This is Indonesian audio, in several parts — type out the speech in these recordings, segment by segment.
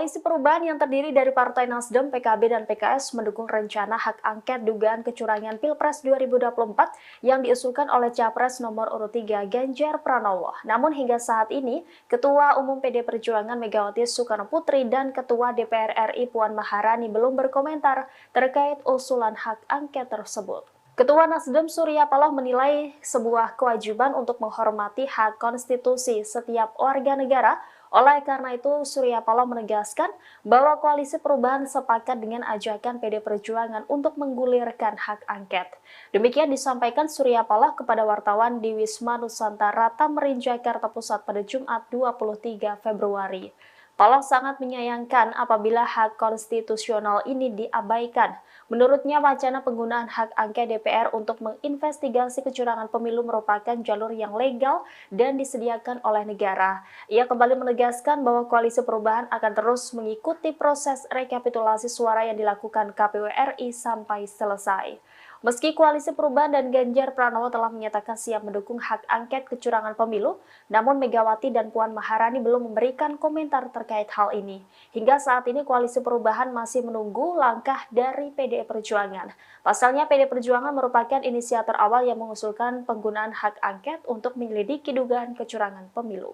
Koalisi Perubahan yang terdiri dari Partai Nasdem, PKB, dan PKS mendukung rencana hak angket dugaan kecurangan Pilpres 2024 yang diusulkan oleh Capres nomor urut 3 Ganjar Pranowo. Namun hingga saat ini, Ketua Umum PD Perjuangan Megawati Soekarnoputri dan Ketua DPR RI Puan Maharani belum berkomentar terkait usulan hak angket tersebut. Ketua Nasdem Surya Paloh menilai sebuah kewajiban untuk menghormati hak konstitusi setiap warga negara. Oleh karena itu, Surya Paloh menegaskan bahwa Koalisi Perubahan sepakat dengan ajakan PD Perjuangan untuk menggulirkan hak angket. Demikian disampaikan Surya Paloh kepada wartawan di Wisma Nusantara Tamrin, Jakarta Pusat pada Jumat 23 Februari. Paloh sangat menyayangkan apabila hak konstitusional ini diabaikan. Menurutnya, wacana penggunaan hak angket DPR untuk menginvestigasi kecurangan pemilu merupakan jalur yang legal dan disediakan oleh negara. Ia kembali menegaskan bahwa Koalisi Perubahan akan terus mengikuti proses rekapitulasi suara yang dilakukan KPU RI sampai selesai. Meski Koalisi Perubahan dan Ganjar Pranowo telah menyatakan siap mendukung hak angket kecurangan pemilu, namun Megawati dan Puan Maharani belum memberikan komentar terkait hal ini. Hingga saat ini Koalisi Perubahan masih menunggu langkah dari PDI Perjuangan. Pasalnya PDI Perjuangan merupakan inisiator awal yang mengusulkan penggunaan hak angket untuk menyelidiki dugaan kecurangan pemilu.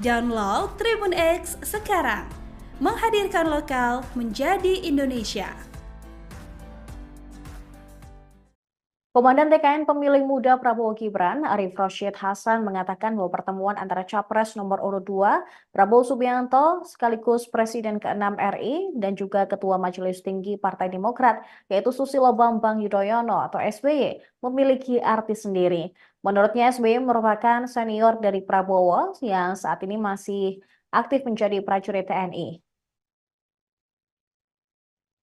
Download Tribun X sekarang, menghadirkan lokal menjadi Indonesia. Komandan TKN Pemilih Muda Prabowo Gibran, Arief Rashid Hasan mengatakan bahwa pertemuan antara Capres nomor urut 2, Prabowo Subianto, sekaligus Presiden ke-6 RI, dan juga Ketua Majelis Tinggi Partai Demokrat, yaitu Susilo Bambang Yudhoyono atau SBY, memiliki arti sendiri. Menurutnya SBY merupakan senior dari Prabowo yang saat ini masih aktif menjadi prajurit TNI.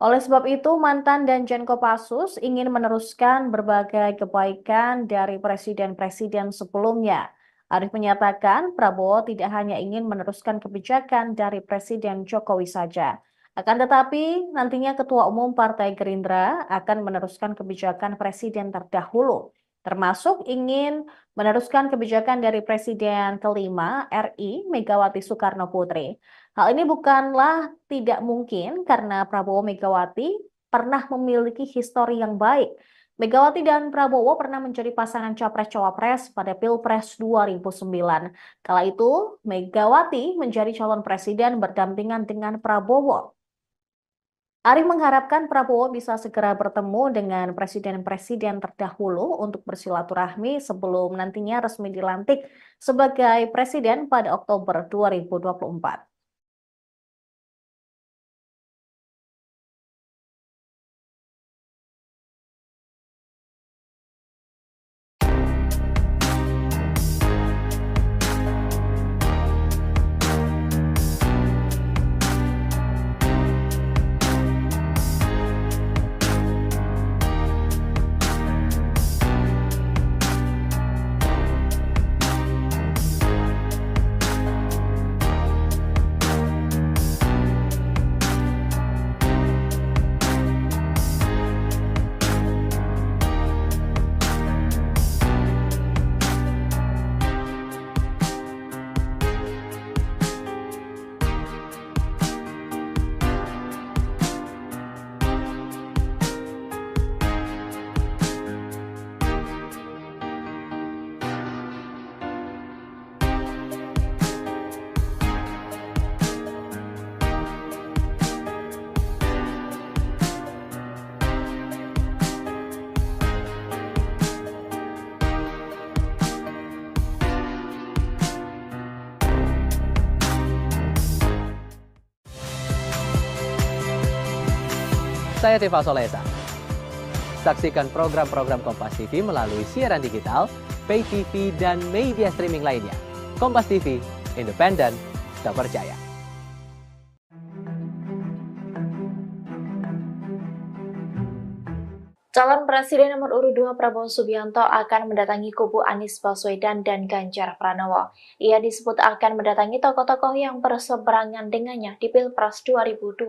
Oleh sebab itu, mantan Danjen Kopassus ingin meneruskan berbagai kebaikan dari presiden-presiden sebelumnya. Arief menyatakan Prabowo tidak hanya ingin meneruskan kebijakan dari Presiden Jokowi saja. Akan tetapi, nantinya Ketua Umum Partai Gerindra akan meneruskan kebijakan Presiden terdahulu, termasuk ingin meneruskan kebijakan dari Presiden kelima RI Megawati Soekarnoputri. Hal ini bukanlah tidak mungkin karena Prabowo Megawati pernah memiliki histori yang baik. Megawati dan Prabowo pernah menjadi pasangan Capres-Cawapres pada Pilpres 2009. Kala itu, Megawati menjadi calon presiden berdampingan dengan Prabowo. Arief mengharapkan Prabowo bisa segera bertemu dengan presiden-presiden terdahulu untuk bersilaturahmi sebelum nantinya resmi dilantik sebagai presiden pada Oktober 2024. Saya Tifa Solesa. Saksikan program-program Kompas TV melalui siaran digital, pay TV, dan media streaming lainnya. Kompas TV, independen, terpercaya. Calon Presiden nomor urut 2 Prabowo Subianto akan mendatangi kubu Anies Baswedan dan Ganjar Pranowo. Ia disebut akan mendatangi tokoh-tokoh yang berseberangan dengannya di Pilpres 2024.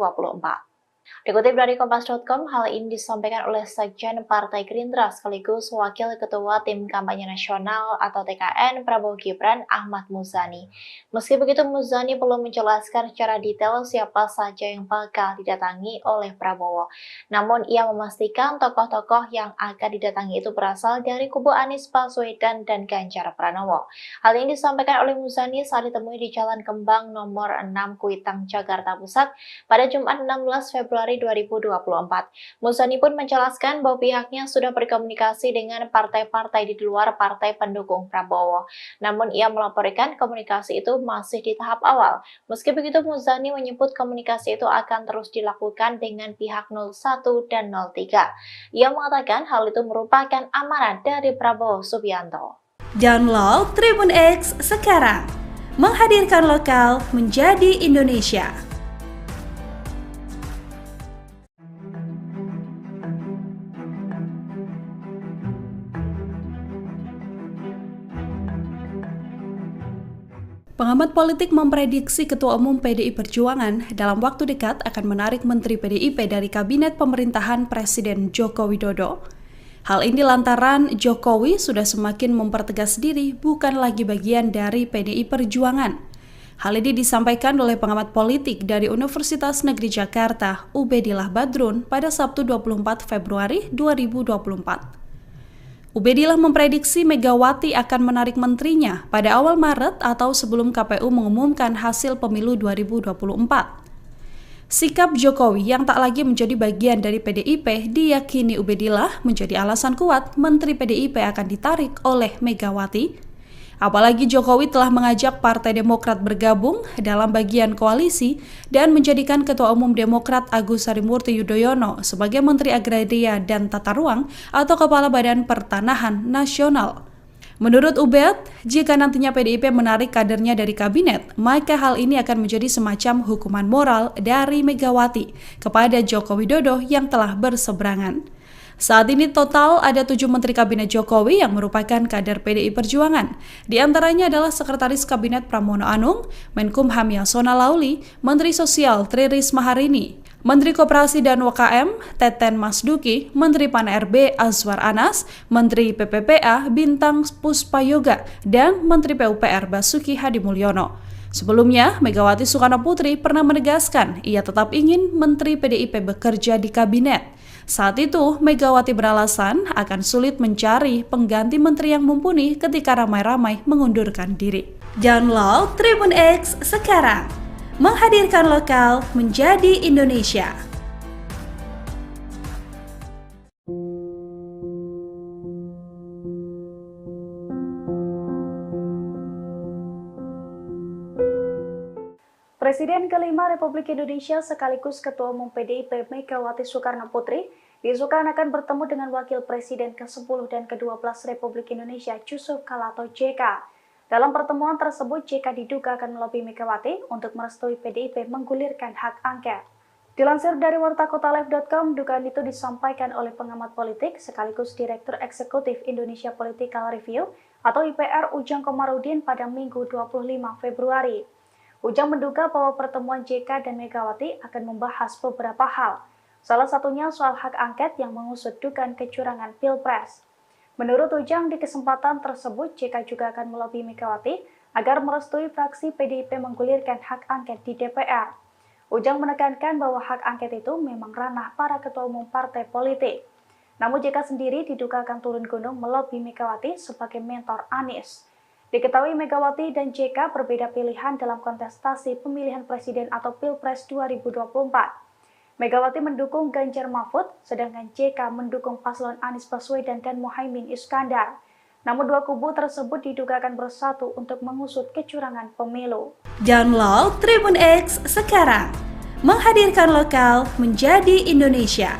Dikutip dari Kompas.com, hal ini disampaikan oleh Sekjen Partai Gerindra sekaligus Wakil Ketua Tim Kampanye Nasional atau TKN Prabowo Gibran Ahmad Muzani. Meski begitu, Muzani belum menjelaskan secara detail siapa saja yang bakal didatangi oleh Prabowo. Namun, ia memastikan tokoh-tokoh yang akan didatangi itu berasal dari kubu Anies Baswedan dan Ganjar Pranowo. Hal ini disampaikan oleh Muzani saat ditemui di Jalan Kembang nomor 6 Kuitang, Jakarta Pusat pada Jumat 16 Februari 2024. Muzani pun menjelaskan bahwa pihaknya sudah berkomunikasi dengan partai-partai di luar partai pendukung Prabowo. Namun ia melaporkan komunikasi itu masih di tahap awal. Meski begitu, Muzani menyebut komunikasi itu akan terus dilakukan dengan pihak 01 dan 03. Ia mengatakan hal itu merupakan amanat dari Prabowo Subianto. Download Tribun X sekarang, menghadirkan lokal menjadi Indonesia. Pengamat politik memprediksi Ketua Umum PDI Perjuangan dalam waktu dekat akan menarik Menteri PDIP dari Kabinet Pemerintahan Presiden Joko Widodo. Hal ini lantaran Jokowi sudah semakin mempertegas diri bukan lagi bagian dari PDI Perjuangan. Hal ini disampaikan oleh pengamat politik dari Universitas Negeri Jakarta, Ubedillah Badrun, pada Sabtu 24 Februari 2024. Ubedillah memprediksi Megawati akan menarik menterinya pada awal Maret atau sebelum KPU mengumumkan hasil pemilu 2024. Sikap Jokowi yang tak lagi menjadi bagian dari PDIP diyakini Ubedillah menjadi alasan kuat Menteri PDIP akan ditarik oleh Megawati. Apalagi Jokowi telah mengajak Partai Demokrat bergabung dalam bagian koalisi dan menjadikan Ketua Umum Demokrat Agus Harimurti Yudhoyono sebagai Menteri Agraria dan Tata Ruang atau Kepala Badan Pertanahan Nasional. Menurut Ubed, jika nantinya PDIP menarik kadernya dari kabinet, maka hal ini akan menjadi semacam hukuman moral dari Megawati kepada Joko Widodo yang telah berseberangan. Saat ini total ada 7 Menteri Kabinet Jokowi yang merupakan kader PDI Perjuangan. Di antaranya adalah Sekretaris Kabinet Pramono Anung, Menkumham Yasona Lauli, Menteri Sosial Tri Risma Harini, Menteri Koperasi dan UKM Teten Masduki, Menteri Pan-RB Azwar Anas, Menteri PPPA Bintang Puspayoga, dan Menteri PUPR Basuki Hadimulyono. Sebelumnya, Megawati Soekarno Putri pernah menegaskan ia tetap ingin Menteri PDIP bekerja di kabinet. Saat itu, Megawati beralasan akan sulit mencari pengganti menteri yang mumpuni ketika ramai-ramai mengundurkan diri. Download Tribun X sekarang, menghadirkan lokal menjadi Indonesia. Presiden kelima Republik Indonesia sekaligus Ketua Umum PDIP Megawati Soekarno Putri diisukan akan bertemu dengan Wakil Presiden ke-10 dan ke-12 Republik Indonesia Yusuf Kala atau JK. Dalam pertemuan tersebut, JK diduga akan melobi Megawati untuk merestui PDIP menggulirkan hak angket. Dilansir dari wartakotalive.com, dugaan itu disampaikan oleh pengamat politik sekaligus Direktur Eksekutif Indonesia Political Review atau IPR Ujang Komarudin pada Minggu 25 Februari. Ujang menduga bahwa pertemuan JK dan Megawati akan membahas beberapa hal. Salah satunya soal hak angket yang mengusut dugaan kecurangan Pilpres. Menurut Ujang, di kesempatan tersebut JK juga akan melobi Megawati agar merestui fraksi PDIP menggulirkan hak angket di DPR. Ujang menekankan bahwa hak angket itu memang ranah para ketua umum partai politik. Namun JK sendiri diduga akan turun gunung melobi Megawati sebagai mentor Anies. Diketahui Megawati dan JK berbeda pilihan dalam kontestasi pemilihan presiden atau Pilpres 2024. Megawati mendukung Ganjar Mahfud, sedangkan JK mendukung paslon Anies Baswedan dan Muhaimin Iskandar. Namun dua kubu tersebut diduga akan bersatu untuk mengusut kecurangan pemilu. Download Tribun X sekarang, menghadirkan lokal menjadi Indonesia.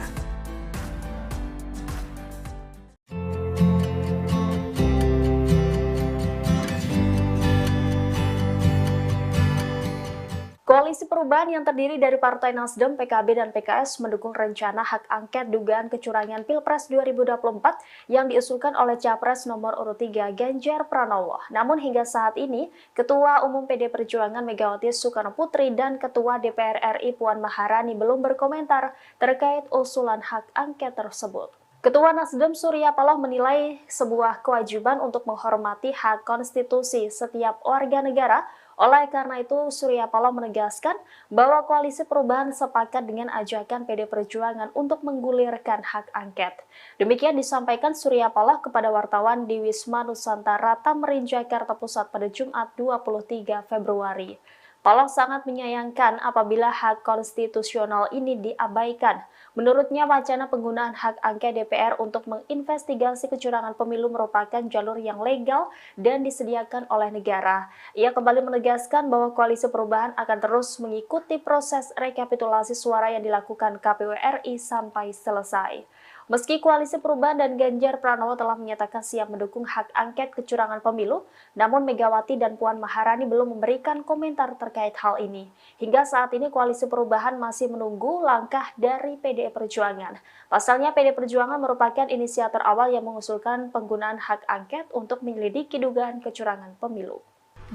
Koalisi Perubahan yang terdiri dari Partai Nasdem, PKB, dan PKS mendukung rencana hak angket dugaan kecurangan Pilpres 2024 yang diusulkan oleh Capres nomor urut 3 Ganjar Pranowo. Namun hingga saat ini, Ketua Umum PD Perjuangan Megawati Soekarnoputri dan Ketua DPR RI Puan Maharani belum berkomentar terkait usulan hak angket tersebut. Ketua Nasdem Surya Paloh menilai sebuah kewajiban untuk menghormati hak konstitusi setiap warga negara. Oleh karena itu, Surya Paloh menegaskan bahwa Koalisi Perubahan sepakat dengan ajakan PD Perjuangan untuk menggulirkan hak angket. Demikian disampaikan Surya Paloh kepada wartawan di Wisma Nusantara Tamrin, Jakarta Pusat pada Jumat 23 Februari. Paloh sangat menyayangkan apabila hak konstitusional ini diabaikan. Menurutnya, wacana penggunaan hak angket DPR untuk menginvestigasi kecurangan pemilu merupakan jalur yang legal dan disediakan oleh negara. Ia kembali menegaskan bahwa Koalisi Perubahan akan terus mengikuti proses rekapitulasi suara yang dilakukan KPU RI sampai selesai. Meski Koalisi Perubahan dan Ganjar Pranowo telah menyatakan siap mendukung hak angket kecurangan pemilu, namun Megawati dan Puan Maharani belum memberikan komentar terkait hal ini. Hingga saat ini Koalisi Perubahan masih menunggu langkah dari PDI Perjuangan. Pasalnya PDI Perjuangan merupakan inisiator awal yang mengusulkan penggunaan hak angket untuk menyelidiki dugaan kecurangan pemilu.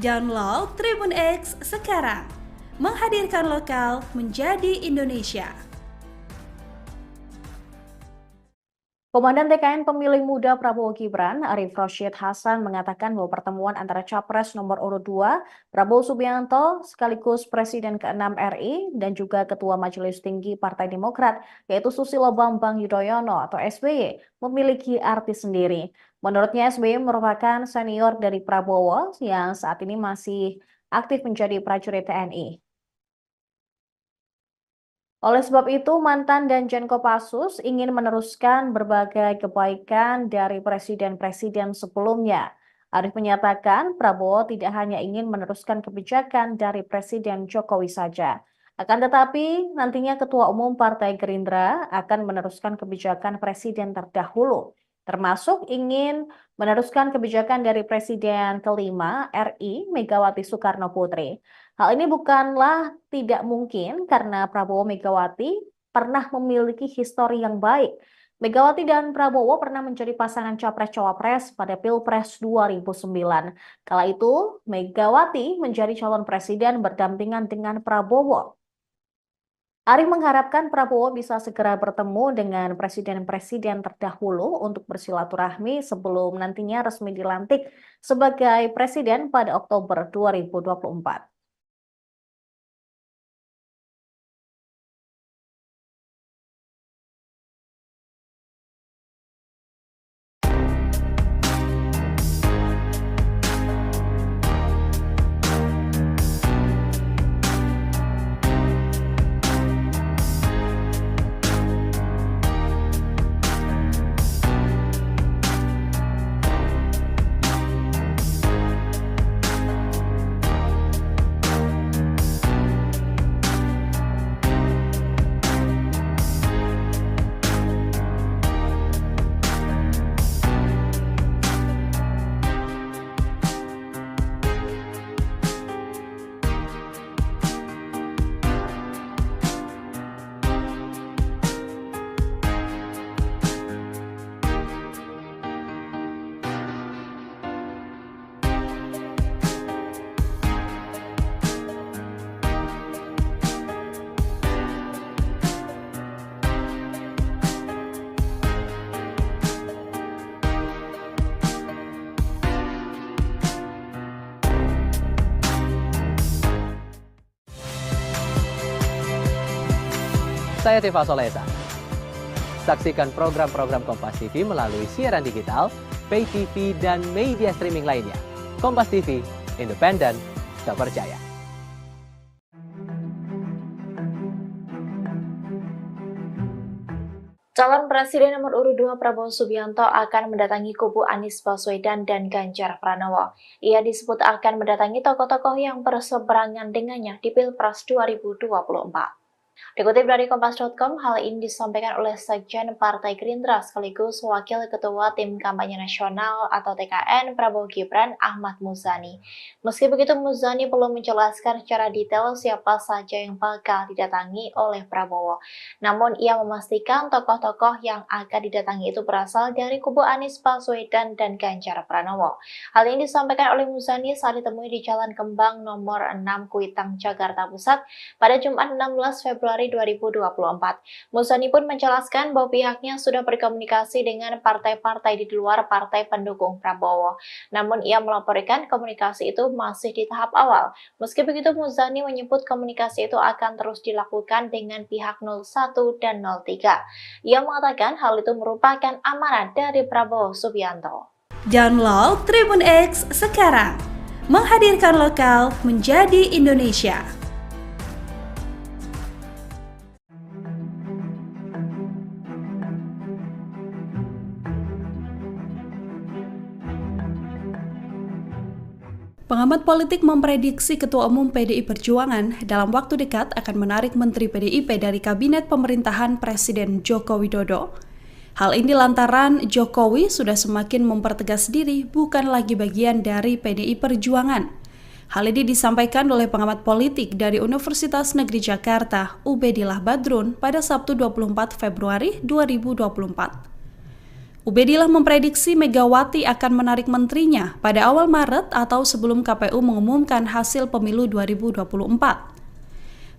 Download Tribun X sekarang, menghadirkan lokal menjadi Indonesia. Komandan TKN Pemilih Muda Prabowo Gibran, Arief Rashid Hasan mengatakan bahwa pertemuan antara Capres nomor urut 2, Prabowo Subianto, sekaligus Presiden ke-6 RI, dan juga Ketua Majelis Tinggi Partai Demokrat, yaitu Susilo Bambang Yudhoyono atau SBY, memiliki arti sendiri. Menurutnya SBY merupakan senior dari Prabowo yang saat ini masih aktif menjadi prajurit TNI. Oleh sebab itu, mantan Danjen Kopassus ingin meneruskan berbagai kebaikan dari presiden-presiden sebelumnya. Arief menyatakan Prabowo tidak hanya ingin meneruskan kebijakan dari Presiden Jokowi saja. Akan tetapi, nantinya Ketua Umum Partai Gerindra akan meneruskan kebijakan presiden terdahulu, termasuk ingin meneruskan kebijakan dari Presiden kelima RI Megawati Soekarnoputri. Hal ini bukanlah tidak mungkin karena Prabowo Megawati pernah memiliki histori yang baik. Megawati dan Prabowo pernah menjadi pasangan Capres-Cawapres pada Pilpres 2009. Kala itu, Megawati menjadi calon presiden berdampingan dengan Prabowo. Arief mengharapkan Prabowo bisa segera bertemu dengan presiden-presiden terdahulu untuk bersilaturahmi sebelum nantinya resmi dilantik sebagai presiden pada Oktober 2024. Saya Tifa Solesa. Saksikan program-program Kompas TV melalui siaran digital, pay TV, dan media streaming lainnya. Kompas TV, independen, terpercaya. Calon Presiden nomor urut 2 Prabowo Subianto akan mendatangi kubu Anies Baswedan dan Ganjar Pranowo. Ia disebut akan mendatangi tokoh-tokoh yang berseberangan dengannya di Pilpres 2024. Dikutip dari Kompas.com, hal ini disampaikan oleh Sekjen Partai Gerindra sekaligus Wakil Ketua Tim Kampanye Nasional atau TKN Prabowo Gibran Ahmad Muzani. Meski begitu, Muzani belum menjelaskan secara detail siapa saja yang bakal didatangi oleh Prabowo. Namun ia memastikan tokoh-tokoh yang akan didatangi itu berasal dari kubu Anies Baswedan dan Ganjar Pranowo. Hal ini disampaikan oleh Muzani saat ditemui di Jalan Kembang nomor 6 Kuitang, Jakarta Pusat pada Jumat 16 Februari 2024. Muzani pun menjelaskan bahwa pihaknya sudah berkomunikasi dengan partai-partai di luar partai pendukung Prabowo. Namun ia melaporkan komunikasi itu masih di tahap awal. Meski begitu, Muzani menyebut komunikasi itu akan terus dilakukan dengan pihak 01 dan 03. Ia mengatakan hal itu merupakan amanat dari Prabowo Subianto. Download Tribun X sekarang, menghadirkan lokal menjadi Indonesia. Pengamat politik memprediksi Ketua Umum PDI Perjuangan dalam waktu dekat akan menarik Menteri PDIP dari Kabinet Pemerintahan Presiden Joko Widodo. Hal ini lantaran Jokowi sudah semakin mempertegas diri bukan lagi bagian dari PDI Perjuangan. Hal ini disampaikan oleh pengamat politik dari Universitas Negeri Jakarta, Ubedillah Badrun, pada Sabtu 24 Februari 2024. Ubedillah memprediksi Megawati akan menarik menterinya pada awal Maret atau sebelum KPU mengumumkan hasil pemilu 2024.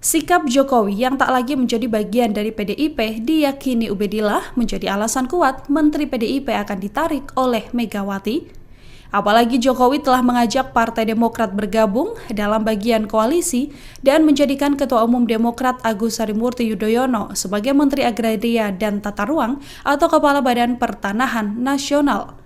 Sikap Jokowi yang tak lagi menjadi bagian dari PDIP diyakini Ubedillah menjadi alasan kuat Menteri PDIP akan ditarik oleh Megawati. Apalagi Jokowi telah mengajak Partai Demokrat bergabung dalam bagian koalisi dan menjadikan Ketua Umum Demokrat Agus Harimurti Yudhoyono sebagai Menteri Agraria dan Tata Ruang atau Kepala Badan Pertanahan Nasional.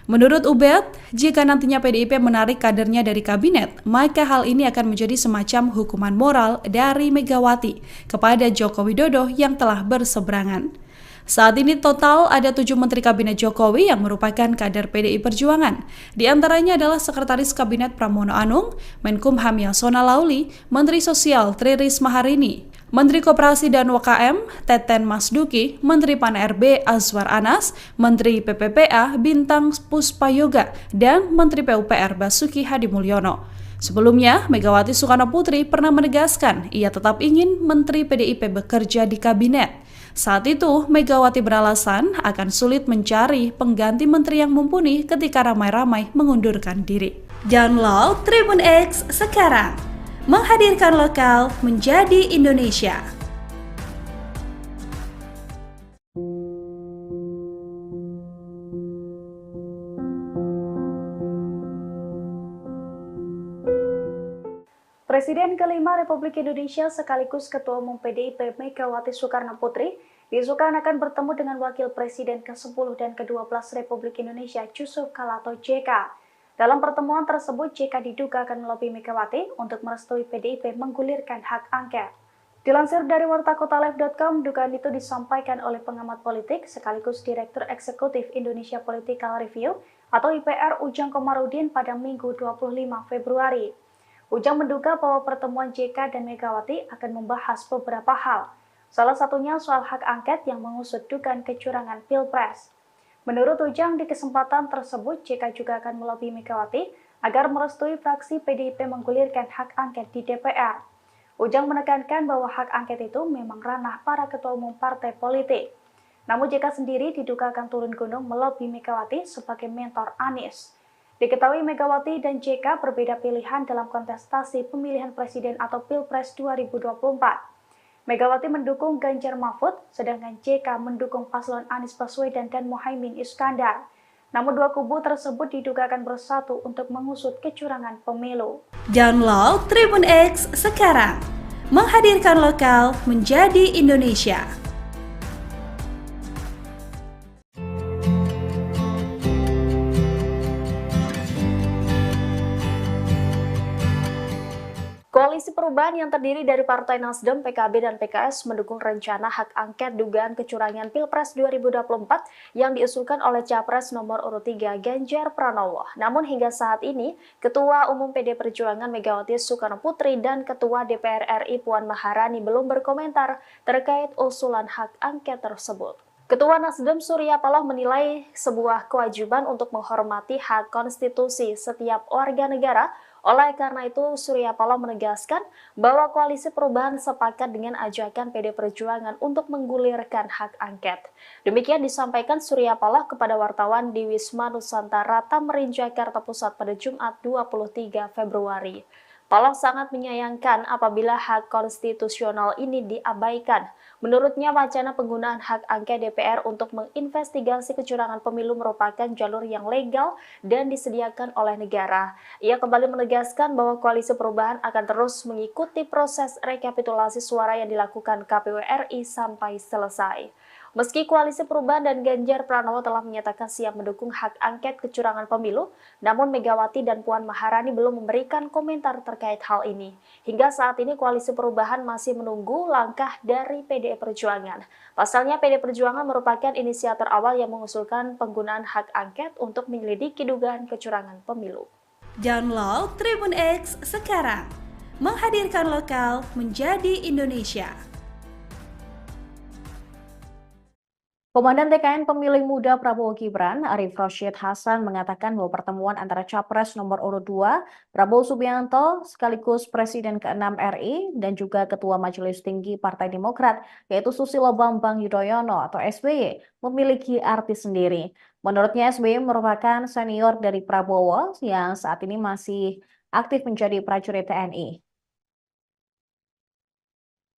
Menurut Ubed, jika nantinya PDIP menarik kadernya dari kabinet, maka hal ini akan menjadi semacam hukuman moral dari Megawati kepada Joko Widodo yang telah berseberangan. Saat ini total ada 7 Menteri Kabinet Jokowi yang merupakan kader PDI Perjuangan. Di antaranya adalah Sekretaris Kabinet Pramono Anung, Menkumham Yasona Lauli, Menteri Sosial Tri Risma Harini, Menteri Koperasi dan UKM Teten Masduki, Menteri Pan-RB Azwar Anas, Menteri PPPA Bintang Puspayoga, dan Menteri PUPR Basuki Hadimulyono. Sebelumnya, Megawati Soekarno Putri pernah menegaskan ia tetap ingin Menteri PDIP bekerja di kabinet. Saat itu, Megawati beralasan akan sulit mencari pengganti menteri yang mumpuni ketika ramai-ramai mengundurkan diri. Download Tribun X sekarang, menghadirkan lokal menjadi Indonesia. Presiden kelima Republik Indonesia sekaligus Ketua Umum PDIP Megawati Soekarno Putri diisukan akan bertemu dengan Wakil Presiden ke-10 dan ke-12 Republik Indonesia Yusuf Kala atau JK. Dalam pertemuan tersebut, JK diduga akan melobi Megawati untuk merestui PDIP menggulirkan hak angket. Dilansir dari wartakotalive.com, dugaan itu disampaikan oleh pengamat politik sekaligus Direktur Eksekutif Indonesia Political Review atau IPR Ujang Komarudin pada Minggu 25 Februari. Ujang menduga bahwa pertemuan JK dan Megawati akan membahas beberapa hal. Salah satunya soal hak angket yang mengusut dugaan kecurangan Pilpres. Menurut Ujang, di kesempatan tersebut JK juga akan melobi Megawati agar merestui fraksi PDIP menggulirkan hak angket di DPR. Ujang menekankan bahwa hak angket itu memang ranah para ketua umum partai politik. Namun JK sendiri diduga akan turun gunung melobi Megawati sebagai mentor Anies. Diketahui Megawati dan JK berbeda pilihan dalam kontestasi pemilihan presiden atau Pilpres 2024. Megawati mendukung Ganjar Mahfud, sedangkan JK mendukung paslon Anies Baswedan dan Muhaimin Iskandar. Namun dua kubu tersebut diduga akan bersatu untuk mengusut kecurangan pemilu. Download Tribun X sekarang, menghadirkan lokal menjadi Indonesia. Koalisi Perubahan yang terdiri dari Partai Nasdem, PKB, dan PKS mendukung rencana hak angket dugaan kecurangan Pilpres 2024 yang diusulkan oleh Capres nomor urut 3 Ganjar Pranowo. Namun hingga saat ini, Ketua Umum PD Perjuangan Megawati Soekarnoputri dan Ketua DPR RI Puan Maharani belum berkomentar terkait usulan hak angket tersebut. Ketua Nasdem Surya Paloh menilai sebuah kewajiban untuk menghormati hak konstitusi setiap warga negara. Oleh karena itu, Surya Paloh menegaskan bahwa Koalisi Perubahan sepakat dengan ajakan PD Perjuangan untuk menggulirkan hak angket. Demikian disampaikan Surya Paloh kepada wartawan di Wisma Nusantara Tamrin, Jakarta Pusat pada Jumat 23 Februari. Paloh sangat menyayangkan apabila hak konstitusional ini diabaikan. Menurutnya, wacana penggunaan hak angket DPR untuk menginvestigasi kecurangan pemilu merupakan jalur yang legal dan disediakan oleh negara. Ia kembali menegaskan bahwa Koalisi Perubahan akan terus mengikuti proses rekapitulasi suara yang dilakukan KPU RI sampai selesai. Meski Koalisi Perubahan dan Ganjar Pranowo telah menyatakan siap mendukung hak angket kecurangan pemilu, namun Megawati dan Puan Maharani belum memberikan komentar terkait hal ini. Hingga saat ini Koalisi Perubahan masih menunggu langkah dari PDI Perjuangan. Pasalnya PDI Perjuangan merupakan inisiator awal yang mengusulkan penggunaan hak angket untuk menyelidiki dugaan kecurangan pemilu. Download Tribun X sekarang, menghadirkan lokal menjadi Indonesia. Komandan TKN Pemilih Muda Prabowo Gibran, Arief Rashid Hasan, mengatakan bahwa pertemuan antara Capres nomor urut 2, Prabowo Subianto, sekaligus Presiden ke-6 RI, dan juga Ketua Majelis Tinggi Partai Demokrat, yaitu Susilo Bambang Yudhoyono atau SBY, memiliki arti sendiri. Menurutnya, SBY merupakan senior dari Prabowo yang saat ini masih aktif menjadi prajurit TNI.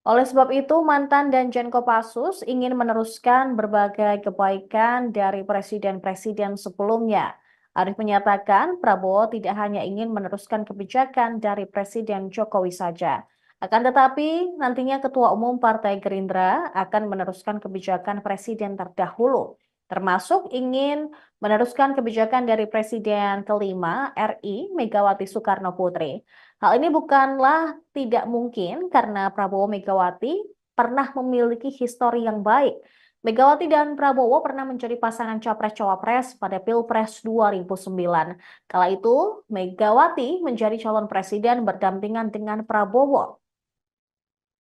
Oleh sebab itu, mantan Danjen Kopassus ingin meneruskan berbagai kebaikan dari presiden-presiden sebelumnya. Arief menyatakan Prabowo tidak hanya ingin meneruskan kebijakan dari Presiden Jokowi saja. Akan tetapi, nantinya Ketua Umum Partai Gerindra akan meneruskan kebijakan presiden terdahulu, termasuk ingin meneruskan kebijakan dari Presiden kelima RI Megawati Soekarnoputri. Hal ini bukanlah tidak mungkin karena Prabowo Megawati pernah memiliki histori yang baik. Megawati dan Prabowo pernah menjadi pasangan Capres-Cawapres pada Pilpres 2009. Kala itu, Megawati menjadi calon presiden berdampingan dengan Prabowo.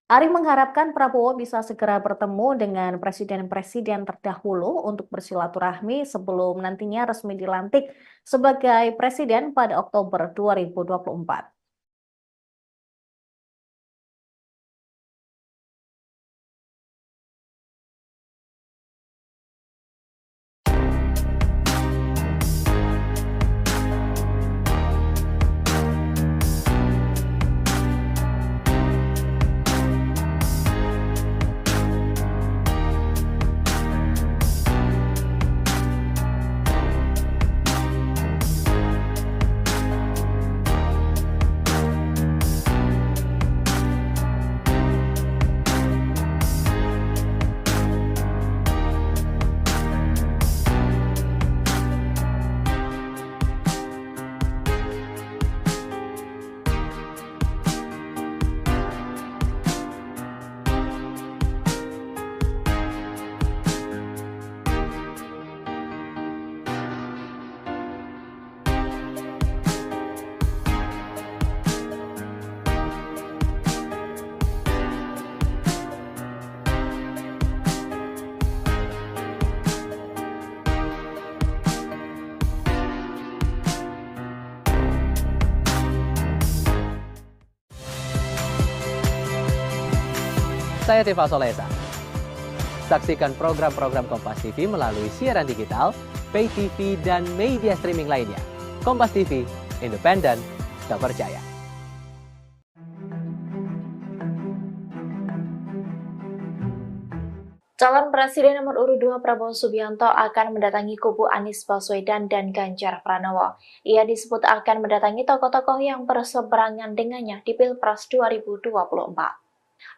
Arief mengharapkan Prabowo bisa segera bertemu dengan presiden-presiden terdahulu untuk bersilaturahmi sebelum nantinya resmi dilantik sebagai presiden pada Oktober 2024. Saya Teva Solesa. Saksikan program-program Kompas TV melalui siaran digital, pay TV, dan media streaming lainnya. Kompas TV, independen, terpercaya. Calon Presiden nomor urut 2 Prabowo Subianto akan mendatangi kubu Anies Baswedan dan Ganjar Pranowo. Ia disebut akan mendatangi tokoh-tokoh yang berseberangan dengannya di Pilpres 2024.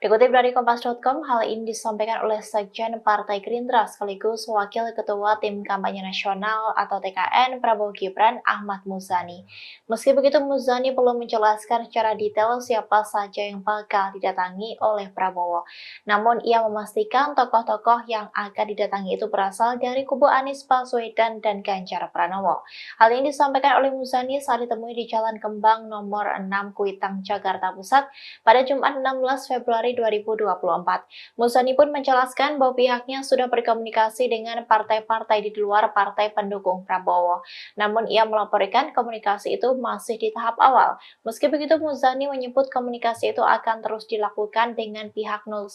Dikutip dari Kompas.com, hal ini disampaikan oleh Sekjen Partai Gerindra sekaligus Wakil Ketua Tim Kampanye Nasional atau TKN Prabowo Gibran Ahmad Muzani. Meski begitu, Muzani belum menjelaskan secara detail siapa saja yang bakal didatangi oleh Prabowo. Namun, ia memastikan tokoh-tokoh yang akan didatangi itu berasal dari kubu Anies Baswedan dan Ganjar Pranowo. Hal ini disampaikan oleh Muzani saat ditemui di Jalan Kembang nomor 6 Kuitang, Jakarta Pusat pada Jumat 16 Februari 2024. Muzani pun menjelaskan bahwa pihaknya sudah berkomunikasi dengan partai-partai di luar partai pendukung Prabowo. Namun ia melaporkan komunikasi itu masih di tahap awal. Meski begitu, Muzani menyebut komunikasi itu akan terus dilakukan dengan pihak 01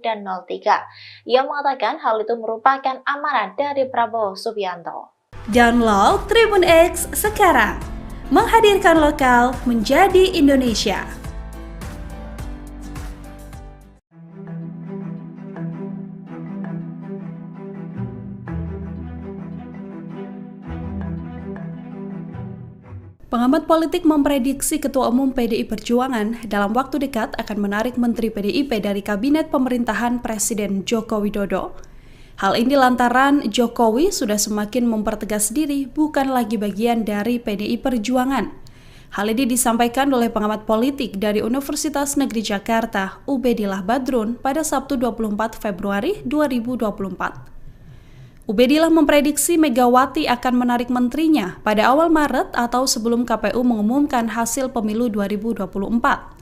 dan 03. Ia mengatakan hal itu merupakan amanat dari Prabowo Subianto. Download Tribun X sekarang, menghadirkan lokal menjadi Indonesia. Pengamat politik memprediksi Ketua Umum PDI Perjuangan dalam waktu dekat akan menarik Menteri PDIP dari Kabinet Pemerintahan Presiden Joko Widodo. Hal ini lantaran Jokowi sudah semakin mempertegas diri bukan lagi bagian dari PDI Perjuangan. Hal ini disampaikan oleh pengamat politik dari Universitas Negeri Jakarta, Ubedillah Badrun, pada Sabtu 24 Februari 2024. Ubedillah memprediksi Megawati akan menarik menterinya pada awal Maret atau sebelum KPU mengumumkan hasil pemilu 2024.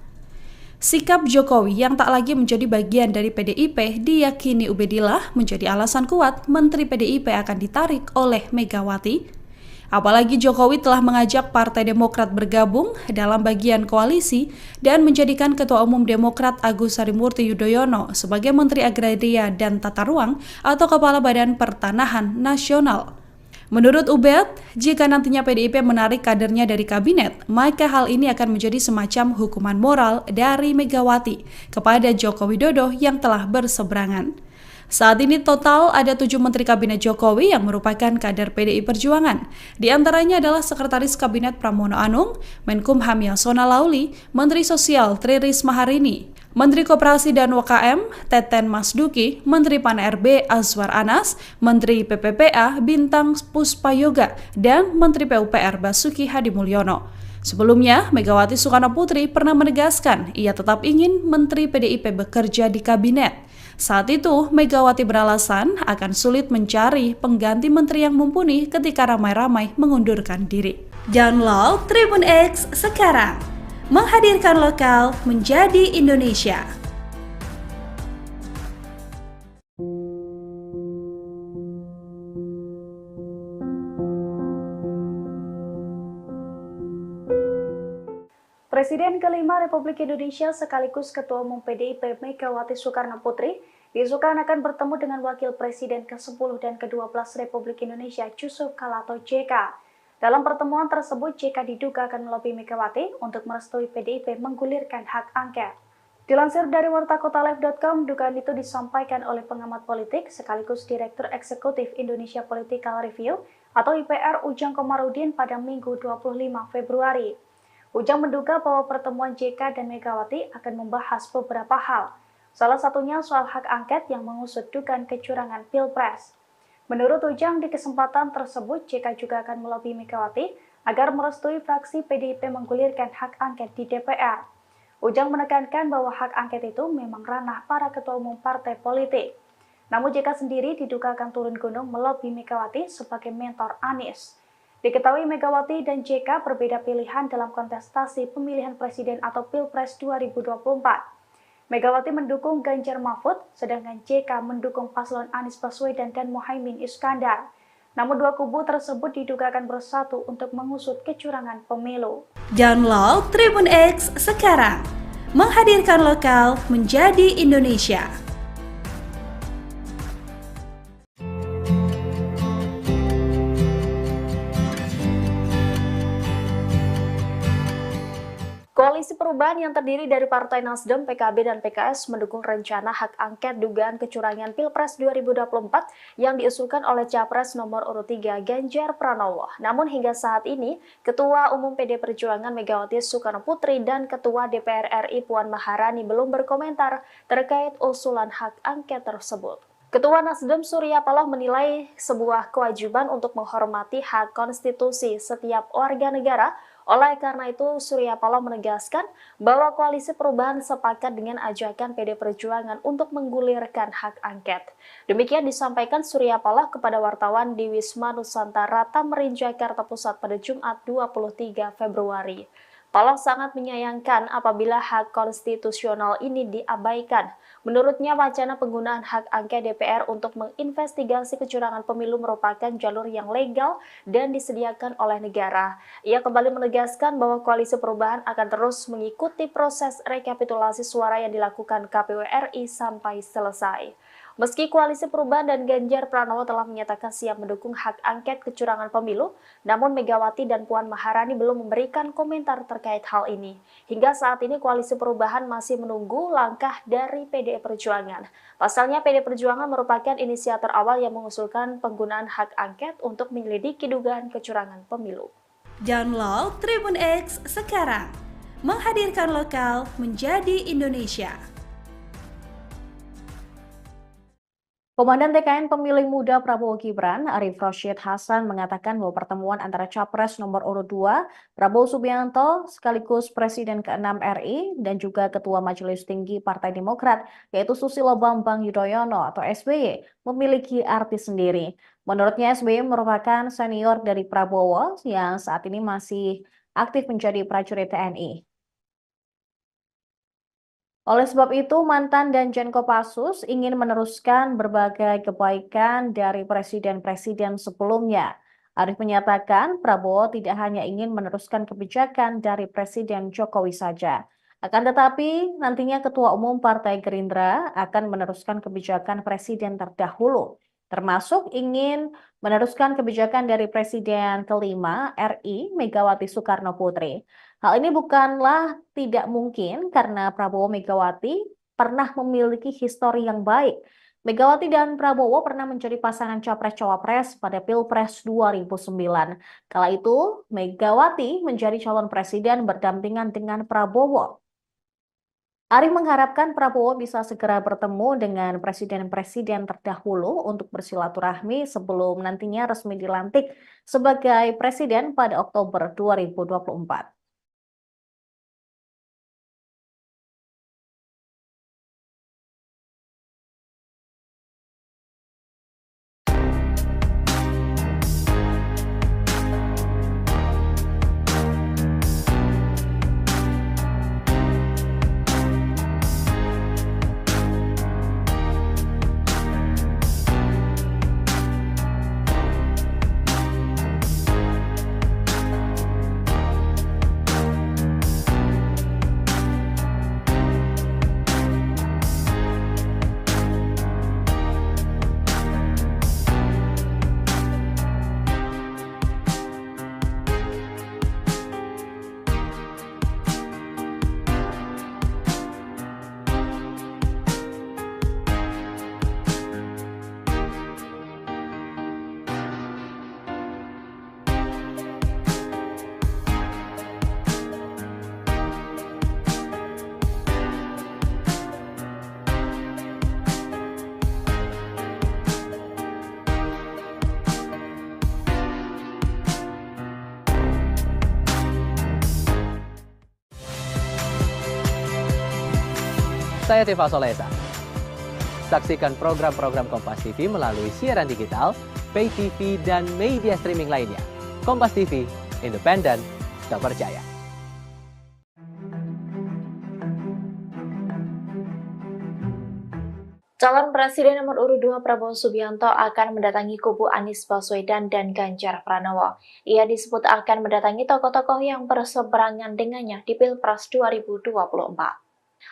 Sikap Jokowi yang tak lagi menjadi bagian dari PDIP diyakini Ubedillah menjadi alasan kuat Menteri PDIP akan ditarik oleh Megawati. Apalagi Jokowi telah mengajak Partai Demokrat bergabung dalam bagian koalisi dan menjadikan Ketua Umum Demokrat Agus Harimurti Yudhoyono sebagai Menteri Agraria dan Tata Ruang atau Kepala Badan Pertanahan Nasional. Menurut Ubed, jika nantinya PDIP menarik kadernya dari kabinet, maka hal ini akan menjadi semacam hukuman moral dari Megawati kepada Joko Widodo yang telah berseberangan. Saat ini total ada 7 Menteri Kabinet Jokowi yang merupakan kader PDI Perjuangan. Di antaranya adalah Sekretaris Kabinet Pramono Anung, Menkumham Yasona Lauli, Menteri Sosial Tri Risma Harini, Menteri Koperasi dan UKM Teten Masduki, Menteri Pan-RB Azwar Anas, Menteri PPPA Bintang Puspayoga, dan Menteri PUPR Basuki Hadimulyono. Sebelumnya, Megawati Soekarno Putri pernah menegaskan ia tetap ingin Menteri PDIP bekerja di kabinet. Saat itu, Megawati beralasan akan sulit mencari pengganti menteri yang mumpuni ketika ramai-ramai mengundurkan diri. Download Tribun X sekarang, menghadirkan lokal menjadi Indonesia. Presiden kelima Republik Indonesia sekaligus Ketua Umum PDIP Megawati Soekarno Putri diisukan akan bertemu dengan Wakil Presiden ke-10 dan ke-12 Republik Indonesia Yusuf Kala atau JK. Dalam pertemuan tersebut, JK diduga akan melobi Megawati untuk merestui PDIP menggulirkan hak angket. Dilansir dari wartakotalive.com, dugaan itu disampaikan oleh pengamat politik sekaligus Direktur Eksekutif Indonesia Political Review atau IPR Ujang Komarudin pada Minggu 25 Februari. Ujang menduga bahwa pertemuan JK dan Megawati akan membahas beberapa hal. Salah satunya soal hak angket yang mengusut dugaan kecurangan Pilpres. Menurut Ujang, di kesempatan tersebut JK juga akan melobi Megawati agar merestui fraksi PDIP menggulirkan hak angket di DPR. Ujang menekankan bahwa hak angket itu memang ranah para ketua umum partai politik. Namun JK sendiri diduga akan turun gunung melobi Megawati sebagai mentor Anies. Diketahui Megawati dan JK berbeda pilihan dalam kontestasi pemilihan presiden atau Pilpres 2024. Megawati mendukung Ganjar Mahfud, sedangkan JK mendukung paslon Anies Baswedan dan Muhaimin Iskandar. Namun dua kubu tersebut diduga akan bersatu untuk mengusut kecurangan pemilu. Download Tribun X sekarang, menghadirkan lokal menjadi Indonesia. Koalisi perubahan yang terdiri dari Partai Nasdem, PKB, dan PKS mendukung rencana hak angket dugaan kecurangan Pilpres 2024 yang diusulkan oleh Capres nomor urut 3 Ganjar Pranowo. Namun hingga saat ini, Ketua Umum PD Perjuangan Megawati Soekarnoputri dan Ketua DPR RI Puan Maharani belum berkomentar terkait usulan hak angket tersebut. Ketua Nasdem Surya Paloh menilai sebuah kewajiban untuk menghormati hak konstitusi setiap warga negara. Oleh karena itu, Surya Paloh menegaskan bahwa koalisi perubahan sepakat dengan ajakan PD Perjuangan untuk menggulirkan hak angket. Demikian disampaikan Surya Paloh kepada wartawan di Wisma Nusantara Tamrin, Jakarta Pusat pada Jumat 23 Februari. Paloh sangat menyayangkan apabila hak konstitusional ini diabaikan. Menurutnya, wacana penggunaan hak angket DPR untuk menginvestigasi kecurangan pemilu merupakan jalur yang legal dan disediakan oleh negara. Ia kembali menegaskan bahwa koalisi perubahan akan terus mengikuti proses rekapitulasi suara yang dilakukan KPU RI sampai selesai. Meski koalisi perubahan dan Ganjar Pranowo telah menyatakan siap mendukung hak angket kecurangan pemilu, namun Megawati dan Puan Maharani belum memberikan komentar terkait hal ini. Hingga saat ini koalisi perubahan masih menunggu langkah dari PDI Perjuangan. Pasalnya PDI Perjuangan merupakan inisiator awal yang mengusulkan penggunaan hak angket untuk menyelidiki dugaan kecurangan pemilu. Download Tribun X sekarang, menghadirkan lokal menjadi Indonesia. Komandan TKN Pemilih Muda Prabowo Gibran, Arief Rashid Hasan, mengatakan bahwa pertemuan antara Capres nomor urut 2, Prabowo Subianto, sekaligus Presiden ke-6 RI, dan juga Ketua Majelis Tinggi Partai Demokrat, yaitu Susilo Bambang Yudhoyono atau SBY, memiliki arti sendiri. Menurutnya, SBY merupakan senior dari Prabowo yang saat ini masih aktif menjadi prajurit TNI. Oleh sebab itu, mantan Danjen Kopassus ingin meneruskan berbagai kebaikan dari presiden-presiden sebelumnya. Arief menyatakan Prabowo tidak hanya ingin meneruskan kebijakan dari Presiden Jokowi saja. Akan tetapi, nantinya Ketua Umum Partai Gerindra akan meneruskan kebijakan Presiden terdahulu, termasuk ingin meneruskan kebijakan dari Presiden kelima RI Megawati Soekarnoputri. Hal ini bukanlah tidak mungkin karena Prabowo Megawati pernah memiliki histori yang baik. Megawati dan Prabowo pernah menjadi pasangan Capres-Cawapres pada Pilpres 2009. Kala itu, Megawati menjadi calon presiden berdampingan dengan Prabowo. Arief mengharapkan Prabowo bisa segera bertemu dengan presiden-presiden terdahulu untuk bersilaturahmi sebelum nantinya resmi dilantik sebagai presiden pada Oktober 2024. Saya Teva Solesa. Saksikan program-program Kompas TV melalui siaran digital, pay TV, dan media streaming lainnya. Kompas TV, independen, terpercaya. Calon Presiden nomor urut 2 Prabowo Subianto akan mendatangi kubu Anies Baswedan dan Ganjar Pranowo. Ia disebut akan mendatangi tokoh-tokoh yang berseberangan dengannya di Pilpres 2024.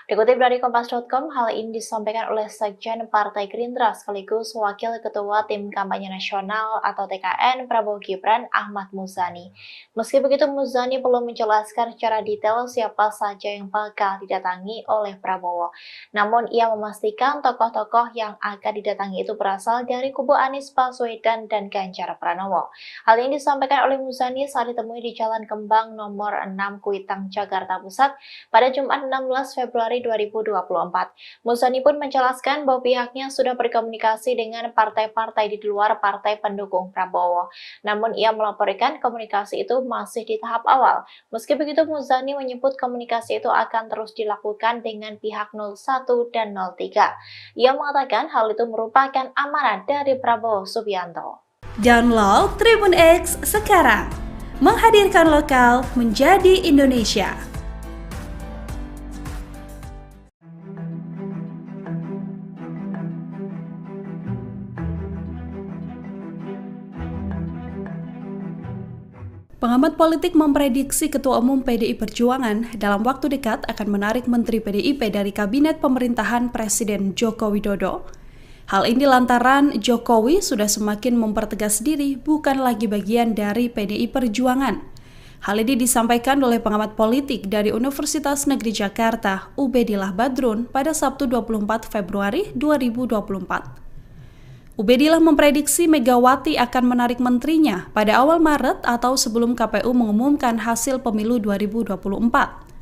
Dikutip dari Kompas.com, hal ini disampaikan oleh Sekjen Partai Gerindra sekaligus Wakil Ketua Tim Kampanye Nasional atau TKN Prabowo Gibran Ahmad Muzani. Meski begitu, Muzani belum menjelaskan secara detail siapa saja yang bakal didatangi oleh Prabowo. Namun, ia memastikan tokoh-tokoh yang akan didatangi itu berasal dari kubu Anies Baswedan dan Ganjar Pranowo. Hal ini disampaikan oleh Muzani saat ditemui di Jalan Kembang nomor 6 Kuitang, Jakarta Pusat pada Jumat 16 Februari 2024. Muzani pun menjelaskan bahwa pihaknya sudah berkomunikasi dengan partai-partai di luar partai pendukung Prabowo. Namun ia melaporkan komunikasi itu masih di tahap awal. Meski begitu, Muzani menyebut komunikasi itu akan terus dilakukan dengan pihak 01 dan 03. Ia mengatakan hal itu merupakan amanat dari Prabowo Subianto. Download Tribun X sekarang, menghadirkan lokal menjadi Indonesia. Pengamat politik memprediksi Ketua Umum PDI Perjuangan dalam waktu dekat akan menarik Menteri PDIP dari Kabinet Pemerintahan Presiden Joko Widodo. Hal ini lantaran Jokowi sudah semakin mempertegas diri bukan lagi bagian dari PDI Perjuangan. Hal ini disampaikan oleh pengamat politik dari Universitas Negeri Jakarta, Ubedillah Badrun, pada Sabtu 24 Februari 2024. Ubedillah memprediksi Megawati akan menarik menterinya pada awal Maret atau sebelum KPU mengumumkan hasil pemilu 2024.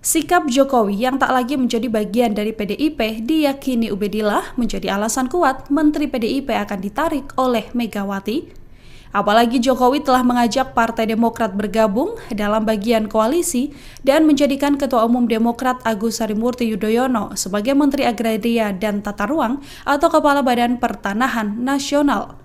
Sikap Jokowi yang tak lagi menjadi bagian dari PDIP diyakini Ubedillah menjadi alasan kuat Menteri PDIP akan ditarik oleh Megawati. Apalagi Jokowi telah mengajak Partai Demokrat bergabung dalam bagian koalisi dan menjadikan Ketua Umum Demokrat Agus Harimurti Yudhoyono sebagai Menteri Agraria dan Tata Ruang atau Kepala Badan Pertanahan Nasional.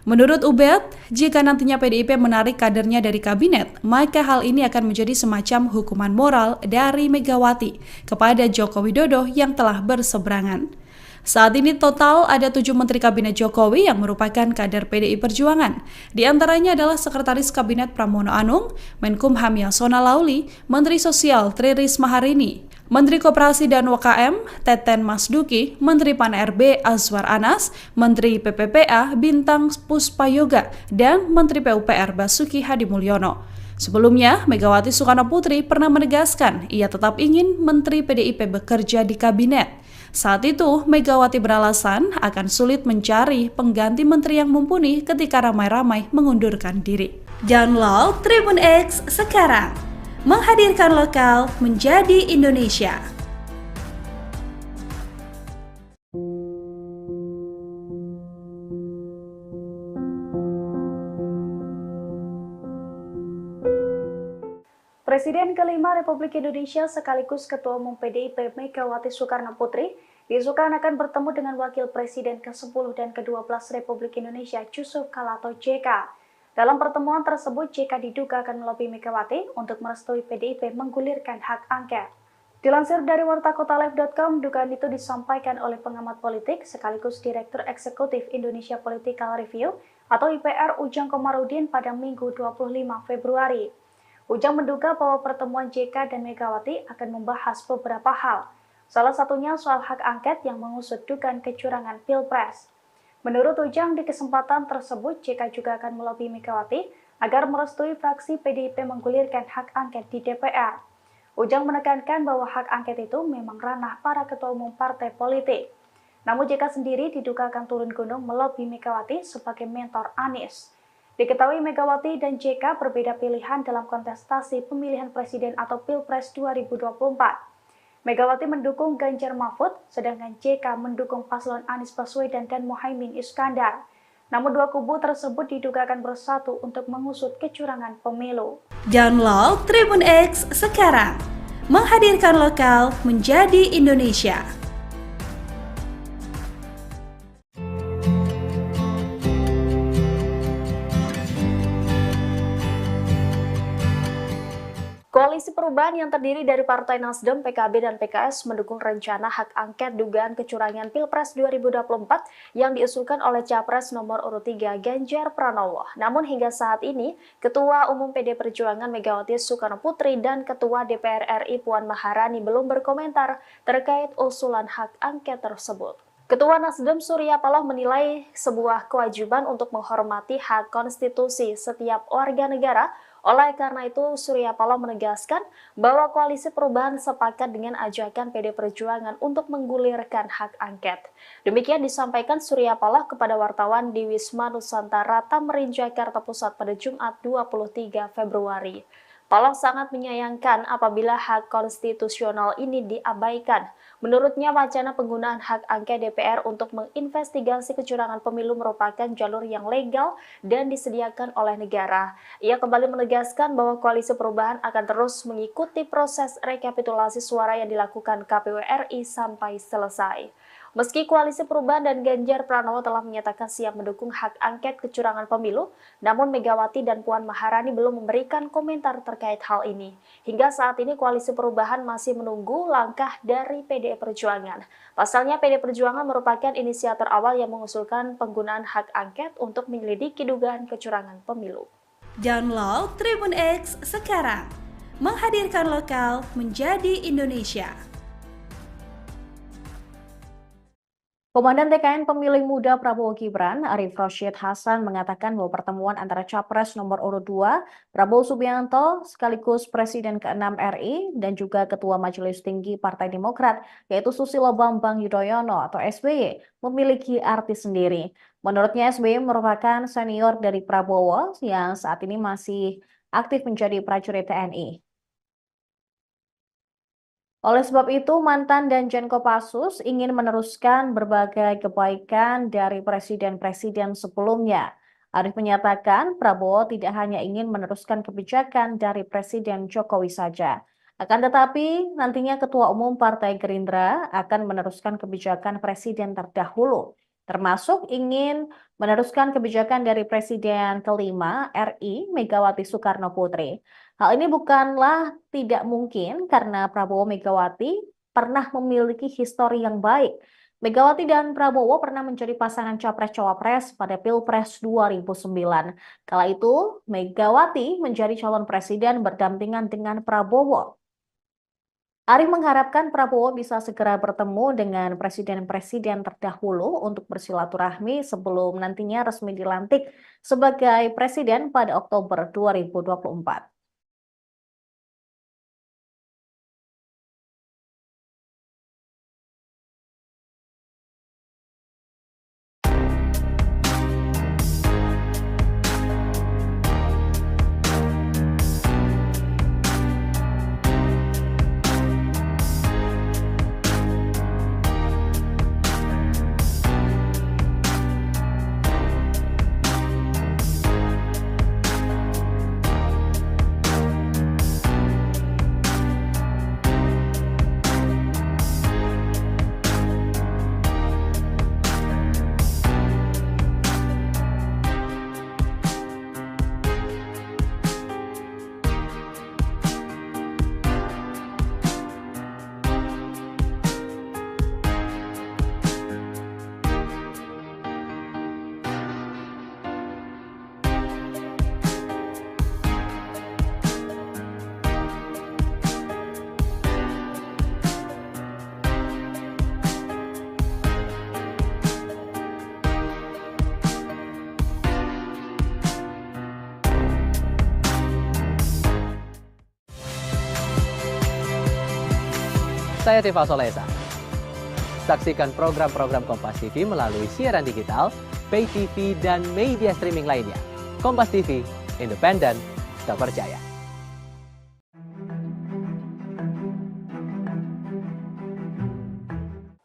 Menurut Ubed, jika nantinya PDIP menarik kadernya dari kabinet, maka hal ini akan menjadi semacam hukuman moral dari Megawati kepada Joko Widodo yang telah berseberangan. Saat ini total ada 7 Menteri Kabinet Jokowi yang merupakan kader PDI Perjuangan. Di antaranya adalah Sekretaris Kabinet Pramono Anung, Menkumham Yasona Lauli, Menteri Sosial Tri Risma Harini, Menteri Koperasi dan UKM Teten Masduki, Menteri Pan-RB Azwar Anas, Menteri PPPA Bintang Puspayoga, dan Menteri PUPR Basuki Hadimulyono. Sebelumnya, Megawati Soekarno Putri pernah menegaskan ia tetap ingin Menteri PDIP bekerja di kabinet. Saat itu, Megawati beralasan akan sulit mencari pengganti menteri yang mumpuni ketika ramai-ramai mengundurkan diri. Download Tribun X sekarang, menghadirkan lokal menjadi Indonesia. Presiden kelima Republik Indonesia sekaligus Ketua Umum PDIP Megawati Soekarno Putri diisukan akan bertemu dengan Wakil Presiden ke-10 dan ke-12 Republik Indonesia Yusuf Kala atau JK. Dalam pertemuan tersebut, JK diduga akan melobi Megawati untuk merestui PDIP menggulirkan hak angket. Dilansir dari wartakotalive.com, dugaan itu disampaikan oleh pengamat politik sekaligus Direktur Eksekutif Indonesia Political Review atau IPR Ujang Komarudin pada Minggu 25 Februari. Ujang menduga bahwa pertemuan JK dan Megawati akan membahas beberapa hal. Salah satunya soal hak angket yang mengusut dugaan kecurangan Pilpres. Menurut Ujang, di kesempatan tersebut JK juga akan melobi Megawati agar merestui fraksi PDIP menggulirkan hak angket di DPR. Ujang menekankan bahwa hak angket itu memang ranah para ketua umum partai politik. Namun JK sendiri diduga akan turun gunung melobi Megawati sebagai mentor Anies. Diketahui Megawati dan JK berbeda pilihan dalam kontestasi pemilihan presiden atau Pilpres 2024. Megawati mendukung Ganjar Mahfud, sedangkan JK mendukung paslon Anies Baswedan dan Muhaimin Iskandar. Namun dua kubu tersebut diduga akan bersatu untuk mengusut kecurangan pemilu. Download Tribun X sekarang, menghadirkan lokal menjadi Indonesia. Koalisi Perubahan yang terdiri dari Partai Nasdem, PKB, dan PKS mendukung rencana hak angket dugaan kecurangan Pilpres 2024 yang diusulkan oleh Capres nomor urut 3 Ganjar Pranowo. Namun hingga saat ini, Ketua Umum PD Perjuangan Megawati Soekarnoputri dan Ketua DPR RI Puan Maharani belum berkomentar terkait usulan hak angket tersebut. Ketua Nasdem Surya Paloh menilai sebuah kewajiban untuk menghormati hak konstitusi setiap warga negara. Oleh karena itu, Surya Paloh menegaskan bahwa Koalisi Perubahan sepakat dengan ajakan PD Perjuangan untuk menggulirkan hak angket. Demikian disampaikan Surya Paloh kepada wartawan di Wisma Nusantara Tamrin, Jakarta Pusat pada Jumat 23 Februari. Paloh sangat menyayangkan apabila hak konstitusional ini diabaikan. Menurutnya, wacana penggunaan hak angket DPR untuk menginvestigasi kecurangan pemilu merupakan jalur yang legal dan disediakan oleh negara. Ia kembali menegaskan bahwa Koalisi Perubahan akan terus mengikuti proses rekapitulasi suara yang dilakukan KPU RI sampai selesai. Meski Koalisi Perubahan dan Ganjar Pranowo telah menyatakan siap mendukung hak angket kecurangan pemilu, namun Megawati dan Puan Maharani belum memberikan komentar terkait hal ini. Hingga saat ini Koalisi Perubahan masih menunggu langkah dari PDI Perjuangan. Pasalnya PDI Perjuangan merupakan inisiator awal yang mengusulkan penggunaan hak angket untuk menyelidiki dugaan kecurangan pemilu. Download Tribun X sekarang, menghadirkan lokal menjadi Indonesia. Komandan TKN Pemilih Muda Prabowo Gibran, Arief Rashid Hasan, mengatakan bahwa pertemuan antara Capres nomor urut 2, Prabowo Subianto, sekaligus Presiden ke-6 RI, dan juga Ketua Majelis Tinggi Partai Demokrat, yaitu Susilo Bambang Yudhoyono atau SBY, memiliki arti sendiri. Menurutnya, SBY merupakan senior dari Prabowo yang saat ini masih aktif menjadi prajurit TNI. Oleh sebab itu, mantan Danjen Kopassus ingin meneruskan berbagai kebaikan dari presiden-presiden sebelumnya. Arief menyatakan Prabowo tidak hanya ingin meneruskan kebijakan dari Presiden Jokowi saja. Akan tetapi, nantinya Ketua Umum Partai Gerindra akan meneruskan kebijakan presiden terdahulu, termasuk ingin meneruskan kebijakan dari Presiden kelima RI Megawati Soekarnoputri. Hal ini bukanlah tidak mungkin karena Prabowo Megawati pernah memiliki histori yang baik. Megawati dan Prabowo pernah menjadi pasangan Capres-Cawapres pada Pilpres 2009. Kala itu, Megawati menjadi calon presiden berdampingan dengan Prabowo. Arief mengharapkan Prabowo bisa segera bertemu dengan presiden-presiden terdahulu untuk bersilaturahmi sebelum nantinya resmi dilantik sebagai presiden pada Oktober 2024. Saya Tifa Solesa. Saksikan program-program Kompas TV melalui siaran digital, pay TV, dan media streaming lainnya. Kompas TV, independen, terpercaya.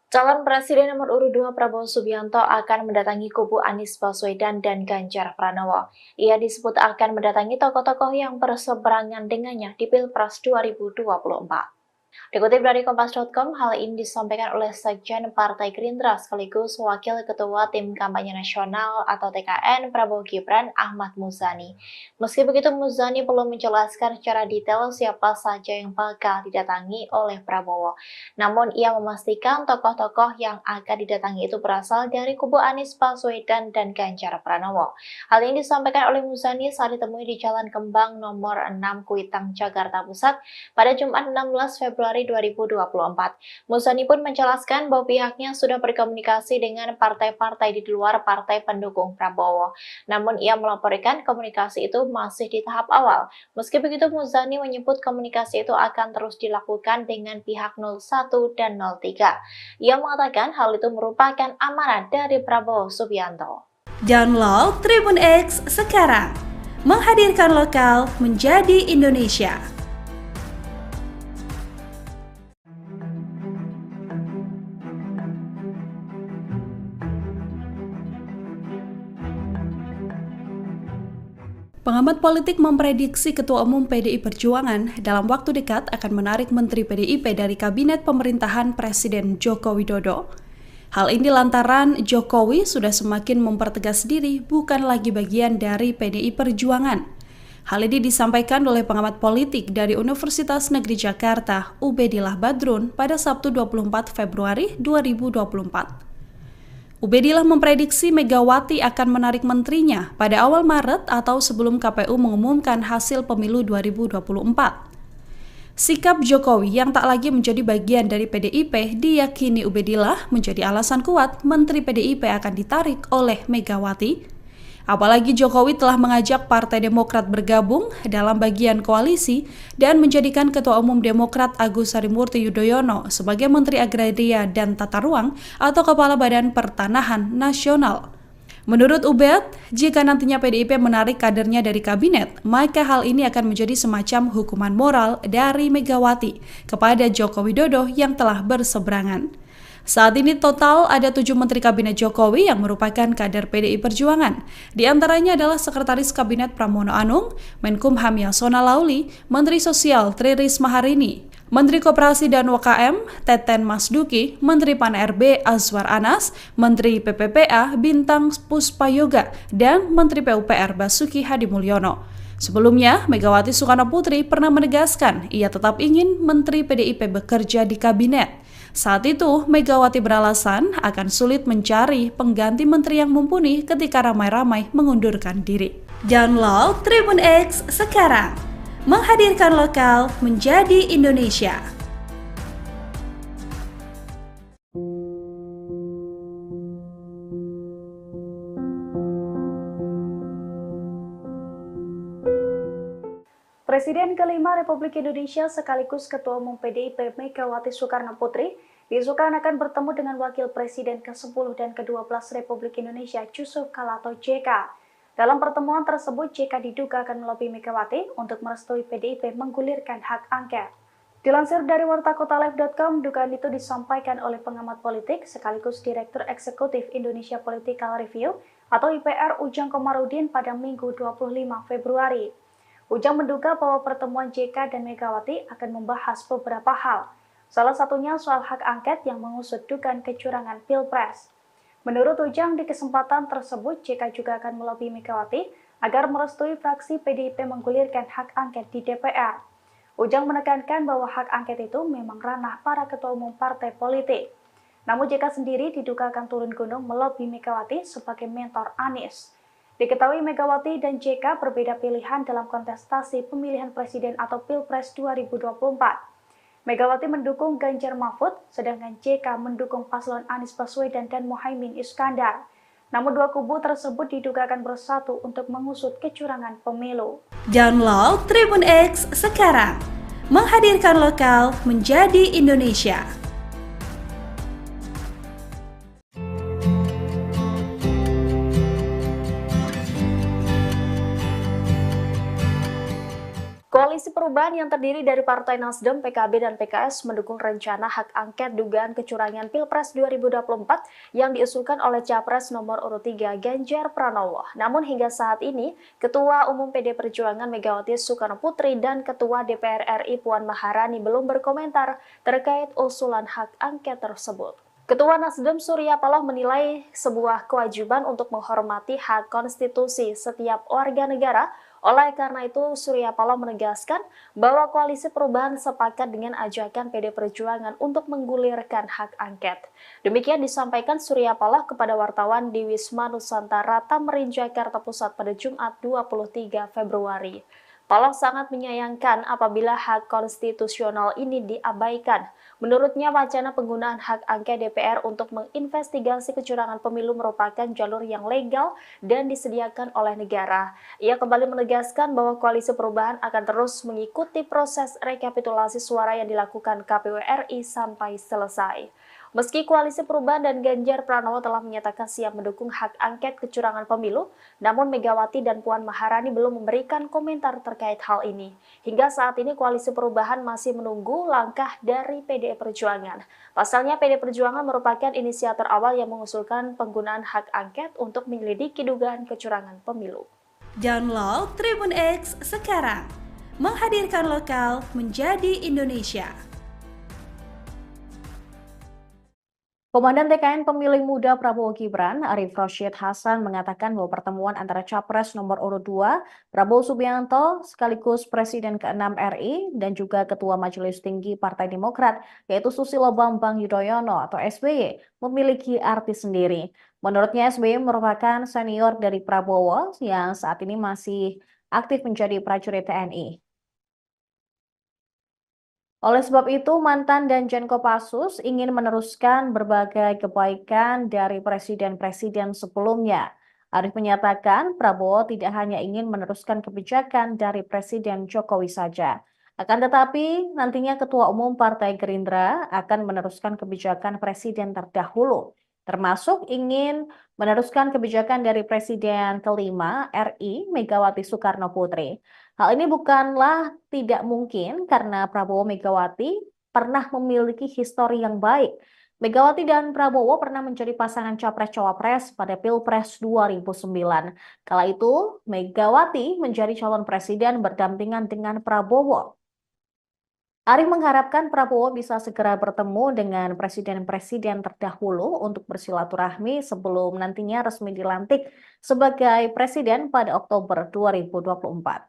Calon Presiden nomor urut 2 Prabowo Subianto akan mendatangi kubu Anies Baswedan dan Ganjar Pranowo. Ia disebut akan mendatangi tokoh-tokoh yang berseberangan dengannya di Pilpres 2024. Dikutip dari Kompas.com, hal ini disampaikan oleh Sekjen Partai Gerindra sekaligus Wakil Ketua Tim Kampanye Nasional atau TKN Prabowo Gibran Ahmad Muzani. Meski begitu, Muzani belum menjelaskan secara detail siapa saja yang bakal didatangi oleh Prabowo. Namun, ia memastikan tokoh-tokoh yang akan didatangi itu berasal dari kubu Anies Baswedan dan Ganjar Pranowo. Hal ini disampaikan oleh Muzani saat ditemui di Jalan Kembang nomor 6 Kuitang, Jakarta Pusat pada Jumat 16 Februari 2024. Muzani pun menjelaskan bahwa pihaknya sudah berkomunikasi dengan partai-partai di luar partai pendukung Prabowo. Namun ia melaporkan komunikasi itu masih di tahap awal. Meski begitu, Muzani menyebut komunikasi itu akan terus dilakukan dengan pihak 01 dan 03. Ia mengatakan hal itu merupakan amanat dari Prabowo Subianto. Download Tribun X sekarang, menghadirkan lokal menjadi Indonesia. Pengamat politik memprediksi Ketua Umum PDI Perjuangan dalam waktu dekat akan menarik Menteri PDIP dari Kabinet Pemerintahan Presiden Joko Widodo. Hal ini lantaran Jokowi sudah semakin mempertegas diri bukan lagi bagian dari PDI Perjuangan. Hal ini disampaikan oleh pengamat politik dari Universitas Negeri Jakarta, Ubedillah Badrun, pada Sabtu 24 Februari 2024. Ubedillah memprediksi Megawati akan menarik menterinya pada awal Maret atau sebelum KPU mengumumkan hasil pemilu 2024. Sikap Jokowi yang tak lagi menjadi bagian dari PDIP diyakini Ubedillah menjadi alasan kuat Menteri PDIP akan ditarik oleh Megawati. Apalagi Jokowi telah mengajak Partai Demokrat bergabung dalam bagian koalisi dan menjadikan Ketua Umum Demokrat Agus Harimurti Yudhoyono sebagai Menteri Agraria dan Tata Ruang atau Kepala Badan Pertanahan Nasional. Menurut Ubed, jika nantinya PDIP menarik kadernya dari kabinet, maka hal ini akan menjadi semacam hukuman moral dari Megawati kepada Joko Widodo yang telah berseberangan. Saat ini total ada 7 Menteri Kabinet Jokowi yang merupakan kader PDI Perjuangan. Di antaranya adalah Sekretaris Kabinet Pramono Anung, Menkumham Yasona Lauli, Menteri Sosial Tri Risma Harini, Menteri Koperasi dan UKM Teten Masduki, Menteri Pan-RB Azwar Anas, Menteri PPPA Bintang Puspayoga, dan Menteri PUPR Basuki Hadimulyono. Sebelumnya, Megawati Soekarno Putri pernah menegaskan ia tetap ingin Menteri PDIP bekerja di kabinet. Saat itu, Megawati beralasan akan sulit mencari pengganti menteri yang mumpuni ketika ramai-ramai mengundurkan diri. Download Tribun X sekarang, menghadirkan lokal menjadi Indonesia. Presiden kelima Republik Indonesia sekaligus Ketua Umum PDIP Megawati Soekarno Putri diisukan akan bertemu dengan Wakil Presiden ke-10 dan ke-12 Republik Indonesia Yusuf Kala atau JK. Dalam pertemuan tersebut, JK diduga akan melobi Megawati untuk merestui PDIP menggulirkan hak angket. Dilansir dari wartakotalive.com, dugaan itu disampaikan oleh pengamat politik sekaligus Direktur Eksekutif Indonesia Political Review atau IPR Ujang Komarudin pada Minggu 25 Februari. Ujang menduga bahwa pertemuan JK dan Megawati akan membahas beberapa hal. Salah satunya soal hak angket yang mengusut dugaan kecurangan Pilpres. Menurut Ujang, di kesempatan tersebut JK juga akan melobi Megawati agar merestui fraksi PDIP menggulirkan hak angket di DPR. Ujang menekankan bahwa hak angket itu memang ranah para ketua umum partai politik. Namun JK sendiri diduga akan turun gunung melobi Megawati sebagai mentor Anies. Diketahui Megawati dan JK berbeda pilihan dalam kontestasi pemilihan presiden atau Pilpres 2024. Megawati mendukung Ganjar Mahfud, sedangkan JK mendukung paslon Anies Baswedan dan Muhaimin Iskandar. Namun dua kubu tersebut diduga akan bersatu untuk mengusut kecurangan pemilu. Download Tribun X sekarang, menghadirkan lokal menjadi Indonesia. Koalisi Perubahan yang terdiri dari Partai Nasdem, PKB, dan PKS mendukung rencana hak angket dugaan kecurangan Pilpres 2024 yang diusulkan oleh Capres nomor urut 3 Ganjar Pranowo. Namun hingga saat ini, Ketua Umum PD Perjuangan Megawati Soekarnoputri dan Ketua DPR RI Puan Maharani belum berkomentar terkait usulan hak angket tersebut. Ketua Nasdem Surya Paloh menilai sebuah kewajiban untuk menghormati hak konstitusi setiap warga negara. Oleh karena itu, Surya Paloh menegaskan bahwa Koalisi Perubahan sepakat dengan ajakan PD Perjuangan untuk menggulirkan hak angket. Demikian disampaikan Surya Paloh kepada wartawan di Wisma Nusantara Tamrin, Jakarta Pusat pada Jumat 23 Februari. Paloh sangat menyayangkan apabila hak konstitusional ini diabaikan. Menurutnya, wacana penggunaan hak angket DPR untuk menginvestigasi kecurangan pemilu merupakan jalur yang legal dan disediakan oleh negara. Ia kembali menegaskan bahwa Koalisi Perubahan akan terus mengikuti proses rekapitulasi suara yang dilakukan KPU RI sampai selesai. Meski Koalisi Perubahan dan Ganjar Pranowo telah menyatakan siap mendukung hak angket kecurangan pemilu, namun Megawati dan Puan Maharani belum memberikan komentar terkait hal ini. Hingga saat ini Koalisi Perubahan masih menunggu langkah dari PDI Perjuangan. Pasalnya PDI Perjuangan merupakan inisiator awal yang mengusulkan penggunaan hak angket untuk menyelidiki dugaan kecurangan pemilu. Download Tribun X sekarang, menghadirkan lokal menjadi Indonesia. Komandan TKN Pemilih Muda Prabowo Gibran, Arief Rashid Hasan, mengatakan bahwa pertemuan antara Capres nomor urut 2, Prabowo Subianto, sekaligus Presiden ke-6 RI, dan juga Ketua Majelis Tinggi Partai Demokrat, yaitu Susilo Bambang Yudhoyono atau SBY, memiliki arti sendiri. Menurutnya, SBY merupakan senior dari Prabowo yang saat ini masih aktif menjadi prajurit TNI. Oleh sebab itu, mantan Danjen Kopassus ingin meneruskan berbagai kebaikan dari presiden-presiden sebelumnya. Arief menyatakan Prabowo tidak hanya ingin meneruskan kebijakan dari Presiden Jokowi saja. Akan tetapi, nantinya Ketua Umum Partai Gerindra akan meneruskan kebijakan Presiden terdahulu, termasuk ingin meneruskan kebijakan dari Presiden kelima RI Megawati Soekarnoputri. Hal ini bukanlah tidak mungkin karena Prabowo Megawati pernah memiliki histori yang baik. Megawati dan Prabowo pernah menjadi pasangan Capres-Cawapres pada Pilpres 2009. Kala itu, Megawati menjadi calon presiden berdampingan dengan Prabowo. Arief mengharapkan Prabowo bisa segera bertemu dengan presiden-presiden terdahulu untuk bersilaturahmi sebelum nantinya resmi dilantik sebagai presiden pada Oktober 2024.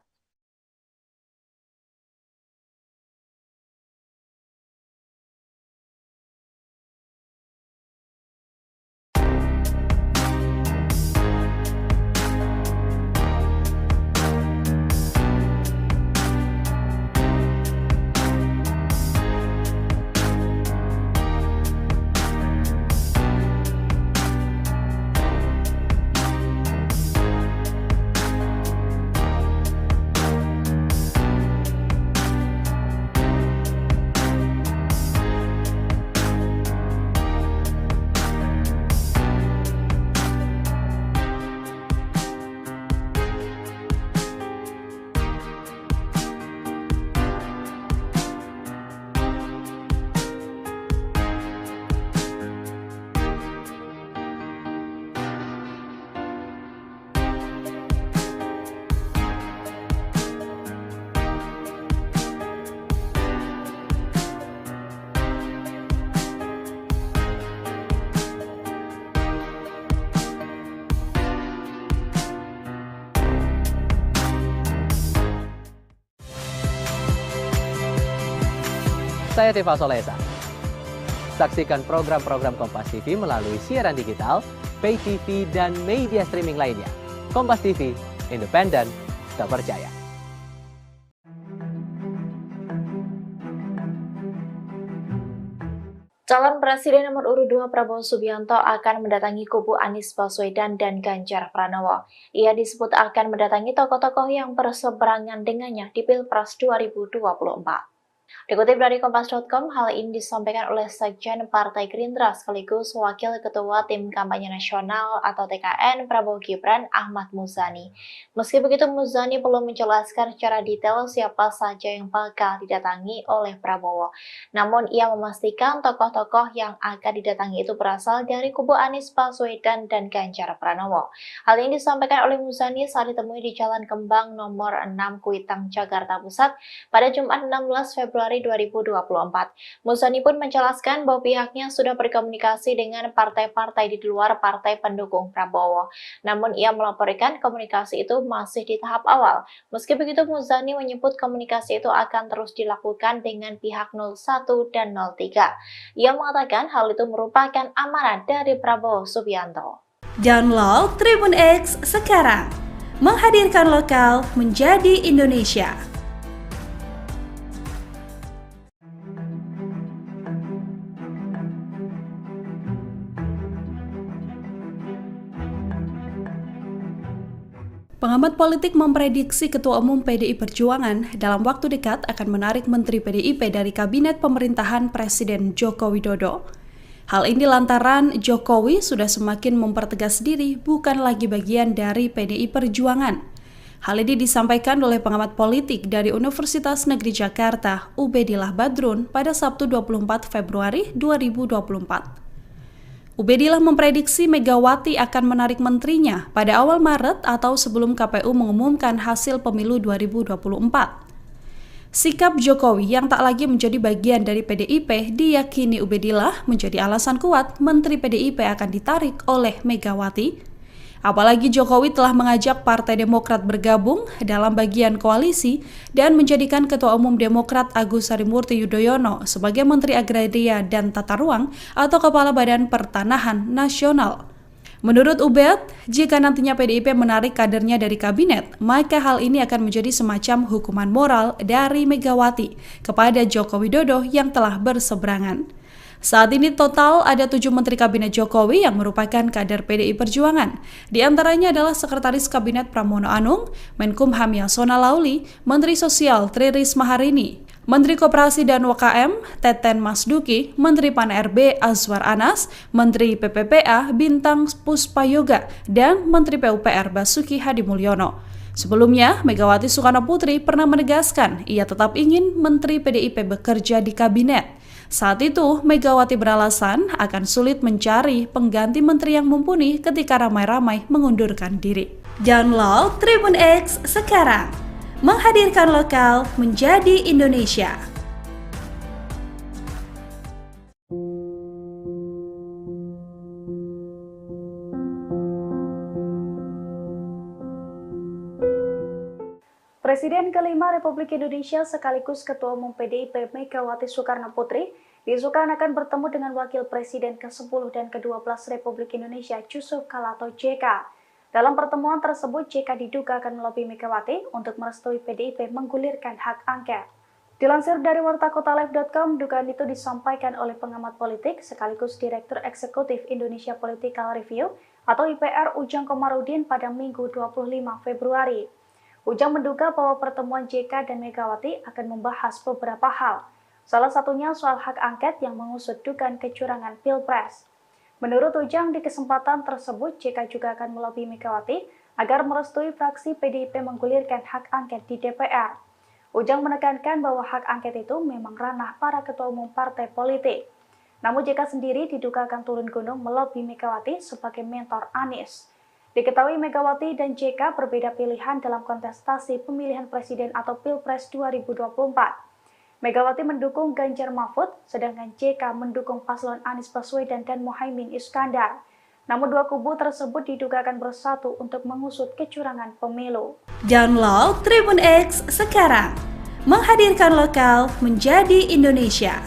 Saya Teva Solesa. Saksikan program-program Kompas TV melalui siaran digital, pay TV, dan media streaming lainnya. Kompas TV, independen, terpercaya. Calon Presiden nomor urut 2 Prabowo Subianto akan mendatangi kubu Anies Baswedan dan Ganjar Pranowo. Ia disebut akan mendatangi tokoh-tokoh yang berseberangan dengannya di Pilpres 2024. Dikutip dari Kompas.com, hal ini disampaikan oleh Sekjen Partai Gerindra sekaligus Wakil Ketua Tim Kampanye Nasional atau TKN Prabowo Gibran Ahmad Muzani. Meski begitu, Muzani belum menjelaskan secara detail siapa saja yang bakal didatangi oleh Prabowo. Namun ia memastikan tokoh-tokoh yang akan didatangi itu berasal dari kubu Anies Baswedan dan Ganjar Pranowo. Hal ini disampaikan oleh Muzani saat ditemui di Jalan Kembang nomor 6 Kuitang, Jakarta Pusat pada Jumat 16 Februari 2024. Muzani pun menjelaskan bahwa pihaknya sudah berkomunikasi dengan partai-partai di luar partai pendukung Prabowo. Namun ia melaporkan komunikasi itu masih di tahap awal. Meski begitu, Muzani menyebut komunikasi itu akan terus dilakukan dengan pihak 01 dan 03. Ia mengatakan hal itu merupakan amanat dari Prabowo Subianto. Download Tribun X sekarang, menghadirkan lokal menjadi Indonesia. Pengamat politik memprediksi Ketua Umum PDI Perjuangan dalam waktu dekat akan menarik Menteri PDIP dari Kabinet Pemerintahan Presiden Joko Widodo. Hal ini lantaran Jokowi sudah semakin mempertegas diri bukan lagi bagian dari PDI Perjuangan. Hal ini disampaikan oleh pengamat politik dari Universitas Negeri Jakarta, Ubedillah Badrun, pada Sabtu 24 Februari 2024. Ubedillah memprediksi Megawati akan menarik menterinya pada awal Maret atau sebelum KPU mengumumkan hasil pemilu 2024. Sikap Jokowi yang tak lagi menjadi bagian dari PDIP diyakini Ubedillah menjadi alasan kuat Menteri PDIP akan ditarik oleh Megawati. Apalagi Jokowi telah mengajak Partai Demokrat bergabung dalam bagian koalisi dan menjadikan Ketua Umum Demokrat Agus Harimurti Yudhoyono sebagai Menteri Agraria dan Tata Ruang atau Kepala Badan Pertanahan Nasional. Menurut Ubed, jika nantinya PDIP menarik kadernya dari kabinet, maka hal ini akan menjadi semacam hukuman moral dari Megawati kepada Joko Widodo yang telah berseberangan. Saat ini total ada 7 Menteri Kabinet Jokowi yang merupakan kader PDI Perjuangan. Di antaranya adalah Sekretaris Kabinet Pramono Anung, Menkumham Yasona Lauli, Menteri Sosial Tri Risma Harini, Menteri Koperasi dan UKM Teten Masduki, Menteri Pan-RB Azwar Anas, Menteri PPPA Bintang Puspayoga, dan Menteri PUPR Basuki Hadimulyono. Sebelumnya, Megawati Soekarno Putri pernah menegaskan ia tetap ingin Menteri PDIP bekerja di kabinet. Saat itu, Megawati beralasan akan sulit mencari pengganti menteri yang mumpuni ketika ramai-ramai mengundurkan diri. Download Tribun X sekarang, menghadirkan lokal menjadi Indonesia. Presiden kelima Republik Indonesia sekaligus Ketua Umum PDIP Megawati Soekarno Putri diisukan akan bertemu dengan Wakil Presiden ke-10 dan ke-12 Republik Indonesia Yusuf Kala atau JK. Dalam pertemuan tersebut, JK diduga akan melobi Megawati untuk merestui PDIP menggulirkan hak angket. Dilansir dari wartakotalive.com, dugaan itu disampaikan oleh pengamat politik sekaligus Direktur Eksekutif Indonesia Political Review atau IPR Ujang Komarudin pada Minggu 25 Februari. Ujang menduga bahwa pertemuan JK dan Megawati akan membahas beberapa hal. Salah satunya soal hak angket yang mengusut dugaan kecurangan Pilpres. Menurut Ujang, di kesempatan tersebut JK juga akan melobi Megawati agar merestui fraksi PDIP menggulirkan hak angket di DPR. Ujang menekankan bahwa hak angket itu memang ranah para ketua umum partai politik. Namun JK sendiri diduga akan turun gunung melobi Megawati sebagai mentor Anies. Diketahui Megawati dan JK berbeda pilihan dalam kontestasi pemilihan presiden atau Pilpres 2024. Megawati mendukung Ganjar Mahfud, sedangkan JK mendukung paslon Anies Baswedan dan Muhaimin Iskandar. Namun dua kubu tersebut diduga akan bersatu untuk mengusut kecurangan pemilu. Download Tribun X sekarang, menghadirkan lokal menjadi Indonesia.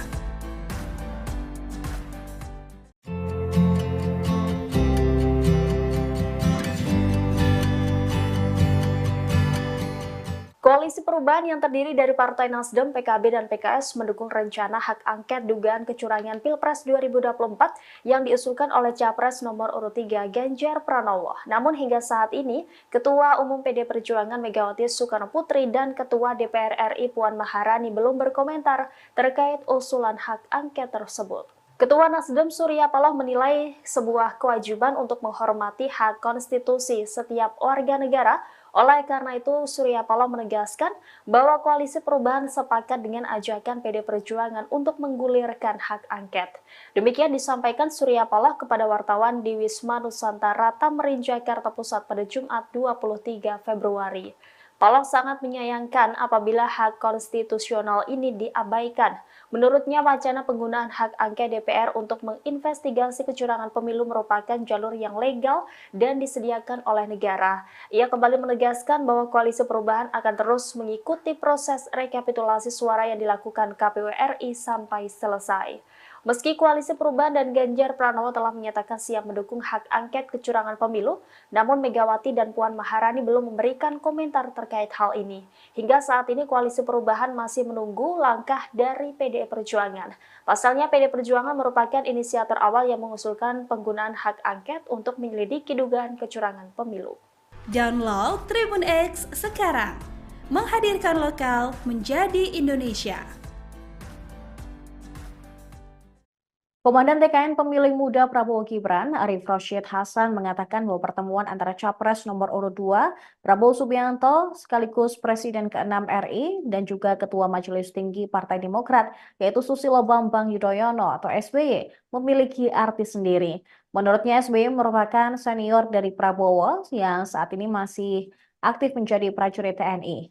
Koalisi Perubahan yang terdiri dari Partai Nasdem, PKB, dan PKS mendukung rencana hak angket dugaan kecurangan Pilpres 2024 yang diusulkan oleh Capres nomor urut 3 Ganjar Pranowo. Namun hingga saat ini, Ketua Umum PD Perjuangan Megawati Soekarnoputri dan Ketua DPR RI Puan Maharani belum berkomentar terkait usulan hak angket tersebut. Ketua Nasdem Surya Paloh menilai sebuah kewajiban untuk menghormati hak konstitusi setiap warga negara. Oleh karena itu, Surya Paloh menegaskan bahwa Koalisi Perubahan sepakat dengan ajakan PD Perjuangan untuk menggulirkan hak angket. Demikian disampaikan Surya Paloh kepada wartawan di Wisma Nusantara Tamrin, Jakarta Pusat pada Jumat 23 Februari. Paloh sangat menyayangkan apabila hak konstitusional ini diabaikan. Menurutnya, wacana penggunaan hak angket DPR untuk menginvestigasi kecurangan pemilu merupakan jalur yang legal dan disediakan oleh negara. Ia kembali menegaskan bahwa Koalisi Perubahan akan terus mengikuti proses rekapitulasi suara yang dilakukan KPU RI sampai selesai. Meski Koalisi Perubahan dan Ganjar Pranowo telah menyatakan siap mendukung hak angket kecurangan pemilu, namun Megawati dan Puan Maharani belum memberikan komentar terkait hal ini. Hingga saat ini Koalisi Perubahan masih menunggu langkah dari PDI Perjuangan. Pasalnya PDI Perjuangan merupakan inisiator awal yang mengusulkan penggunaan hak angket untuk menyelidiki dugaan kecurangan pemilu. Download Tribun X sekarang, menghadirkan lokal menjadi Indonesia. Komandan TKN Pemilih Muda Prabowo Gibran, Arief Rashid Hasan, mengatakan bahwa pertemuan antara Capres nomor urut 2, Prabowo Subianto, sekaligus Presiden ke-6 RI, dan juga Ketua Majelis Tinggi Partai Demokrat, yaitu Susilo Bambang Yudhoyono atau SBY, memiliki arti sendiri. Menurutnya, SBY merupakan senior dari Prabowo yang saat ini masih aktif menjadi prajurit TNI.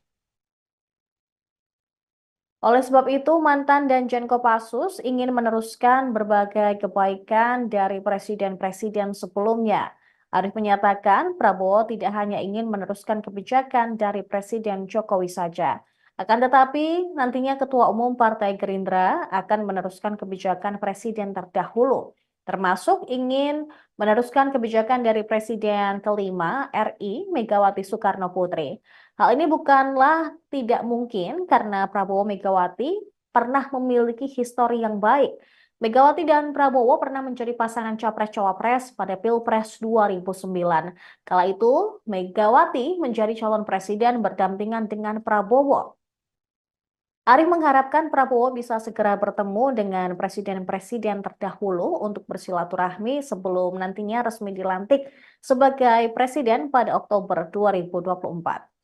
Oleh sebab itu, mantan Danjen Kopassus ingin meneruskan berbagai kebaikan dari presiden-presiden sebelumnya. Arief menyatakan Prabowo tidak hanya ingin meneruskan kebijakan dari Presiden Jokowi saja. Akan tetapi, nantinya Ketua Umum Partai Gerindra akan meneruskan kebijakan presiden terdahulu, termasuk ingin meneruskan kebijakan dari Presiden kelima RI Megawati Soekarnoputri. Hal ini bukanlah tidak mungkin karena Prabowo Megawati pernah memiliki histori yang baik. Megawati dan Prabowo pernah menjadi pasangan Capres-Cawapres pada Pilpres 2009. Kala itu, Megawati menjadi calon presiden berdampingan dengan Prabowo. Arief mengharapkan Prabowo bisa segera bertemu dengan presiden-presiden terdahulu untuk bersilaturahmi sebelum nantinya resmi dilantik sebagai presiden pada Oktober 2024.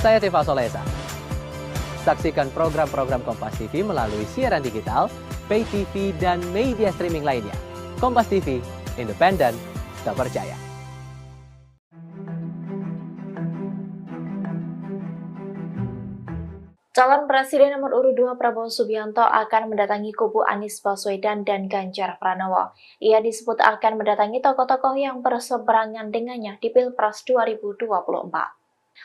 Saya Teva Solesa. Saksikan program-program Kompas TV melalui siaran digital, pay TV, dan media streaming lainnya. Kompas TV, independen, terpercaya. Calon Presiden nomor urut 2 Prabowo Subianto akan mendatangi kubu Anies Baswedan dan Ganjar Pranowo. Ia disebut akan mendatangi tokoh-tokoh yang berseberangan dengannya di Pilpres 2024.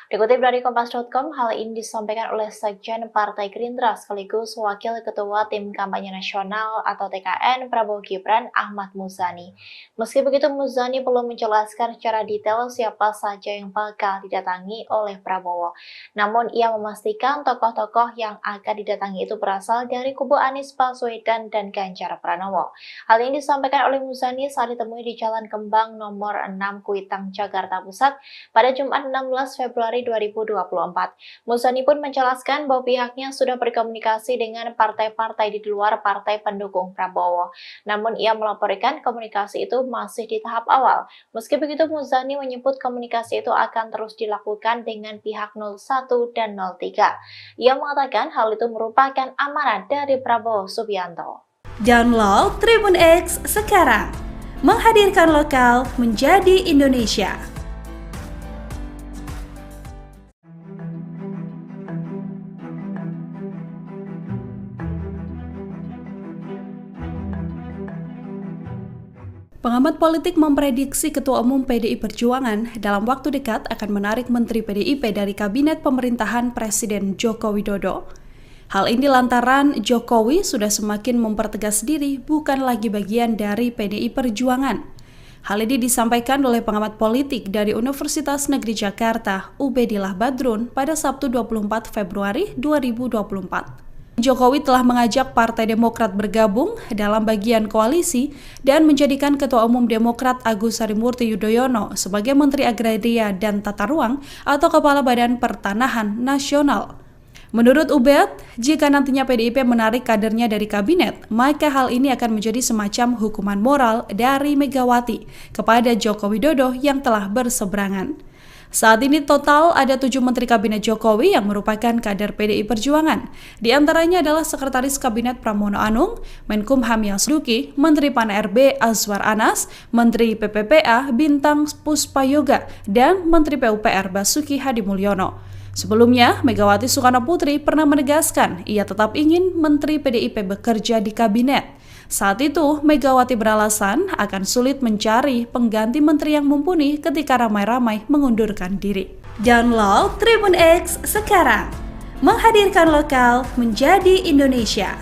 Dikutip dari Kompas.com, hal ini disampaikan oleh Sekjen Partai Gerindra sekaligus Wakil Ketua Tim Kampanye Nasional atau TKN Prabowo Gibran Ahmad Muzani. Meski begitu, Muzani belum menjelaskan secara detail siapa saja yang bakal didatangi oleh Prabowo. Namun, ia memastikan tokoh-tokoh yang akan didatangi itu berasal dari kubu Anies Baswedan dan Ganjar Pranowo. Hal ini disampaikan oleh Muzani saat ditemui di Jalan Kembang nomor 6 Kuitang, Jakarta Pusat pada Jumat 16 Februari 2024. Muzani pun menjelaskan bahwa pihaknya sudah berkomunikasi dengan partai-partai di luar partai pendukung Prabowo. Namun ia melaporkan komunikasi itu masih di tahap awal. Meski begitu, Muzani menyebut komunikasi itu akan terus dilakukan dengan pihak 01 dan 03. Ia mengatakan hal itu merupakan amanat dari Prabowo Subianto. Download Tribun X sekarang, menghadirkan lokal menjadi Indonesia. Pengamat politik memprediksi Ketua Umum PDI Perjuangan dalam waktu dekat akan menarik Menteri PDIP dari Kabinet Pemerintahan Presiden Joko Widodo. Hal ini lantaran Jokowi sudah semakin mempertegas diri bukan lagi bagian dari PDI Perjuangan. Hal ini disampaikan oleh pengamat politik dari Universitas Negeri Jakarta, Ubedillah Badrun, pada Sabtu 24 Februari 2024. Jokowi telah mengajak Partai Demokrat bergabung dalam bagian koalisi dan menjadikan Ketua Umum Demokrat Agus Harimurti Yudhoyono sebagai Menteri Agraria dan Tata Ruang atau Kepala Badan Pertanahan Nasional. Menurut Ubed, jika nantinya PDIP menarik kadernya dari kabinet, maka hal ini akan menjadi semacam hukuman moral dari Megawati kepada Joko Widodo yang telah berseberangan. Saat ini total ada 7 Menteri Kabinet Jokowi yang merupakan kader PDI Perjuangan. Di antaranya adalah Sekretaris Kabinet Pramono Anung, Menkumham Yasduki, Menteri Pan-RB Azwar Anas, Menteri PPPA Bintang Puspayoga, dan Menteri PUPR Basuki Hadimulyono. Sebelumnya, Megawati Soekarno Putri pernah menegaskan ia tetap ingin Menteri PDIP bekerja di kabinet. Saat itu, Megawati beralasan akan sulit mencari pengganti menteri yang mumpuni ketika ramai-ramai mengundurkan diri. Download Tribun X sekarang, menghadirkan lokal menjadi Indonesia.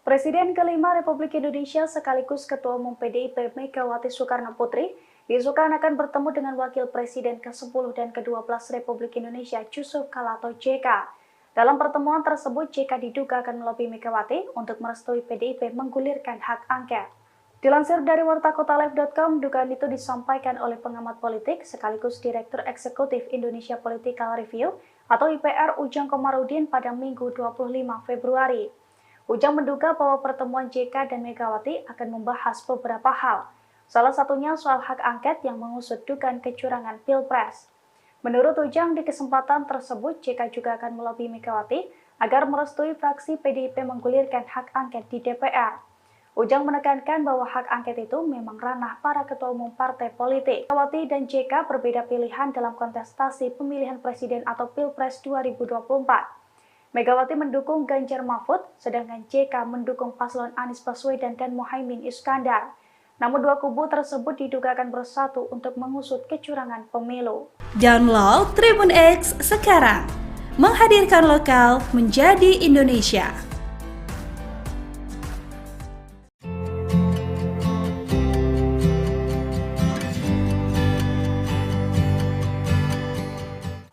Presiden kelima Republik Indonesia sekaligus Ketua Umum PDIP Megawati Soekarno Putri diisukan akan bertemu dengan Wakil Presiden ke-10 dan ke-12 Republik Indonesia Yusuf Kala atau JK. Dalam pertemuan tersebut, JK diduga akan melobi Megawati untuk merestui PDIP menggulirkan hak angket. Dilansir dari wartakotalive.com, dugaan itu disampaikan oleh pengamat politik sekaligus Direktur Eksekutif Indonesia Political Review atau IPR Ujang Komarudin pada Minggu 25 Februari. Ujang menduga bahwa pertemuan JK dan Megawati akan membahas beberapa hal. Salah satunya soal hak angket yang mengusut dugaan kecurangan Pilpres. Menurut Ujang, di kesempatan tersebut JK juga akan melobi Megawati agar merestui fraksi PDIP menggulirkan hak angket di DPR. Ujang menekankan bahwa hak angket itu memang ranah para ketua umum partai politik. Megawati dan JK berbeda pilihan dalam kontestasi pemilihan presiden atau Pilpres 2024. Megawati mendukung Ganjar Mahfud, sedangkan JK mendukung paslon Anies Baswedan dan Muhaimin Iskandar. Namun dua kubu tersebut diduga akan bersatu untuk mengusut kecurangan pemilu. Download Tribun X sekarang, menghadirkan lokal menjadi Indonesia.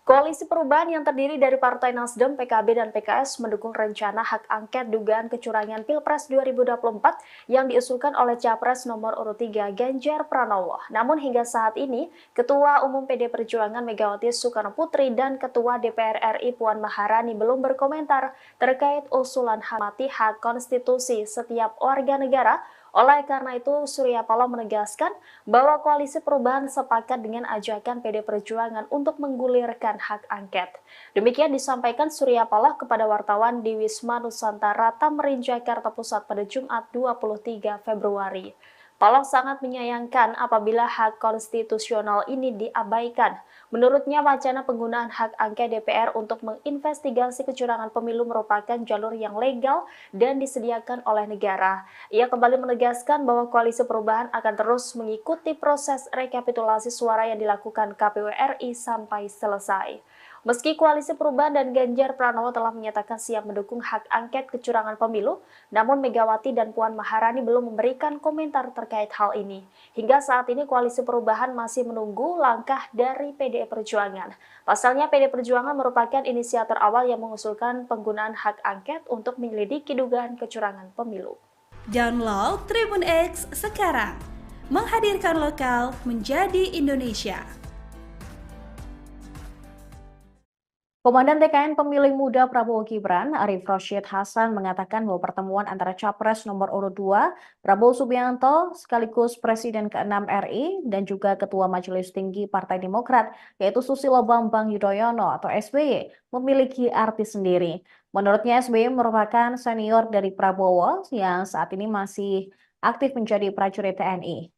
Koalisi Perubahan yang terdiri dari Partai Nasdem, PKB, dan PKS mendukung rencana hak angket dugaan kecurangan Pilpres 2024 yang diusulkan oleh Capres nomor urut 3 Ganjar Pranowo. Namun hingga saat ini, Ketua Umum PD Perjuangan Megawati Soekarno Putri dan Ketua DPR RI Puan Maharani belum berkomentar terkait usulan hak konstitusi setiap warga negara. Oleh karena itu, Surya Paloh menegaskan bahwa Koalisi Perubahan sepakat dengan ajakan PD Perjuangan untuk menggulirkan hak angket. Demikian disampaikan Surya Paloh kepada wartawan di Wisma Nusantara Tamrin, Jakarta Pusat pada Jumat 23 Februari. Paloh sangat menyayangkan apabila hak konstitusional ini diabaikan. Menurutnya, wacana penggunaan hak angket DPR untuk menginvestigasi kecurangan pemilu merupakan jalur yang legal dan disediakan oleh negara. Ia kembali menegaskan bahwa Koalisi Perubahan akan terus mengikuti proses rekapitulasi suara yang dilakukan KPU RI sampai selesai. Meski Koalisi Perubahan dan Ganjar Pranowo telah menyatakan siap mendukung hak angket kecurangan pemilu, namun Megawati dan Puan Maharani belum memberikan komentar terkait hal ini. Hingga saat ini Koalisi Perubahan masih menunggu langkah dari PDI Perjuangan. Pasalnya PDI Perjuangan merupakan inisiator awal yang mengusulkan penggunaan hak angket untuk menyelidiki dugaan kecurangan pemilu. Download Tribun X sekarang, menghadirkan lokal menjadi Indonesia. Komandan TKN Pemilih Muda Prabowo Gibran, Arief Rashid Hasan mengatakan bahwa pertemuan antara Capres nomor urut 2, Prabowo Subianto, sekaligus Presiden ke-6 RI, dan juga Ketua Majelis Tinggi Partai Demokrat, yaitu Susilo Bambang Yudhoyono atau SBY, memiliki arti sendiri. Menurutnya SBY merupakan senior dari Prabowo yang saat ini masih aktif menjadi prajurit TNI.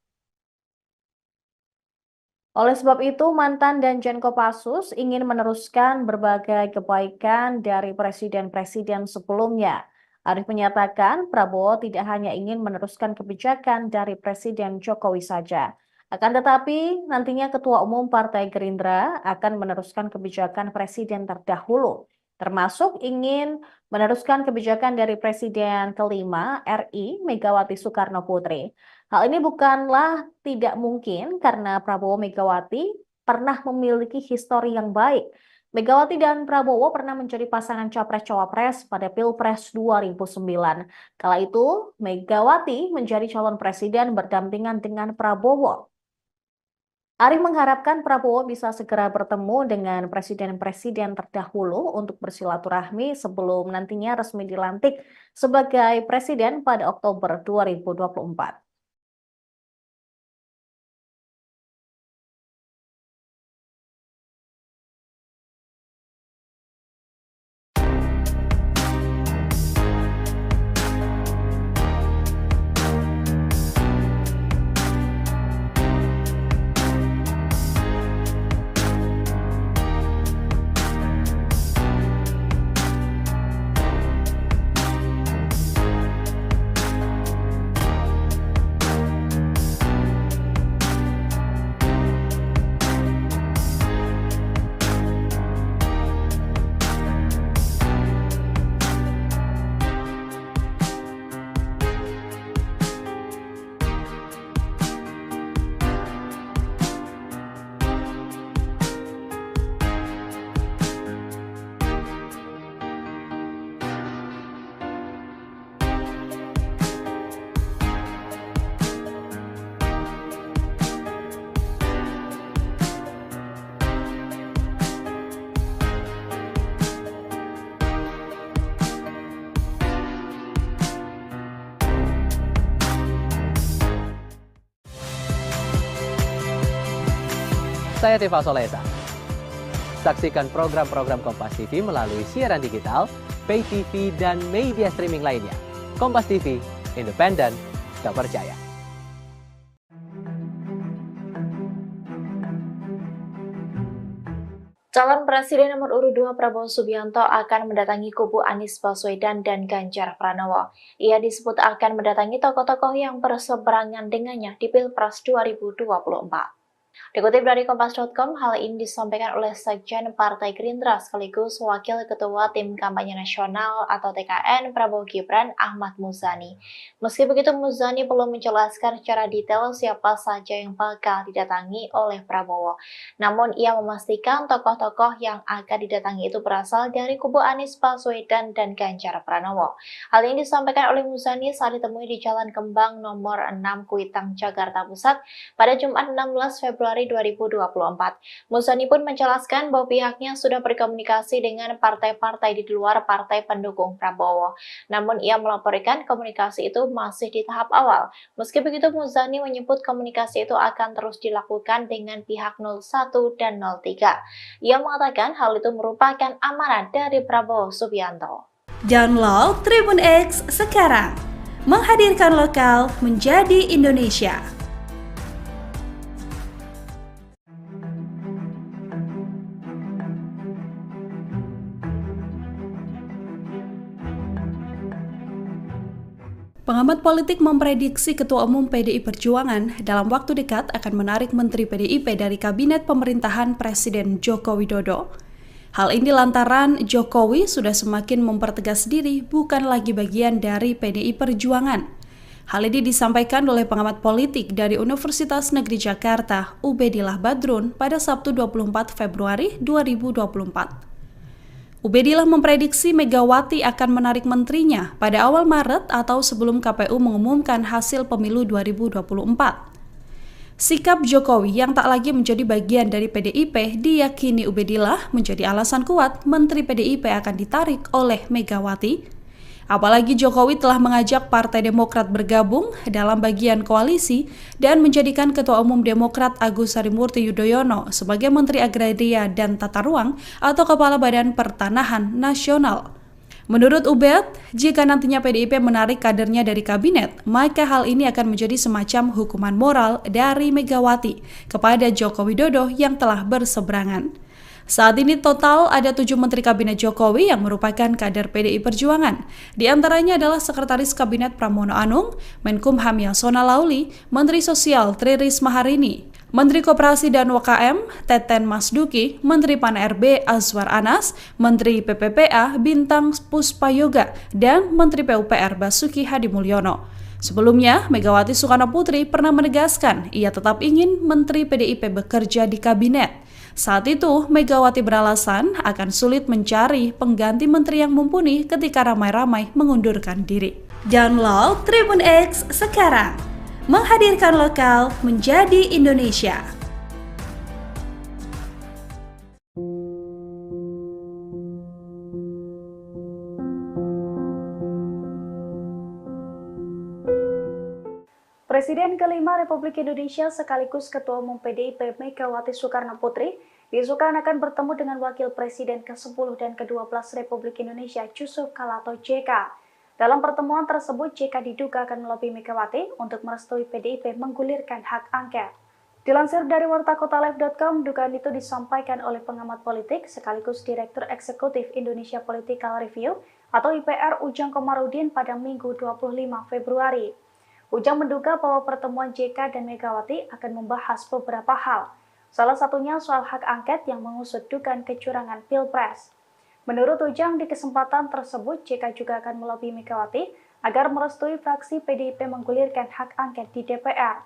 Oleh sebab itu, mantan Danjen Kopassus ingin meneruskan berbagai kebaikan dari presiden-presiden sebelumnya. Arief menyatakan Prabowo tidak hanya ingin meneruskan kebijakan dari Presiden Jokowi saja. Akan tetapi, nantinya Ketua Umum Partai Gerindra akan meneruskan kebijakan presiden terdahulu, termasuk ingin meneruskan kebijakan dari Presiden kelima RI, Megawati Soekarno Putri. Hal ini bukanlah tidak mungkin karena Prabowo Megawati pernah memiliki histori yang baik. Megawati dan Prabowo pernah menjadi pasangan Capres-Cawapres pada Pilpres 2009. Kala itu, Megawati menjadi calon presiden berdampingan dengan Prabowo. Arief mengharapkan Prabowo bisa segera bertemu dengan presiden-presiden terdahulu untuk bersilaturahmi sebelum nantinya resmi dilantik sebagai presiden pada Oktober 2024. Saya Teva Solesa. Saksikan program-program Kompas TV melalui siaran digital, pay TV, dan media streaming lainnya. Kompas TV, independen, terpercaya. Calon Presiden nomor urut 2 Prabowo Subianto akan mendatangi kubu Anies Baswedan dan Ganjar Pranowo. Ia disebut akan mendatangi tokoh-tokoh yang berseberangan dengannya di Pilpres 2024. Dikutip dari Kompas.com, hal ini disampaikan oleh Sekjen Partai Gerindra sekaligus Wakil Ketua Tim Kampanye Nasional atau TKN Prabowo Gibran, Ahmad Muzani. Meski begitu, Muzani belum menjelaskan secara detail siapa saja yang bakal didatangi oleh Prabowo. Namun, ia memastikan tokoh-tokoh yang akan didatangi itu berasal dari kubu Anies Baswedan dan Ganjar Pranowo. Hal ini disampaikan oleh Muzani saat ditemui di Jalan Kembang nomor 6 Kuitang, Jakarta Pusat pada Jumat 16 Februari 2024. Muzani pun menjelaskan bahwa pihaknya sudah berkomunikasi dengan partai-partai di luar partai pendukung Prabowo. Namun ia melaporkan komunikasi itu masih di tahap awal. Meski begitu, Muzani menyebut komunikasi itu akan terus dilakukan dengan pihak 01 dan 03. Ia mengatakan hal itu merupakan amanat dari Prabowo Subianto. Download Tribun X sekarang, menghadirkan lokal menjadi Indonesia. Pengamat politik memprediksi Ketua Umum PDI Perjuangan dalam waktu dekat akan menarik Menteri PDIP dari Kabinet Pemerintahan Presiden Joko Widodo. Hal ini lantaran Jokowi sudah semakin mempertegas diri bukan lagi bagian dari PDI Perjuangan. Hal ini disampaikan oleh pengamat politik dari Universitas Negeri Jakarta, Ubedillah Badrun, pada Sabtu 24 Februari 2024. Ubedillah memprediksi Megawati akan menarik menterinya pada awal Maret atau sebelum KPU mengumumkan hasil pemilu 2024. Sikap Jokowi yang tak lagi menjadi bagian dari PDIP diyakini Ubedillah menjadi alasan kuat Menteri PDIP akan ditarik oleh Megawati. Apalagi Jokowi telah mengajak Partai Demokrat bergabung dalam bagian koalisi dan menjadikan Ketua Umum Demokrat Agus Harimurti Yudhoyono sebagai Menteri Agraria dan Tata Ruang atau Kepala Badan Pertanahan Nasional. Menurut Ubed, jika nantinya PDIP menarik kadernya dari kabinet, maka hal ini akan menjadi semacam hukuman moral dari Megawati kepada Joko Widodo yang telah berseberangan. Saat ini total ada 7 Menteri Kabinet Jokowi yang merupakan kader PDI Perjuangan. Di antaranya adalah Sekretaris Kabinet Pramono Anung, Menkumham Yasona Lauli, Menteri Sosial Tri Risma Harini, Menteri Koperasi dan UKM Teten Masduki, Menteri Pan-RB Azwar Anas, Menteri PPPA Bintang Puspayoga, dan Menteri PUPR Basuki Hadimulyono. Sebelumnya, Megawati Soekarnoputri pernah menegaskan ia tetap ingin Menteri PDIP bekerja di kabinet. Saat itu, Megawati beralasan akan sulit mencari pengganti menteri yang mumpuni ketika ramai-ramai mengundurkan diri. Download Tribun X sekarang, menghadirkan lokal menjadi Indonesia. Presiden kelima Republik Indonesia sekaligus Ketua Umum PDIP Megawati Soekarnoputri diisukan akan bertemu dengan Wakil Presiden ke-10 dan ke-12 Republik Indonesia Yusuf Kala atau JK. Dalam pertemuan tersebut, JK diduga akan melobi Megawati untuk merestui PDIP menggulirkan hak angket. Dilansir dari wartakotalive.com, dugaan itu disampaikan oleh pengamat politik sekaligus Direktur Eksekutif Indonesia Political Review atau IPR Ujang Komarudin pada Minggu 25 Februari. Ujang menduga bahwa pertemuan JK dan Megawati akan membahas beberapa hal. Salah satunya soal hak angket yang mengusut dugaan kecurangan Pilpres. Menurut Ujang, di kesempatan tersebut JK juga akan melobi Megawati agar merestui fraksi PDIP menggulirkan hak angket di DPR.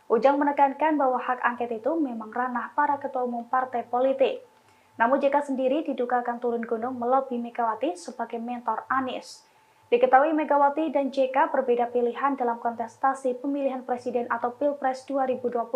Ujang menekankan bahwa hak angket itu memang ranah para ketua umum partai politik. Namun JK sendiri diduga akan turun gunung melobi Megawati sebagai mentor Anies. Diketahui Megawati dan JK berbeda pilihan dalam kontestasi pemilihan presiden atau Pilpres 2024.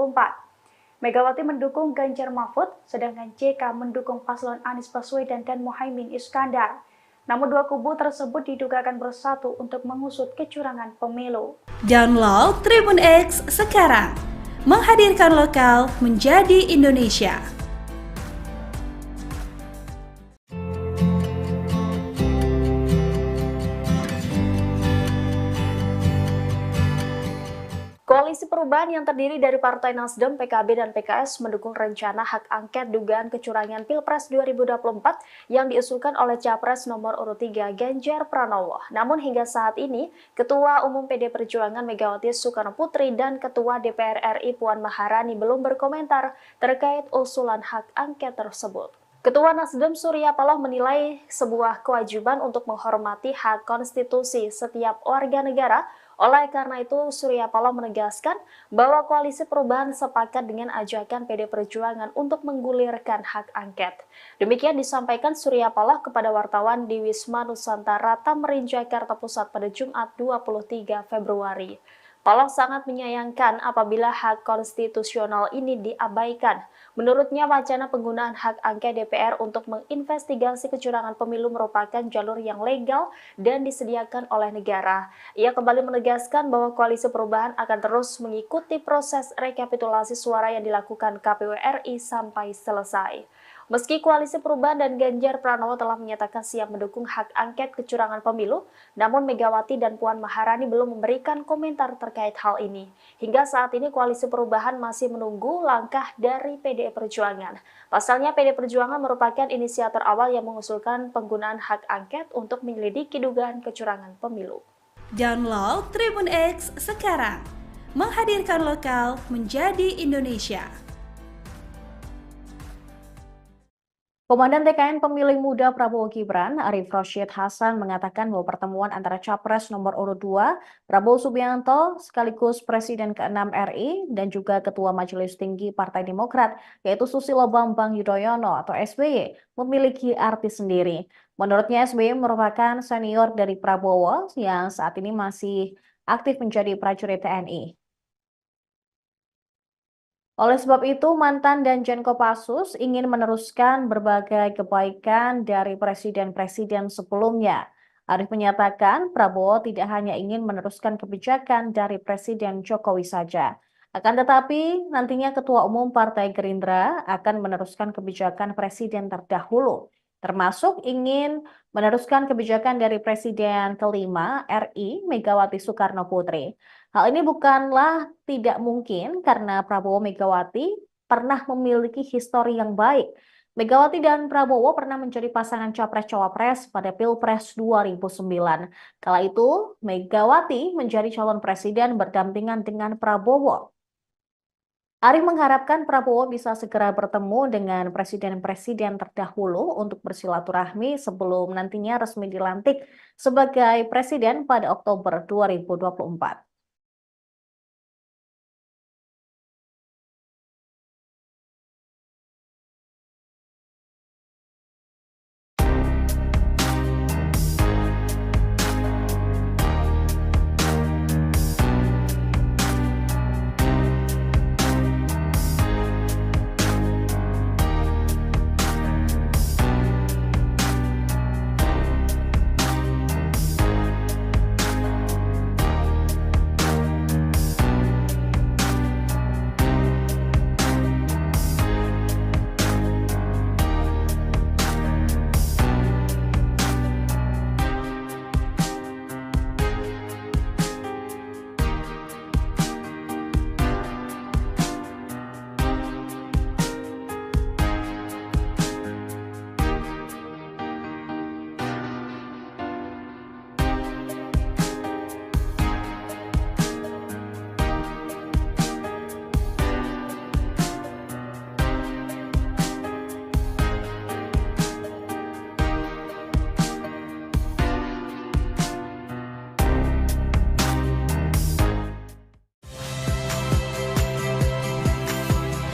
Megawati mendukung Ganjar Mahfud, sedangkan JK mendukung paslon Anies Baswedan dan Muhaimin Iskandar. Namun dua kubu tersebut diduga akan bersatu untuk mengusut kecurangan pemilu. Download Tribun X sekarang, menghadirkan lokal menjadi Indonesia. Koalisi Perubahan yang terdiri dari Partai Nasdem, PKB, dan PKS mendukung rencana hak angket dugaan kecurangan Pilpres 2024 yang diusulkan oleh Capres nomor urut 3 Ganjar Pranowo. Namun hingga saat ini, Ketua Umum PD Perjuangan Megawati Soekarnoputri dan Ketua DPR RI Puan Maharani belum berkomentar terkait usulan hak angket tersebut. Ketua Nasdem Surya Paloh menilai sebuah kewajiban untuk menghormati hak konstitusi setiap warga negara. Oleh karena itu, Surya Paloh menegaskan bahwa Koalisi Perubahan sepakat dengan ajakan PD Perjuangan untuk menggulirkan hak angket. Demikian disampaikan Surya Paloh kepada wartawan di Wisma Nusantara Tamrin, Jakarta Pusat pada Jumat 23 Februari. Paloh sangat menyayangkan apabila hak konstitusional ini diabaikan. Menurutnya, wacana penggunaan hak angket DPR untuk menginvestigasi kecurangan pemilu merupakan jalur yang legal dan disediakan oleh negara. Ia kembali menegaskan bahwa Koalisi Perubahan akan terus mengikuti proses rekapitulasi suara yang dilakukan KPU RI sampai selesai. Meski Koalisi Perubahan dan Ganjar Pranowo telah menyatakan siap mendukung hak angket kecurangan pemilu, namun Megawati dan Puan Maharani belum memberikan komentar terkait hal ini. Hingga saat ini Koalisi Perubahan masih menunggu langkah dari PDI Perjuangan. Pasalnya PDI Perjuangan merupakan inisiator awal yang mengusulkan penggunaan hak angket untuk menyelidiki dugaan kecurangan pemilu. Download Tribun X sekarang, menghadirkan lokal menjadi Indonesia. Komandan TKN Pemilih Muda Prabowo Gibran, Arief Rashid Hasan mengatakan bahwa pertemuan antara Capres nomor urut 2, Prabowo Subianto, sekaligus Presiden ke-6 RI, dan juga Ketua Majelis Tinggi Partai Demokrat, yaitu Susilo Bambang Yudhoyono atau SBY, memiliki arti sendiri. Menurutnya SBY merupakan senior dari Prabowo yang saat ini masih aktif menjadi prajurit TNI. Oleh sebab itu, mantan Danjen Kopassus ingin meneruskan berbagai kebaikan dari presiden-presiden sebelumnya. Arief menyatakan Prabowo tidak hanya ingin meneruskan kebijakan dari Presiden Jokowi saja. Akan tetapi, nantinya Ketua Umum Partai Gerindra akan meneruskan kebijakan presiden terdahulu, termasuk ingin meneruskan kebijakan dari Presiden kelima RI Megawati Soekarno Putri. Hal ini bukanlah tidak mungkin karena Prabowo Megawati pernah memiliki histori yang baik. Megawati dan Prabowo pernah menjadi pasangan Capres-Cawapres pada Pilpres 2009. Kala itu, Megawati menjadi calon presiden berdampingan dengan Prabowo. Arief mengharapkan Prabowo bisa segera bertemu dengan presiden-presiden terdahulu untuk bersilaturahmi sebelum nantinya resmi dilantik sebagai presiden pada Oktober 2024.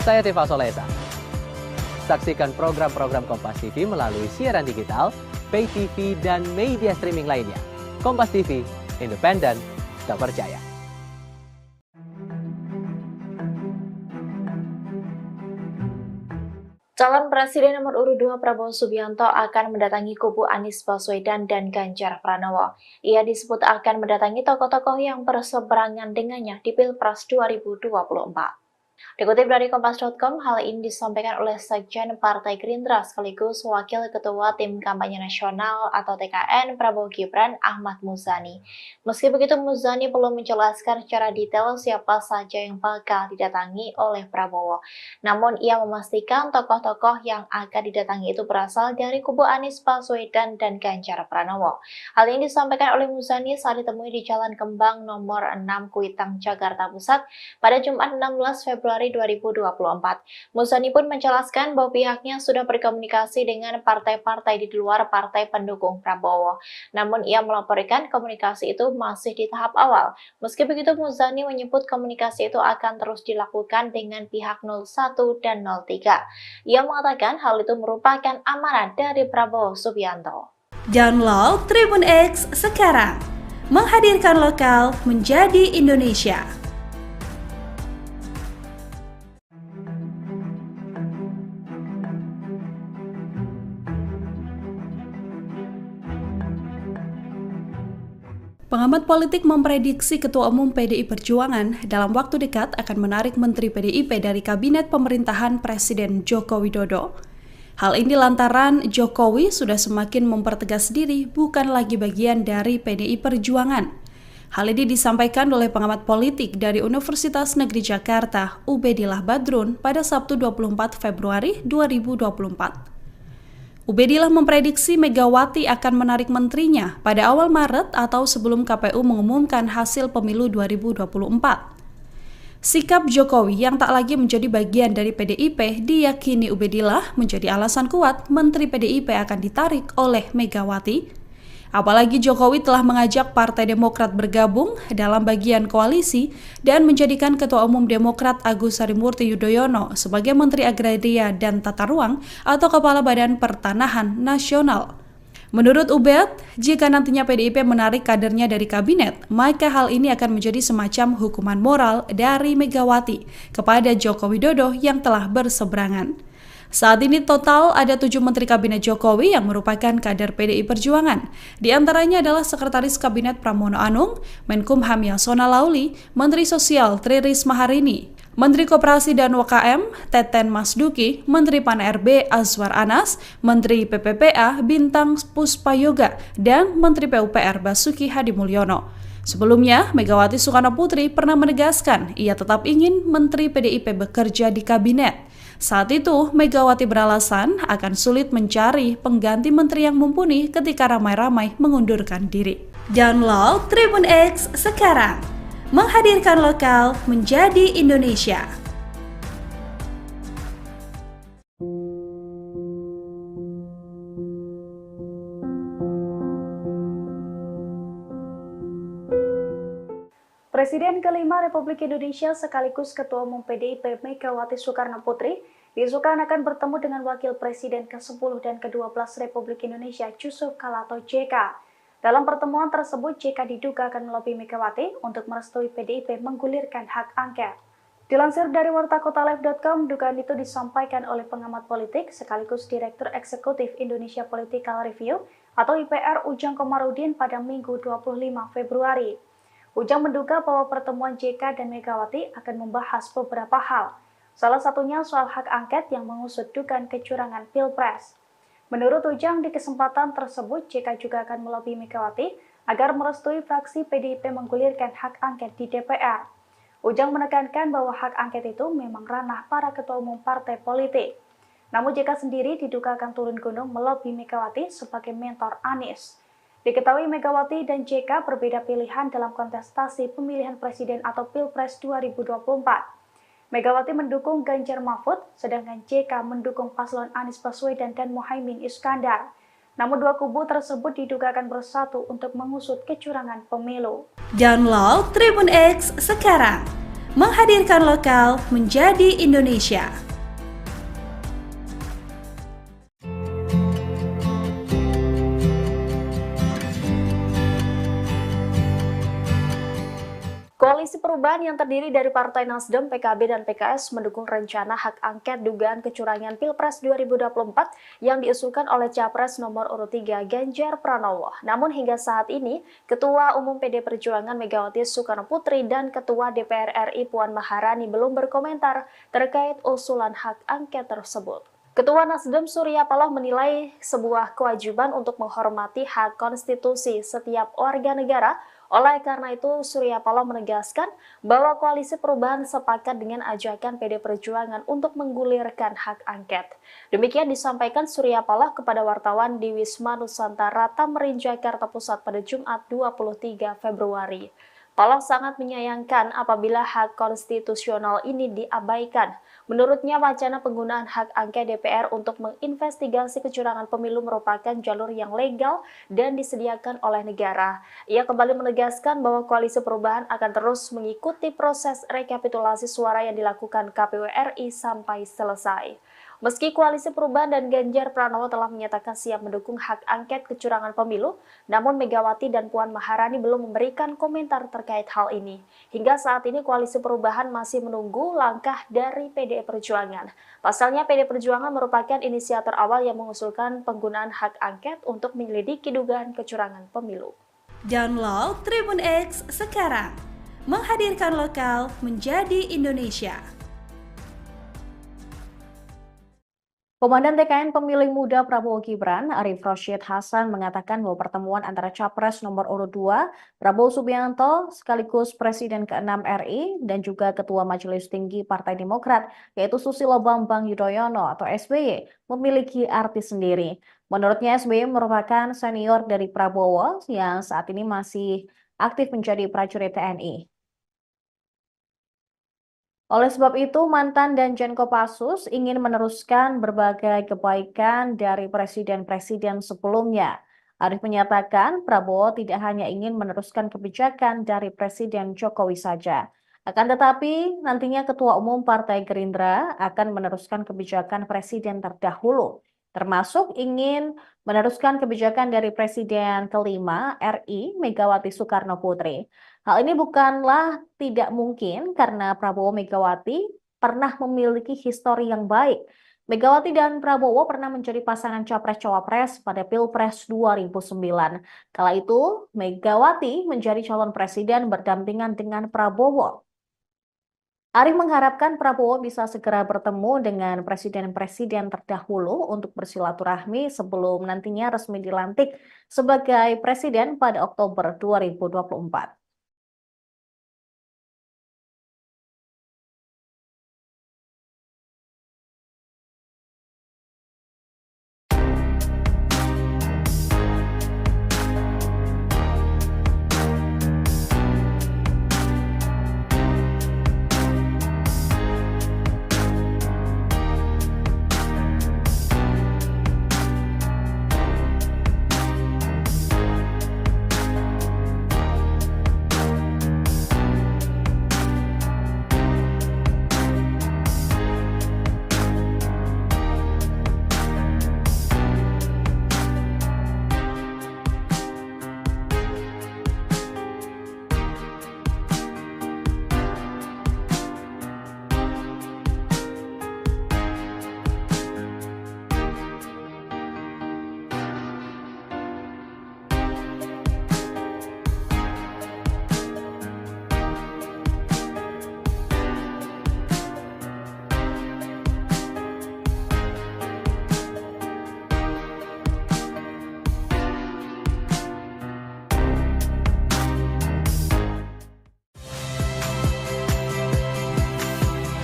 Saya Tifa Solesa. Saksikan program-program Kompas TV melalui siaran digital, pay TV, dan media streaming lainnya. Kompas TV, independen, terpercaya. Calon Presiden nomor urut 2 Prabowo Subianto akan mendatangi kubu Anies Baswedan dan Ganjar Pranowo. Ia disebut akan mendatangi tokoh-tokoh yang berseberangan dengannya di Pilpres 2024. Dikutip dari Kompas.com, hal ini disampaikan oleh Sekjen Partai Gerindra sekaligus Wakil Ketua Tim Kampanye Nasional atau TKN Prabowo Gibran Ahmad Muzani. Meski begitu, Muzani belum menjelaskan secara detail siapa saja yang bakal didatangi oleh Prabowo. Namun ia memastikan tokoh-tokoh yang akan didatangi itu berasal dari kubu Anies Baswedan dan Ganjar Pranowo. Hal ini disampaikan oleh Muzani saat ditemui di Jalan Kembang nomor 6 Kuitang, Jakarta Pusat pada Jumat 16 Februari 2024. Muzani pun menjelaskan bahwa pihaknya sudah berkomunikasi dengan partai-partai di luar partai pendukung Prabowo. Namun ia melaporkan komunikasi itu masih di tahap awal. Meski begitu, Muzani menyebut komunikasi itu akan terus dilakukan dengan pihak 01 dan 03. Ia mengatakan hal itu merupakan amanat dari Prabowo Subianto. Download Tribun X sekarang, menghadirkan lokal menjadi Indonesia. Pengamat politik memprediksi Ketua Umum PDI Perjuangan dalam waktu dekat akan menarik Menteri PDIP dari Kabinet Pemerintahan Presiden Joko Widodo. Hal ini lantaran Jokowi sudah semakin mempertegas diri bukan lagi bagian dari PDI Perjuangan. Hal ini disampaikan oleh pengamat politik dari Universitas Negeri Jakarta, Ubedillah Badrun, pada Sabtu 24 Februari 2024. Ubedillah memprediksi Megawati akan menarik menterinya pada awal Maret atau sebelum KPU mengumumkan hasil pemilu 2024. Sikap Jokowi yang tak lagi menjadi bagian dari PDIP diyakini Ubedillah menjadi alasan kuat Menteri PDIP akan ditarik oleh Megawati. Apalagi Jokowi telah mengajak Partai Demokrat bergabung dalam bagian koalisi dan menjadikan Ketua Umum Demokrat Agus Harimurti Yudhoyono sebagai Menteri Agraria dan Tata Ruang atau Kepala Badan Pertanahan Nasional. Menurut Ubed, jika nantinya PDIP menarik kadernya dari kabinet, maka hal ini akan menjadi semacam hukuman moral dari Megawati kepada Joko Widodo yang telah berseberangan. Saat ini total ada 7 Menteri Kabinet Jokowi yang merupakan kader PDI Perjuangan. Di antaranya adalah Sekretaris Kabinet Pramono Anung, Menkumham Yasona Lauli, Menteri Sosial Tri Risma Harini, Menteri Koperasi dan UKM Teten Masduki, Menteri Pan-RB Azwar Anas, Menteri PPPA Bintang Puspayoga, dan Menteri PUPR Basuki Hadimulyono. Sebelumnya, Megawati Soekarno Putri pernah menegaskan ia tetap ingin Menteri PDIP bekerja di kabinet. Saat itu, Megawati beralasan akan sulit mencari pengganti menteri yang mumpuni ketika ramai-ramai mengundurkan diri. Download Tribun X sekarang, menghadirkan lokal menjadi Indonesia. Presiden kelima Republik Indonesia sekaligus Ketua Umum PDIP Megawati Soekarno Putri diisukan akan bertemu dengan Wakil Presiden ke-10 dan ke-12 Republik Indonesia Yusuf Kala atau JK. Dalam pertemuan tersebut, JK diduga akan melobi Megawati untuk merestui PDIP menggulirkan hak angket. Dilansir dari wartakotalive.com, dugaan itu disampaikan oleh pengamat politik sekaligus Direktur Eksekutif Indonesia Political Review atau IPR Ujang Komarudin pada Minggu 25 Februari. Ujang menduga bahwa pertemuan JK dan Megawati akan membahas beberapa hal. Salah satunya soal hak angket yang mengusut dugaan kecurangan Pilpres. Menurut Ujang, di kesempatan tersebut JK juga akan melobi Megawati agar merestui fraksi PDIP menggulirkan hak angket di DPR. Ujang menekankan bahwa hak angket itu memang ranah para ketua umum partai politik. Namun JK sendiri diduga akan turun gunung melobi Megawati sebagai mentor Anies. Diketahui Megawati dan JK berbeda pilihan dalam kontestasi pemilihan presiden atau Pilpres 2024. Megawati mendukung Ganjar Mahfud, sedangkan JK mendukung paslon Anies Baswedan dan Muhaimin Iskandar. Namun dua kubu tersebut diduga akan bersatu untuk mengusut kecurangan pemilu. Download Tribun X sekarang, menghadirkan lokal menjadi Indonesia. Koalisi Perubahan yang terdiri dari Partai Nasdem, PKB, dan PKS mendukung rencana hak angket dugaan kecurangan Pilpres 2024 yang diusulkan oleh Capres nomor urut 3 Ganjar Pranowo. Namun hingga saat ini, Ketua Umum PD Perjuangan Megawati Soekarno Putri dan Ketua DPR RI Puan Maharani belum berkomentar terkait usulan hak angket tersebut. Ketua Nasdem Surya Paloh menilai sebuah kewajiban untuk menghormati hak konstitusi setiap warga negara. Oleh karena itu, Surya Paloh menegaskan bahwa Koalisi Perubahan sepakat dengan ajakan PD Perjuangan untuk menggulirkan hak angket. Demikian disampaikan Surya Paloh kepada wartawan di Wisma Nusantara Tamrin, Jakarta Pusat pada Jumat 23 Februari. Paloh sangat menyayangkan apabila hak konstitusional ini diabaikan. Menurutnya, wacana penggunaan hak angket DPR untuk menginvestigasi kecurangan pemilu merupakan jalur yang legal dan disediakan oleh negara. Ia kembali menegaskan bahwa Koalisi Perubahan akan terus mengikuti proses rekapitulasi suara yang dilakukan KPU RI sampai selesai. Meski Koalisi Perubahan dan Ganjar Pranowo telah menyatakan siap mendukung hak angket kecurangan pemilu, namun Megawati dan Puan Maharani belum memberikan komentar terkait hal ini. Hingga saat ini Koalisi Perubahan masih menunggu langkah dari PDI Perjuangan. Pasalnya PDI Perjuangan merupakan inisiator awal yang mengusulkan penggunaan hak angket untuk menyelidiki dugaan kecurangan pemilu. Download Tribun X sekarang, menghadirkan lokal menjadi Indonesia. Komandan TKN Pemilih Muda Prabowo Gibran, Arief Rashid Hasan mengatakan bahwa pertemuan antara Capres nomor urut 2, Prabowo Subianto, sekaligus Presiden ke-6 RI, dan juga Ketua Majelis Tinggi Partai Demokrat, yaitu Susilo Bambang Yudhoyono atau SBY, memiliki arti sendiri. Menurutnya SBY merupakan senior dari Prabowo yang saat ini masih aktif menjadi prajurit TNI. Oleh sebab itu, mantan Danjen Kopassus ingin meneruskan berbagai kebaikan dari presiden-presiden sebelumnya. Arief menyatakan Prabowo tidak hanya ingin meneruskan kebijakan dari Presiden Jokowi saja. Akan tetapi, nantinya Ketua Umum Partai Gerindra akan meneruskan kebijakan presiden terdahulu, termasuk ingin meneruskan kebijakan dari Presiden kelima RI Megawati Soekarno Putri. Hal ini bukanlah tidak mungkin karena Prabowo Megawati pernah memiliki histori yang baik. Megawati dan Prabowo pernah menjadi pasangan Capres-Cawapres pada Pilpres 2009. Kala itu, Megawati menjadi calon presiden berdampingan dengan Prabowo. Arief mengharapkan Prabowo bisa segera bertemu dengan presiden-presiden terdahulu untuk bersilaturahmi sebelum nantinya resmi dilantik sebagai presiden pada Oktober 2024.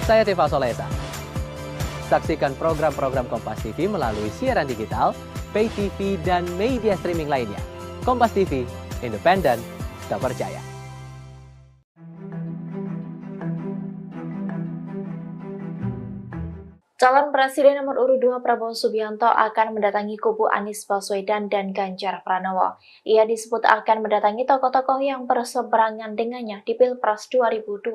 Saya Teva Solesa. Saksikan program-program Kompas TV melalui siaran digital, pay TV, dan media streaming lainnya. Kompas TV, independen, terpercaya. Calon Presiden nomor urut 2 Prabowo Subianto akan mendatangi kubu Anies Baswedan dan Ganjar Pranowo. Ia disebut akan mendatangi tokoh-tokoh yang berseberangan dengannya di Pilpres 2024.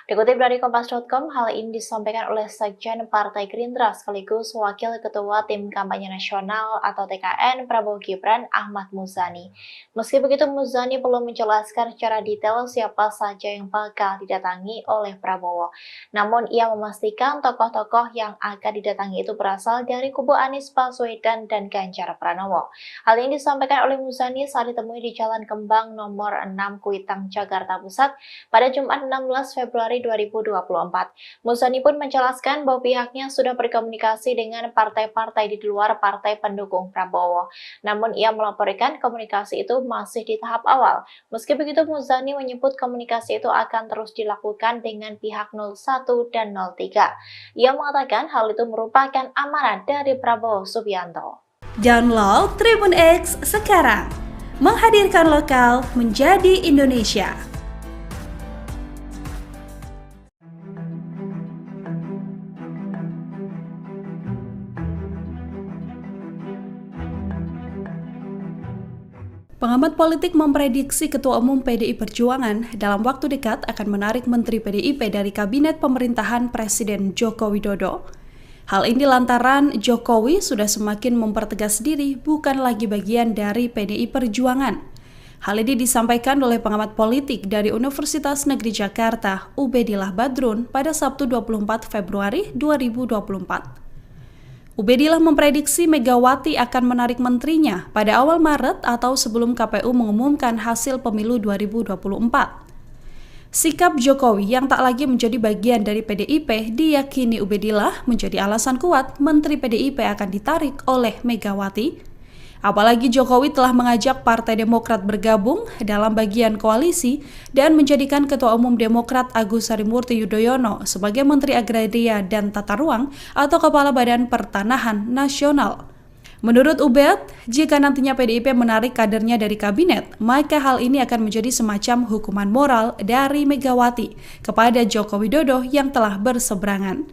Dikutip dari Kompas.com, hal ini disampaikan oleh Sekjen Partai Gerindra sekaligus Wakil Ketua Tim Kampanye Nasional atau TKN Prabowo Gibran Ahmad Muzani. Meski begitu, Muzani belum menjelaskan secara detail siapa saja yang bakal didatangi oleh Prabowo. Namun, ia memastikan tokoh-tokoh yang akan didatangi itu berasal dari kubu Anies Baswedan dan Ganjar Pranowo. Hal ini disampaikan oleh Muzani saat ditemui di Jalan Kembang nomor 6 Kuitang, Jakarta Pusat pada Jumat 16 Februari 2024. Muzani pun menjelaskan bahwa pihaknya sudah berkomunikasi dengan partai-partai di luar partai pendukung Prabowo. Namun ia melaporkan komunikasi itu masih di tahap awal. Meski begitu, Muzani menyebut komunikasi itu akan terus dilakukan dengan pihak 01 dan 03. Ia mengatakan hal itu merupakan amanat dari Prabowo Subianto. Download Tribun X sekarang. Menghadirkan lokal menjadi Indonesia. Pengamat politik memprediksi Ketua Umum PDI Perjuangan dalam waktu dekat akan menarik Menteri PDIP dari Kabinet Pemerintahan Presiden Joko Widodo. Hal ini lantaran Jokowi sudah semakin mempertegas diri bukan lagi bagian dari PDI Perjuangan. Hal ini disampaikan oleh pengamat politik dari Universitas Negeri Jakarta, Ubedillah Badrun, pada Sabtu 24 Februari 2024. Ubedillah memprediksi Megawati akan menarik menterinya pada awal Maret atau sebelum KPU mengumumkan hasil pemilu 2024. Sikap Jokowi yang tak lagi menjadi bagian dari PDIP diyakini Ubedillah menjadi alasan kuat Menteri PDIP akan ditarik oleh Megawati. Apalagi Jokowi telah mengajak Partai Demokrat bergabung dalam bagian koalisi dan menjadikan Ketua Umum Demokrat Agus Harimurti Yudhoyono sebagai Menteri Agraria dan Tata Ruang atau Kepala Badan Pertanahan Nasional. Menurut Ubed, jika nantinya PDIP menarik kadernya dari kabinet, maka hal ini akan menjadi semacam hukuman moral dari Megawati kepada Joko Widodo yang telah berseberangan.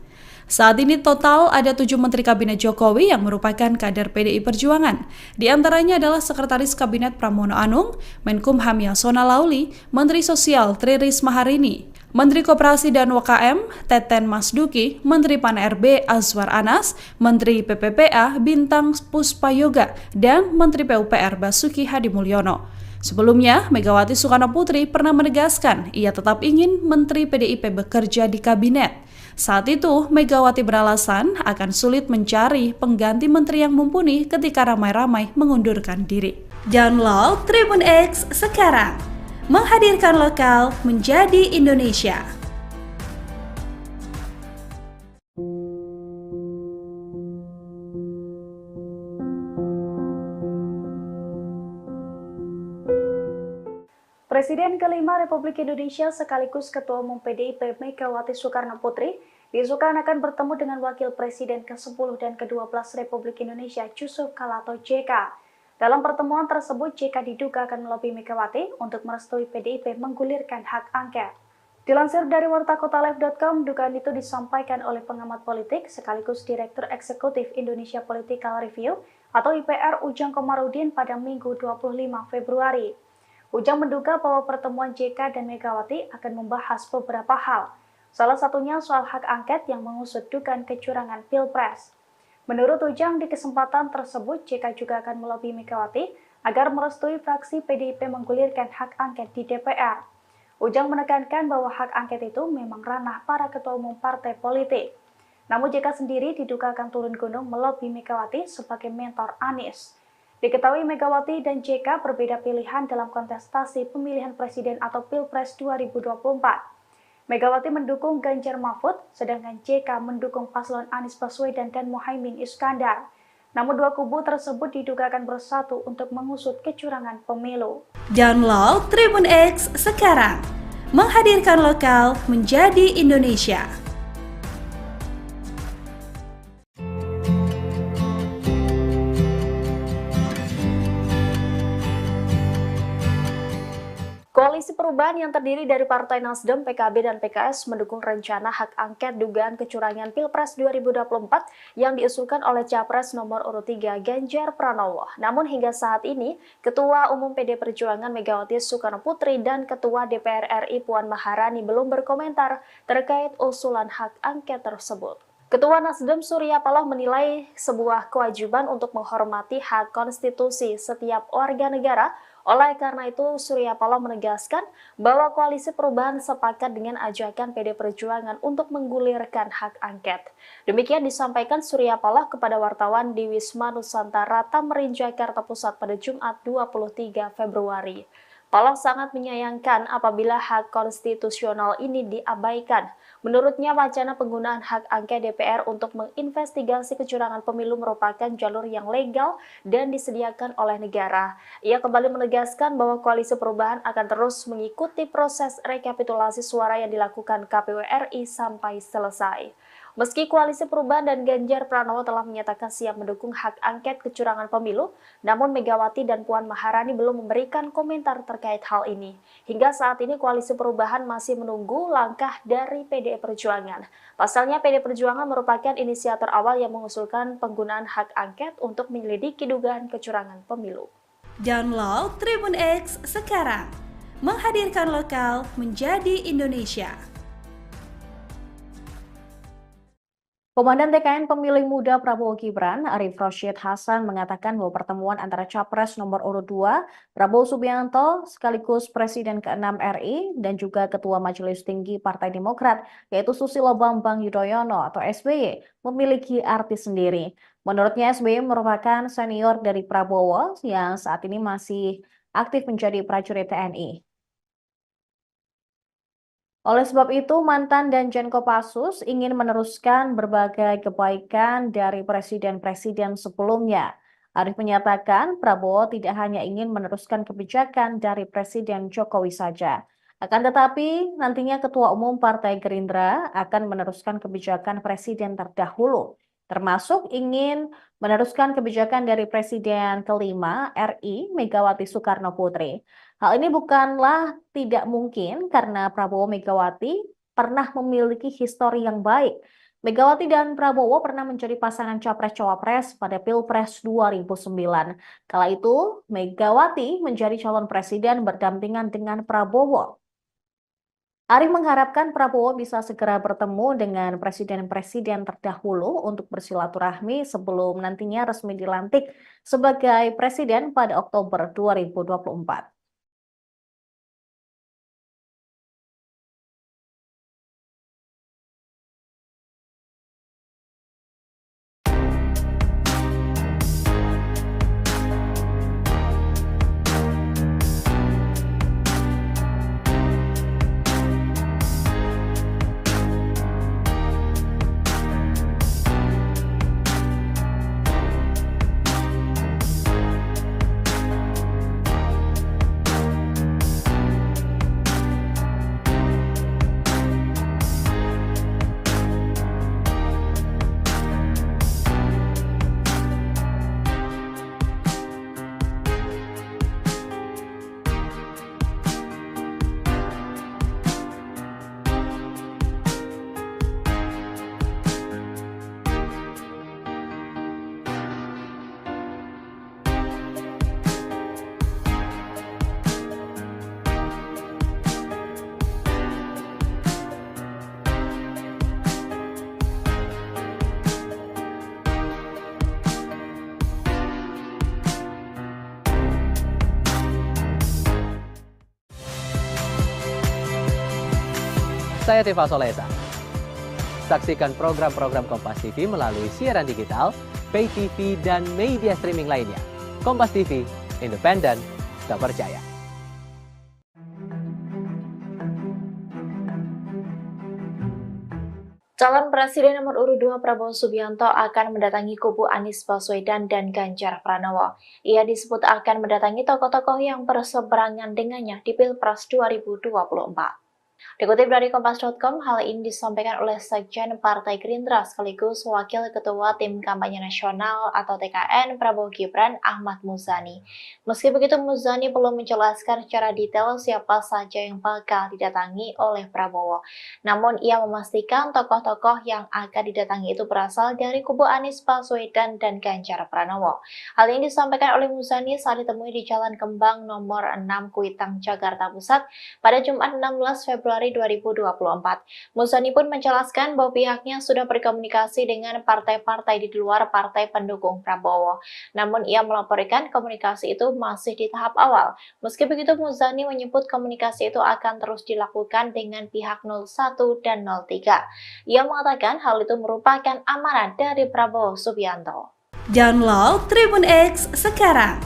Saat ini total ada 7 Menteri Kabinet Jokowi yang merupakan kader PDI Perjuangan. Di antaranya adalah Sekretaris Kabinet Pramono Anung, Menkumham Yasona Lauli, Menteri Sosial Tri Risma Harini, Menteri Koperasi dan UKM Teten Masduki, Menteri Pan-RB Azwar Anas, Menteri PPPA Bintang Puspayoga, dan Menteri PUPR Basuki Hadimulyono. Sebelumnya, Megawati Soekarnoputri pernah menegaskan ia tetap ingin Menteri PDIP bekerja di kabinet. Saat itu, Megawati beralasan akan sulit mencari pengganti menteri yang mumpuni ketika ramai-ramai mengundurkan diri. Download Tribun X sekarang, menghadirkan lokal menjadi Indonesia. Presiden kelima Republik Indonesia sekaligus Ketua Umum PDIP Megawati Soekarnoputri diisukan akan bertemu dengan Wakil Presiden ke-10 dan ke-12 Republik Indonesia Yusuf Kala atau JK. Dalam pertemuan tersebut, JK diduga akan melobi Megawati untuk merestui PDIP menggulirkan hak angket. Dilansir dari wartakotalive.com, dugaan itu disampaikan oleh pengamat politik sekaligus Direktur Eksekutif Indonesia Political Review atau IPR Ujang Komarudin pada Minggu 25 Februari. Ujang menduga bahwa pertemuan JK dan Megawati akan membahas beberapa hal. Salah satunya soal hak angket yang mengusut dugaan kecurangan Pilpres. Menurut Ujang, di kesempatan tersebut JK juga akan melobi Megawati agar merestui fraksi PDIP menggulirkan hak angket di DPR. Ujang menekankan bahwa hak angket itu memang ranah para ketua umum partai politik. Namun JK sendiri diduga akan turun gunung melobi Megawati sebagai mentor Anies. Diketahui Megawati dan JK berbeda pilihan dalam kontestasi pemilihan presiden atau Pilpres 2024. Megawati mendukung Ganjar Mahfud, sedangkan JK mendukung paslon Anies Baswedan dan Muhaimin Iskandar. Namun dua kubu tersebut diduga akan bersatu untuk mengusut kecurangan pemilu. Download Tribun X sekarang, menghadirkan lokal menjadi Indonesia. Koalisi Perubahan yang terdiri dari Partai Nasdem, PKB, dan PKS mendukung rencana hak angket dugaan kecurangan Pilpres 2024 yang diusulkan oleh Capres nomor urut 3 Ganjar Pranowo. Namun hingga saat ini, Ketua Umum PD Perjuangan Megawati Soekarnoputri dan Ketua DPR RI Puan Maharani belum berkomentar terkait usulan hak angket tersebut. Ketua Nasdem Surya Paloh menilai sebuah kewajiban untuk menghormati hak konstitusi setiap warga negara. Oleh karena itu, Surya Paloh menegaskan bahwa Koalisi Perubahan sepakat dengan ajakan PD Perjuangan untuk menggulirkan hak angket. Demikian disampaikan Surya Paloh kepada wartawan di Wisma Nusantara Tamrin, Jakarta Pusat pada Jumat 23 Februari. Paloh sangat menyayangkan apabila hak konstitusional ini diabaikan. Menurutnya, wacana penggunaan hak angket DPR untuk menginvestigasi kecurangan pemilu merupakan jalur yang legal dan disediakan oleh negara. Ia kembali menegaskan bahwa Koalisi Perubahan akan terus mengikuti proses rekapitulasi suara yang dilakukan KPU RI sampai selesai. Meski Koalisi Perubahan dan Ganjar Pranowo telah menyatakan siap mendukung hak angket kecurangan pemilu, namun Megawati dan Puan Maharani belum memberikan komentar terkait hal ini. Hingga saat ini Koalisi Perubahan masih menunggu langkah dari PDI Perjuangan. Pasalnya PDI Perjuangan merupakan inisiator awal yang mengusulkan penggunaan hak angket untuk menyelidiki dugaan kecurangan pemilu. Download Tribun X sekarang, menghadirkan lokal menjadi Indonesia. Komandan TKN Pemilih Muda Prabowo Gibran, Arief Rashid Hasan mengatakan bahwa pertemuan antara Capres nomor urut 2, Prabowo Subianto, sekaligus Presiden ke-6 RI, dan juga Ketua Majelis Tinggi Partai Demokrat, yaitu Susilo Bambang Yudhoyono atau SBY, memiliki arti sendiri. Menurutnya SBY merupakan senior dari Prabowo yang saat ini masih aktif menjadi prajurit TNI. Oleh sebab itu, mantan Danjen Kopassus ingin meneruskan berbagai kebaikan dari presiden-presiden sebelumnya. Arief menyatakan Prabowo tidak hanya ingin meneruskan kebijakan dari Presiden Jokowi saja. Akan tetapi, nantinya Ketua Umum Partai Gerindra akan meneruskan kebijakan presiden terdahulu, termasuk ingin meneruskan kebijakan dari Presiden kelima RI Megawati Soekarno Putri. Hal ini bukanlah tidak mungkin karena Prabowo Megawati pernah memiliki histori yang baik. Megawati dan Prabowo pernah menjadi pasangan Capres-Cawapres pada Pilpres 2009. Kala itu, Megawati menjadi calon presiden berdampingan dengan Prabowo. Arief mengharapkan Prabowo bisa segera bertemu dengan presiden-presiden terdahulu untuk bersilaturahmi sebelum nantinya resmi dilantik sebagai presiden pada Oktober 2024. Saya Teva Solesa. Saksikan program-program Kompas TV melalui siaran digital, pay TV, dan media streaming lainnya. Kompas TV, independen, terpercaya. Calon Presiden nomor urut 2 Prabowo Subianto akan mendatangi kubu Anies Baswedan dan Ganjar Pranowo. Ia disebut akan mendatangi tokoh-tokoh yang berseberangan dengannya di Pilpres 2024. Dikutip dari Kompas.com, hal ini disampaikan oleh Sekjen Partai Gerindra sekaligus Wakil Ketua Tim Kampanye Nasional atau TKN Prabowo Gibran Ahmad Muzani. Meski begitu, Muzani belum menjelaskan secara detail siapa saja yang bakal didatangi oleh Prabowo. Namun ia memastikan tokoh-tokoh yang akan didatangi itu berasal dari kubu Anies Baswedan dan Ganjar Pranowo. Hal ini disampaikan oleh Muzani saat ditemui di Jalan Kembang nomor 6 Kuitang, Jakarta Pusat pada Jumat 16 Februari 2024. Muzani pun menjelaskan bahwa pihaknya sudah berkomunikasi dengan partai-partai di luar partai pendukung Prabowo. Namun ia melaporkan komunikasi itu masih di tahap awal. Meski begitu, Muzani menyebut komunikasi itu akan terus dilakukan dengan pihak 01 dan 03. Ia mengatakan hal itu merupakan amanat dari Prabowo Subianto. Download Tribun X sekarang.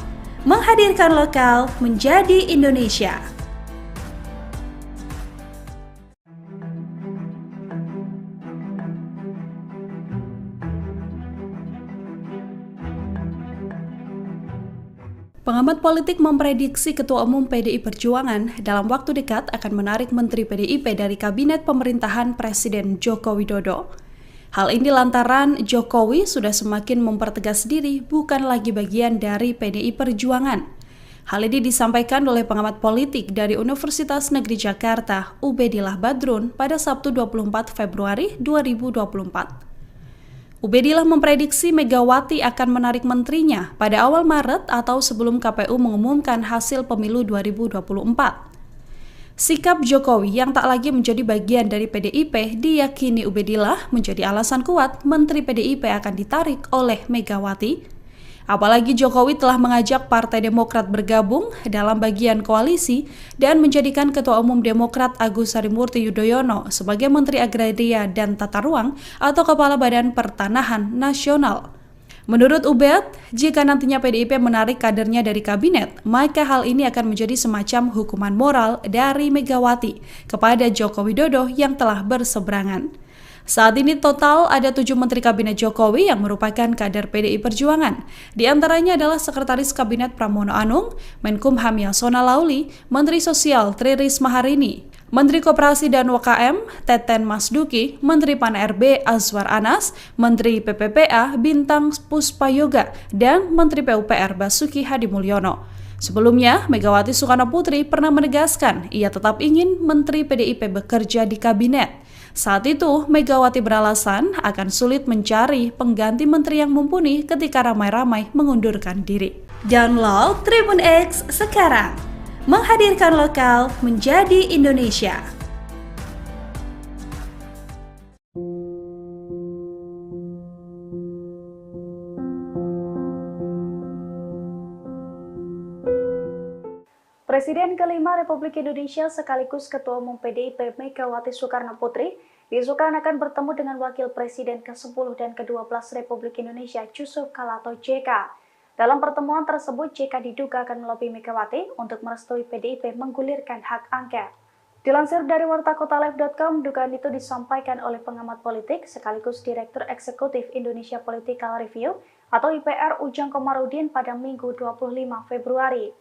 Menghadirkan lokal menjadi Indonesia. Pengamat politik memprediksi Ketua Umum PDI Perjuangan dalam waktu dekat akan menarik Menteri PDIP dari Kabinet Pemerintahan Presiden Joko Widodo. Hal ini lantaran Jokowi sudah semakin mempertegas diri bukan lagi bagian dari PDI Perjuangan. Hal ini disampaikan oleh pengamat politik dari Universitas Negeri Jakarta, Ubedillah Badrun, pada Sabtu 24 Februari 2024. Ubedillah memprediksi Megawati akan menarik menterinya pada awal Maret atau sebelum KPU mengumumkan hasil pemilu 2024. Sikap Jokowi yang tak lagi menjadi bagian dari PDIP diyakini Ubedillah menjadi alasan kuat Menteri PDIP akan ditarik oleh Megawati. Apalagi Jokowi telah mengajak Partai Demokrat bergabung dalam bagian koalisi dan menjadikan Ketua Umum Demokrat Agus Harimurti Yudhoyono sebagai Menteri Agraria dan Tata Ruang atau Kepala Badan Pertanahan Nasional. Menurut Ubed, jika nantinya PDIP menarik kadernya dari kabinet, maka hal ini akan menjadi semacam hukuman moral dari Megawati kepada Joko Widodo yang telah berseberangan. Saat ini total ada 7 Menteri Kabinet Jokowi yang merupakan kader PDI Perjuangan. Di antaranya adalah Sekretaris Kabinet Pramono Anung, Menkumham Yasona Lauli, Menteri Sosial Tri Risma Harini, Menteri Koperasi dan UKM Teten Masduki, Menteri Pan-RB Azwar Anas, Menteri PPPA Bintang Puspayoga, dan Menteri PUPR Basuki Hadi Mulyono. Sebelumnya, Megawati Soekarno Putri pernah menegaskan ia tetap ingin Menteri PDIP bekerja di kabinet. Saat itu, Megawati beralasan akan sulit mencari pengganti menteri yang mumpuni ketika ramai-ramai mengundurkan diri. Download Tribun X sekarang, menghadirkan lokal menjadi Indonesia. Presiden kelima Republik Indonesia sekaligus Ketua Umum PDIP Megawati Soekarno Putri diisukan akan bertemu dengan Wakil Presiden ke-10 dan ke-12 Republik Indonesia Yusuf Kala atau JK. Dalam pertemuan tersebut, JK diduga akan melobi Megawati untuk merestui PDIP menggulirkan hak angket. Dilansir dari wartakotalive.com, dugaan itu disampaikan oleh pengamat politik sekaligus Direktur Eksekutif Indonesia Political Review atau IPR Ujang Komarudin pada Minggu 25 Februari.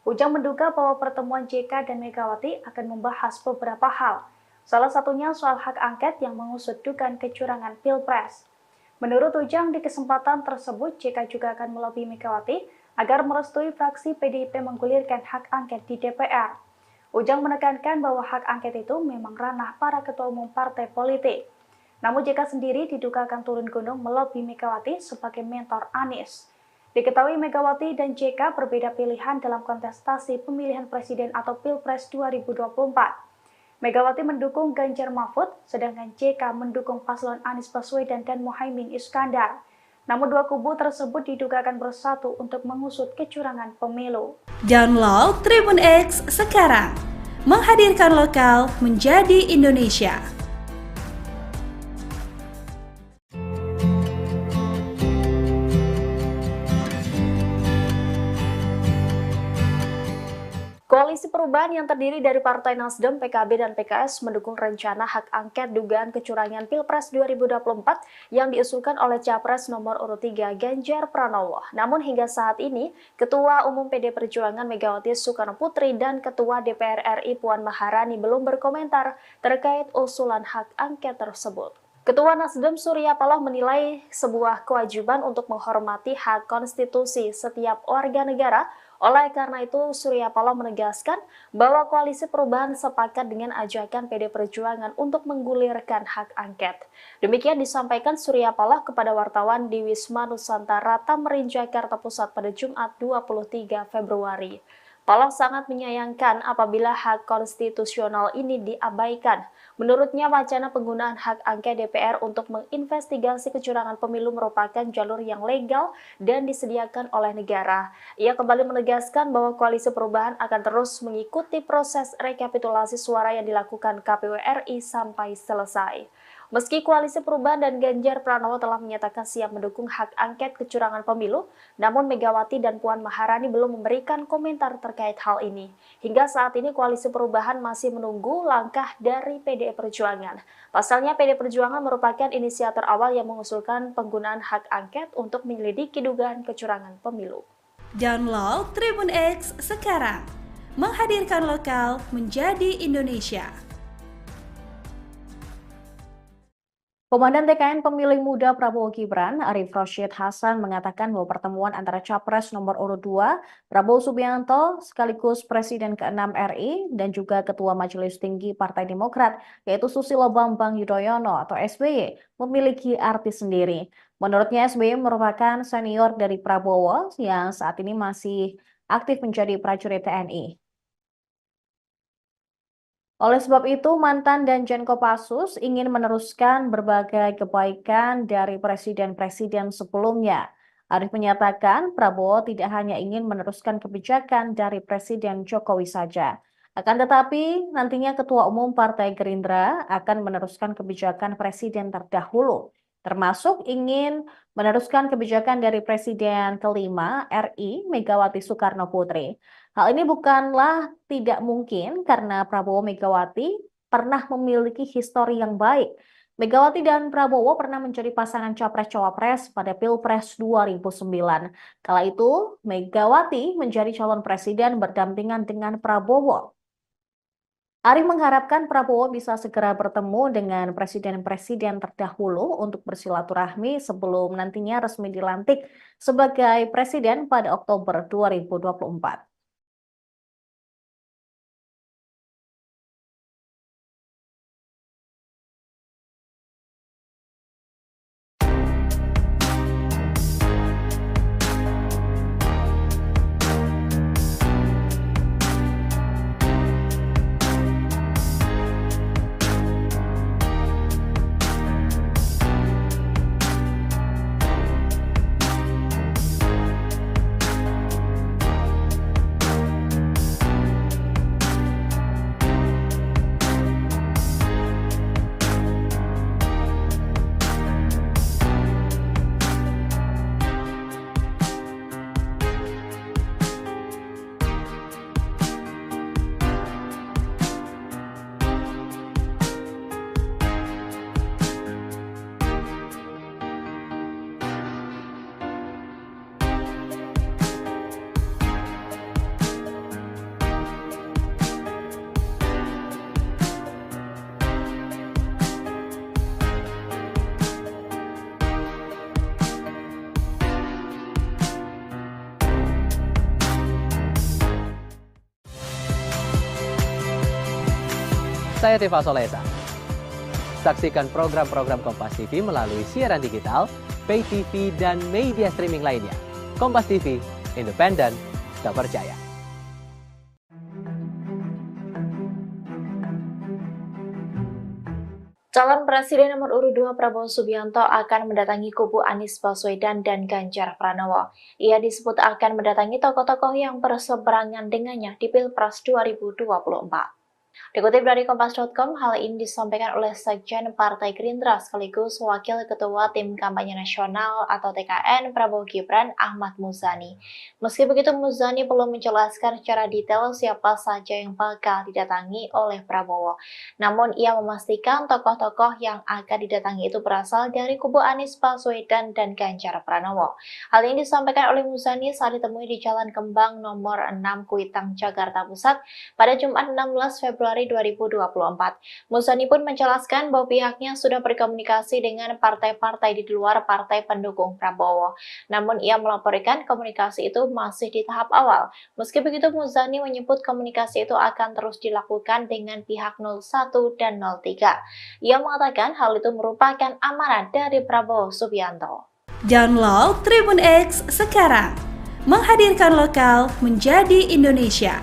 Ujang menduga bahwa pertemuan JK dan Megawati akan membahas beberapa hal. Salah satunya soal hak angket yang mengusut dugaan kecurangan Pilpres. Menurut Ujang, di kesempatan tersebut JK juga akan melobi Megawati agar merestui fraksi PDIP menggulirkan hak angket di DPR. Ujang menekankan bahwa hak angket itu memang ranah para ketua umum partai politik. Namun JK sendiri diduga akan turun gunung melobi Megawati sebagai mentor Anies. Diketahui Megawati dan JK berbeda pilihan dalam kontestasi pemilihan presiden atau Pilpres 2024. Megawati mendukung Ganjar Mahfud, sedangkan JK mendukung paslon Anies Baswedan dan Muhaimin Iskandar. Namun dua kubu tersebut diduga akan bersatu untuk mengusut kecurangan pemilu. Download Tribun X sekarang, menghadirkan lokal menjadi Indonesia. Koalisi Perubahan yang terdiri dari Partai Nasdem, PKB, dan PKS mendukung rencana hak angket dugaan kecurangan Pilpres 2024 yang diusulkan oleh Capres nomor urut 3 Ganjar Pranowo. Namun hingga saat ini, Ketua Umum PD Perjuangan Megawati Soekarno Putri dan Ketua DPR RI Puan Maharani belum berkomentar terkait usulan hak angket tersebut. Ketua Nasdem Surya Paloh menilai sebuah kewajiban untuk menghormati hak konstitusi setiap warga negara. Oleh karena itu, Surya Paloh menegaskan bahwa Koalisi Perubahan sepakat dengan ajakan PD Perjuangan untuk menggulirkan hak angket. Demikian disampaikan Surya Paloh kepada wartawan di Wisma Nusantara Tamrin, Jakarta Pusat pada Jumat 23 Februari. Paloh sangat menyayangkan apabila hak konstitusional ini diabaikan. Menurutnya, wacana penggunaan hak angket DPR untuk menginvestigasi kecurangan pemilu merupakan jalur yang legal dan disediakan oleh negara. Ia kembali menegaskan bahwa Koalisi Perubahan akan terus mengikuti proses rekapitulasi suara yang dilakukan KPU RI sampai selesai. Meski Koalisi Perubahan dan Ganjar Pranowo telah menyatakan siap mendukung hak angket kecurangan pemilu, namun Megawati dan Puan Maharani belum memberikan komentar terkait hal ini. Hingga saat ini Koalisi Perubahan masih menunggu langkah dari PDI Perjuangan. Pasalnya PDI Perjuangan merupakan inisiator awal yang mengusulkan penggunaan hak angket untuk menyelidiki dugaan kecurangan pemilu. Download Tribun X sekarang, menghadirkan lokal menjadi Indonesia. Komandan TKN Pemilih Muda Prabowo Gibran, Arief Rashid Hasan mengatakan bahwa pertemuan antara Capres nomor urut 2, Prabowo Subianto, sekaligus Presiden ke-6 RI, dan juga Ketua Majelis Tinggi Partai Demokrat, yaitu Susilo Bambang Yudhoyono atau SBY, memiliki arti sendiri. Menurutnya, SBY merupakan senior dari Prabowo yang saat ini masih aktif menjadi prajurit TNI. Oleh sebab itu, mantan Danjen Kopassus ingin meneruskan berbagai kebaikan dari presiden-presiden sebelumnya. Arief menyatakan Prabowo tidak hanya ingin meneruskan kebijakan dari Presiden Jokowi saja. Akan tetapi, nantinya Ketua Umum Partai Gerindra akan meneruskan kebijakan Presiden terdahulu. termasuk ingin meneruskan kebijakan dari Presiden kelima RI Megawati Soekarno Putri. Hal ini bukanlah tidak mungkin karena Prabowo Megawati pernah memiliki histori yang baik. Megawati dan Prabowo pernah menjadi pasangan Capres-Cawapres pada Pilpres 2009. Kala itu, Megawati menjadi calon presiden berdampingan dengan Prabowo. Ari mengharapkan Prabowo bisa segera bertemu dengan presiden-presiden terdahulu untuk bersilaturahmi sebelum nantinya resmi dilantik sebagai presiden pada Oktober 2024. Saya Teva Solesa. Saksikan program-program Kompas TV melalui siaran digital, pay TV, dan media streaming lainnya. Kompas TV, independen, terpercaya. Calon Presiden nomor urut 2 Prabowo Subianto akan mendatangi kubu Anies Baswedan dan Ganjar Pranowo. Ia disebut akan mendatangi tokoh-tokoh yang berseberangan dengannya di Pilpres 2024. Dikutip dari Kompas.com, hal ini disampaikan oleh Sekjen Partai Gerindra sekaligus Wakil Ketua Tim Kampanye Nasional atau TKN Prabowo Gibran Ahmad Muzani. Meski begitu, Muzani belum menjelaskan secara detail siapa saja yang bakal didatangi oleh Prabowo. Namun, ia memastikan tokoh-tokoh yang akan didatangi itu berasal dari kubu Anies Baswedan dan Ganjar Pranowo. Hal ini disampaikan oleh Muzani saat ditemui di Jalan Kembang nomor 6 Kuitang, Jakarta Pusat pada Jumat 16 Februari 2024. Muzani pun menjelaskan bahwa pihaknya sudah berkomunikasi dengan partai-partai di luar partai pendukung Prabowo. Namun ia melaporkan komunikasi itu masih di tahap awal. Meski begitu, Muzani menyebut komunikasi itu akan terus dilakukan dengan pihak 01 dan 03. Ia mengatakan hal itu merupakan amanat dari Prabowo Subianto. Download Tribun X sekarang. Menghadirkan lokal menjadi Indonesia.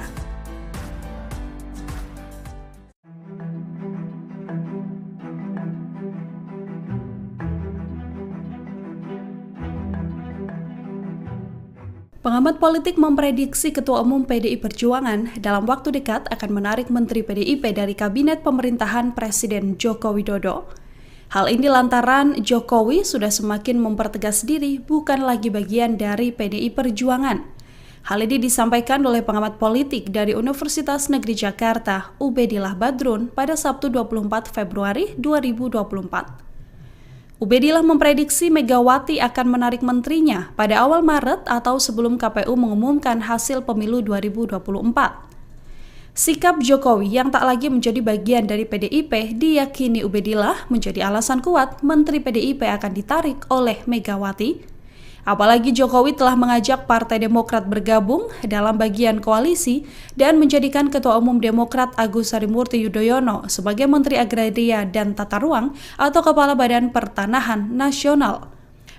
Pengamat politik memprediksi Ketua Umum PDI Perjuangan dalam waktu dekat akan menarik Menteri PDIP dari Kabinet Pemerintahan Presiden Joko Widodo. Hal ini lantaran Jokowi sudah semakin mempertegas diri bukan lagi bagian dari PDI Perjuangan. Hal ini disampaikan oleh pengamat politik dari Universitas Negeri Jakarta, Ubedillah Badrun, pada Sabtu 24 Februari 2024. Ubedillah memprediksi Megawati akan menarik menterinya pada awal Maret atau sebelum KPU mengumumkan hasil pemilu 2024. Sikap Jokowi yang tak lagi menjadi bagian dari PDIP diyakini Ubedillah menjadi alasan kuat Menteri PDIP akan ditarik oleh Megawati. Apalagi Jokowi telah mengajak Partai Demokrat bergabung dalam bagian koalisi dan menjadikan Ketua Umum Demokrat Agus Harimurti Yudhoyono sebagai Menteri Agraria dan Tata Ruang atau Kepala Badan Pertanahan Nasional.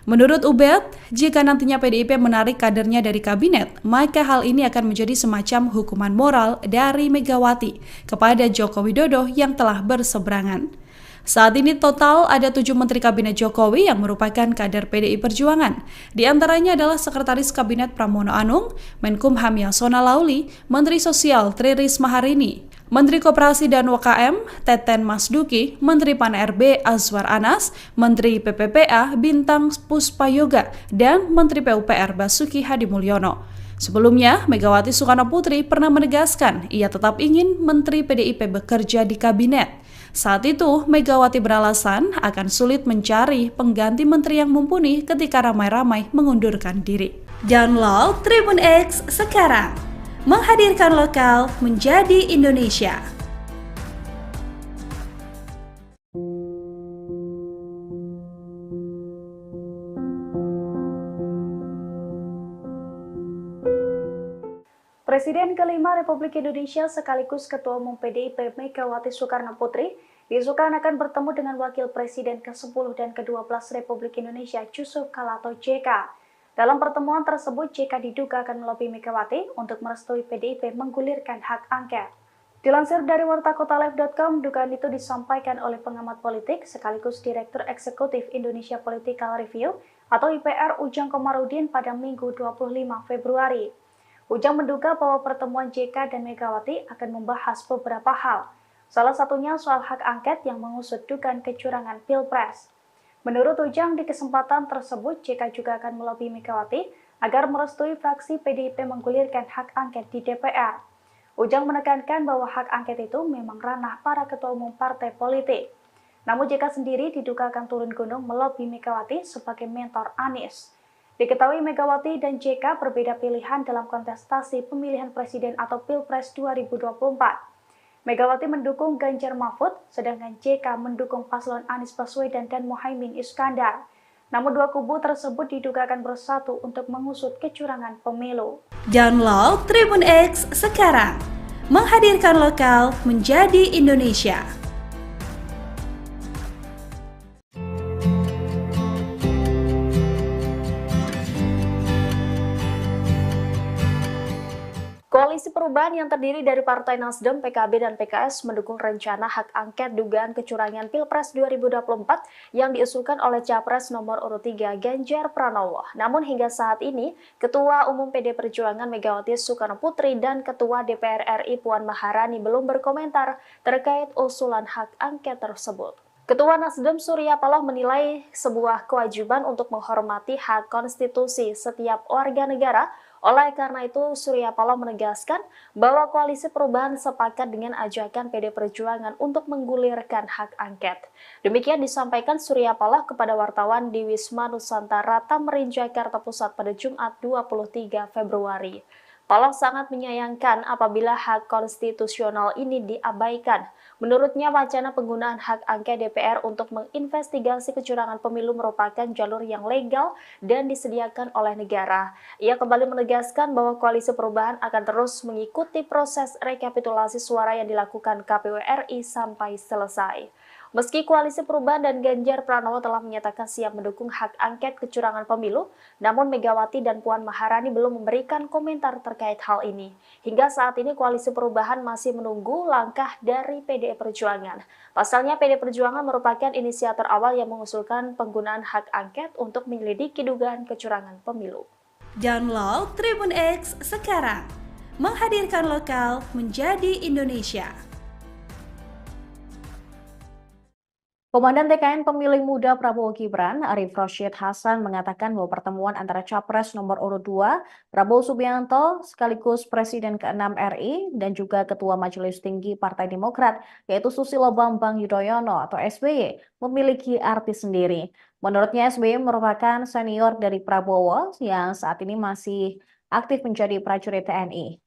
Menurut Ubed, jika nantinya PDIP menarik kadernya dari kabinet, maka hal ini akan menjadi semacam hukuman moral dari Megawati kepada Joko Widodo yang telah berseberangan. Saat ini total ada 7 Menteri Kabinet Jokowi yang merupakan kader PDI Perjuangan. Di antaranya adalah Sekretaris Kabinet Pramono Anung, Menkumham Yasona Lauli, Menteri Sosial Tri Risma Harini, Menteri Koperasi dan UKM, Teten Masduki, Menteri Pan-RB Azwar Anas, Menteri PPPA Bintang Puspayoga, dan Menteri PUPR Basuki Hadimulyono. Sebelumnya, Megawati Soekarnoputri pernah menegaskan ia tetap ingin Menteri PDIP bekerja di kabinet. Saat itu, Megawati beralasan akan sulit mencari pengganti menteri yang mumpuni ketika ramai-ramai mengundurkan diri. Download Tribun X sekarang. Menghadirkan lokal menjadi Indonesia. Presiden kelima Republik Indonesia sekaligus Ketua Umum PDIP Megawati Soekarnoputri diisukan akan bertemu dengan Wakil Presiden ke-10 dan ke-12 Republik Indonesia Yusuf Kala atau JK. Dalam pertemuan tersebut, JK diduga akan melobi Megawati untuk merestui PDIP menggulirkan hak angket. Dilansir dari wartakotalive.com, dugaan itu disampaikan oleh pengamat politik sekaligus Direktur Eksekutif Indonesia Political Review atau IPR Ujang Komarudin pada Minggu 25 Februari. Ujang menduga bahwa pertemuan JK dan Megawati akan membahas beberapa hal. Salah satunya soal hak angket yang mengusut dugaan kecurangan Pilpres. Menurut Ujang, di kesempatan tersebut JK juga akan melobi Megawati agar merestui fraksi PDIP menggulirkan hak angket di DPR. Ujang menekankan bahwa hak angket itu memang ranah para ketua umum partai politik. Namun JK sendiri diduga akan turun gunung melobi Megawati sebagai mentor Anies. Diketahui Megawati dan JK berbeda pilihan dalam kontestasi pemilihan presiden atau Pilpres 2024. Megawati mendukung Ganjar Mahfud, sedangkan JK mendukung paslon Anies Baswedan dan Muhaimin Iskandar. Namun dua kubu tersebut diduga akan bersatu untuk mengusut kecurangan pemilu. Download Tribun X sekarang. Menghadirkan lokal menjadi Indonesia. Koalisi Perubahan yang terdiri dari Partai Nasdem, PKB, dan PKS mendukung rencana hak angket dugaan kecurangan Pilpres 2024 yang diusulkan oleh Capres nomor urut 3 Ganjar Pranowo. Namun hingga saat ini, Ketua Umum PD Perjuangan Megawati Soekarnoputri dan Ketua DPR RI Puan Maharani belum berkomentar terkait usulan hak angket tersebut. Ketua Nasdem Surya Paloh menilai sebuah kewajiban untuk menghormati hak konstitusi setiap warga negara. Oleh karena itu, Surya Paloh menegaskan bahwa Koalisi Perubahan sepakat dengan ajakan PD Perjuangan untuk menggulirkan hak angket. Demikian disampaikan Surya Paloh kepada wartawan di Wisma Nusantara Tamrin, Jakarta Pusat pada Jumat 23 Februari. Paloh sangat menyayangkan apabila hak konstitusional ini diabaikan. Menurutnya, wacana penggunaan hak angket DPR untuk menginvestigasi kecurangan pemilu merupakan jalur yang legal dan disediakan oleh negara. Ia kembali menegaskan bahwa Koalisi Perubahan akan terus mengikuti proses rekapitulasi suara yang dilakukan KPU RI sampai selesai. Meski Koalisi Perubahan dan Ganjar Pranowo telah menyatakan siap mendukung hak angket kecurangan pemilu, namun Megawati dan Puan Maharani belum memberikan komentar terkait hal ini. Hingga saat ini Koalisi Perubahan masih menunggu langkah dari PDI Perjuangan. Pasalnya PDI Perjuangan merupakan inisiator awal yang mengusulkan penggunaan hak angket untuk menyelidiki dugaan kecurangan pemilu. Download Tribun X sekarang. Menghadirkan lokal menjadi Indonesia. Komandan TKN Pemilih Muda Prabowo Gibran, Arief Rashid Hasan mengatakan bahwa pertemuan antara Capres nomor urut 2, Prabowo Subianto, sekaligus Presiden ke-6 RI, dan juga Ketua Majelis Tinggi Partai Demokrat, yaitu Susilo Bambang Yudhoyono atau SBY, memiliki arti sendiri. Menurutnya SBY merupakan senior dari Prabowo yang saat ini masih aktif menjadi prajurit TNI.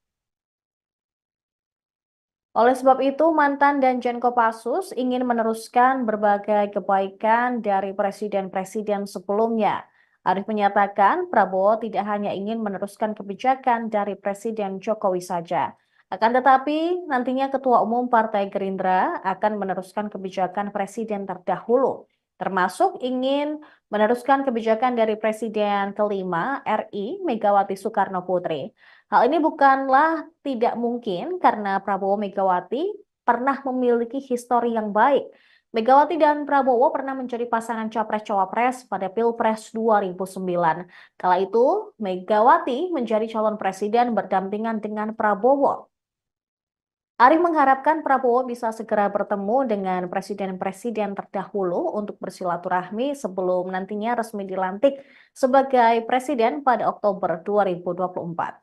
Oleh sebab itu, mantan Danjen Kopassus ingin meneruskan berbagai kebaikan dari presiden-presiden sebelumnya. Arief menyatakan Prabowo tidak hanya ingin meneruskan kebijakan dari Presiden Jokowi saja. Akan tetapi, nantinya Ketua Umum Partai Gerindra akan meneruskan kebijakan Presiden terdahulu, termasuk ingin meneruskan kebijakan dari Presiden kelima RI Megawati Soekarnoputri. Hal ini bukanlah tidak mungkin karena Prabowo Megawati pernah memiliki histori yang baik. Megawati dan Prabowo pernah menjadi pasangan Capres-Cawapres pada Pilpres 2009. Kala itu, Megawati menjadi calon presiden berdampingan dengan Prabowo. Arif mengharapkan Prabowo bisa segera bertemu dengan presiden-presiden terdahulu untuk bersilaturahmi sebelum nantinya resmi dilantik sebagai presiden pada Oktober 2024.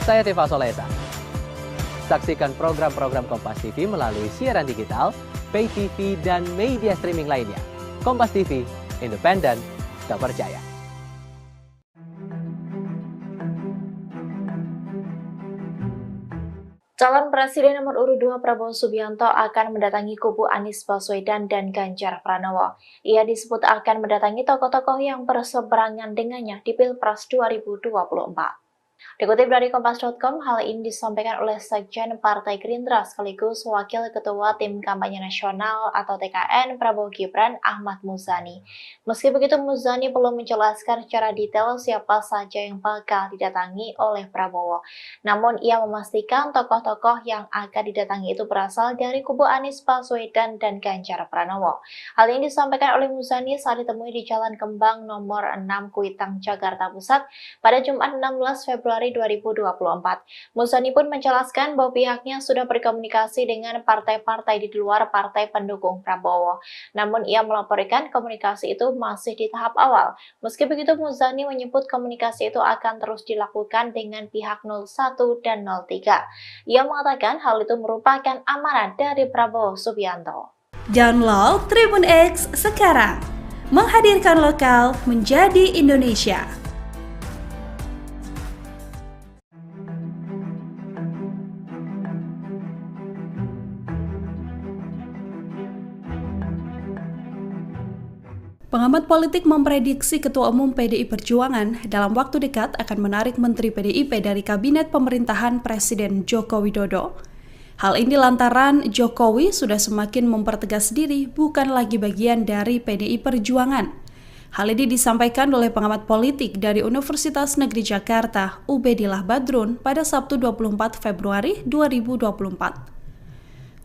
Saya Tifa Solesa. Saksikan program-program Kompas TV melalui siaran digital, pay TV, dan media streaming lainnya. Kompas TV, independen, terpercaya. Calon Presiden nomor urut 2 Prabowo Subianto akan mendatangi kubu Anies Baswedan dan Ganjar Pranowo. Ia disebut akan mendatangi tokoh-tokoh yang berseberangan dengannya di Pilpres 2024. Dikutip dari Kompas.com, hal ini disampaikan oleh Sekjen Partai Gerindra sekaligus Wakil Ketua Tim Kampanye Nasional atau TKN Prabowo Gibran Ahmad Muzani. Meski begitu, Muzani belum menjelaskan secara detail siapa saja yang bakal didatangi oleh Prabowo. Namun ia memastikan tokoh-tokoh yang akan didatangi itu berasal dari kubu Anies Baswedan dan Ganjar Pranowo. Hal ini disampaikan oleh Muzani saat ditemui di Jalan Kembang nomor 6 Kuitang, Jakarta Pusat pada Jumat 16 Februari 2024. Muzani pun menjelaskan bahwa pihaknya sudah berkomunikasi dengan partai-partai di luar partai pendukung Prabowo. Namun ia melaporkan komunikasi itu masih di tahap awal. Meski begitu, Muzani menyebut komunikasi itu akan terus dilakukan dengan pihak 01 dan 03. Ia mengatakan hal itu merupakan amanat dari Prabowo Subianto. Download Tribun X sekarang. Menghadirkan lokal menjadi Indonesia. Pengamat politik memprediksi Ketua Umum PDI Perjuangan dalam waktu dekat akan menarik Menteri PDIP dari Kabinet Pemerintahan Presiden Joko Widodo. Hal ini lantaran Jokowi sudah semakin mempertegas diri bukan lagi bagian dari PDI Perjuangan. Hal ini disampaikan oleh pengamat politik dari Universitas Negeri Jakarta, Ubedillah Badrun, pada Sabtu 24 Februari 2024.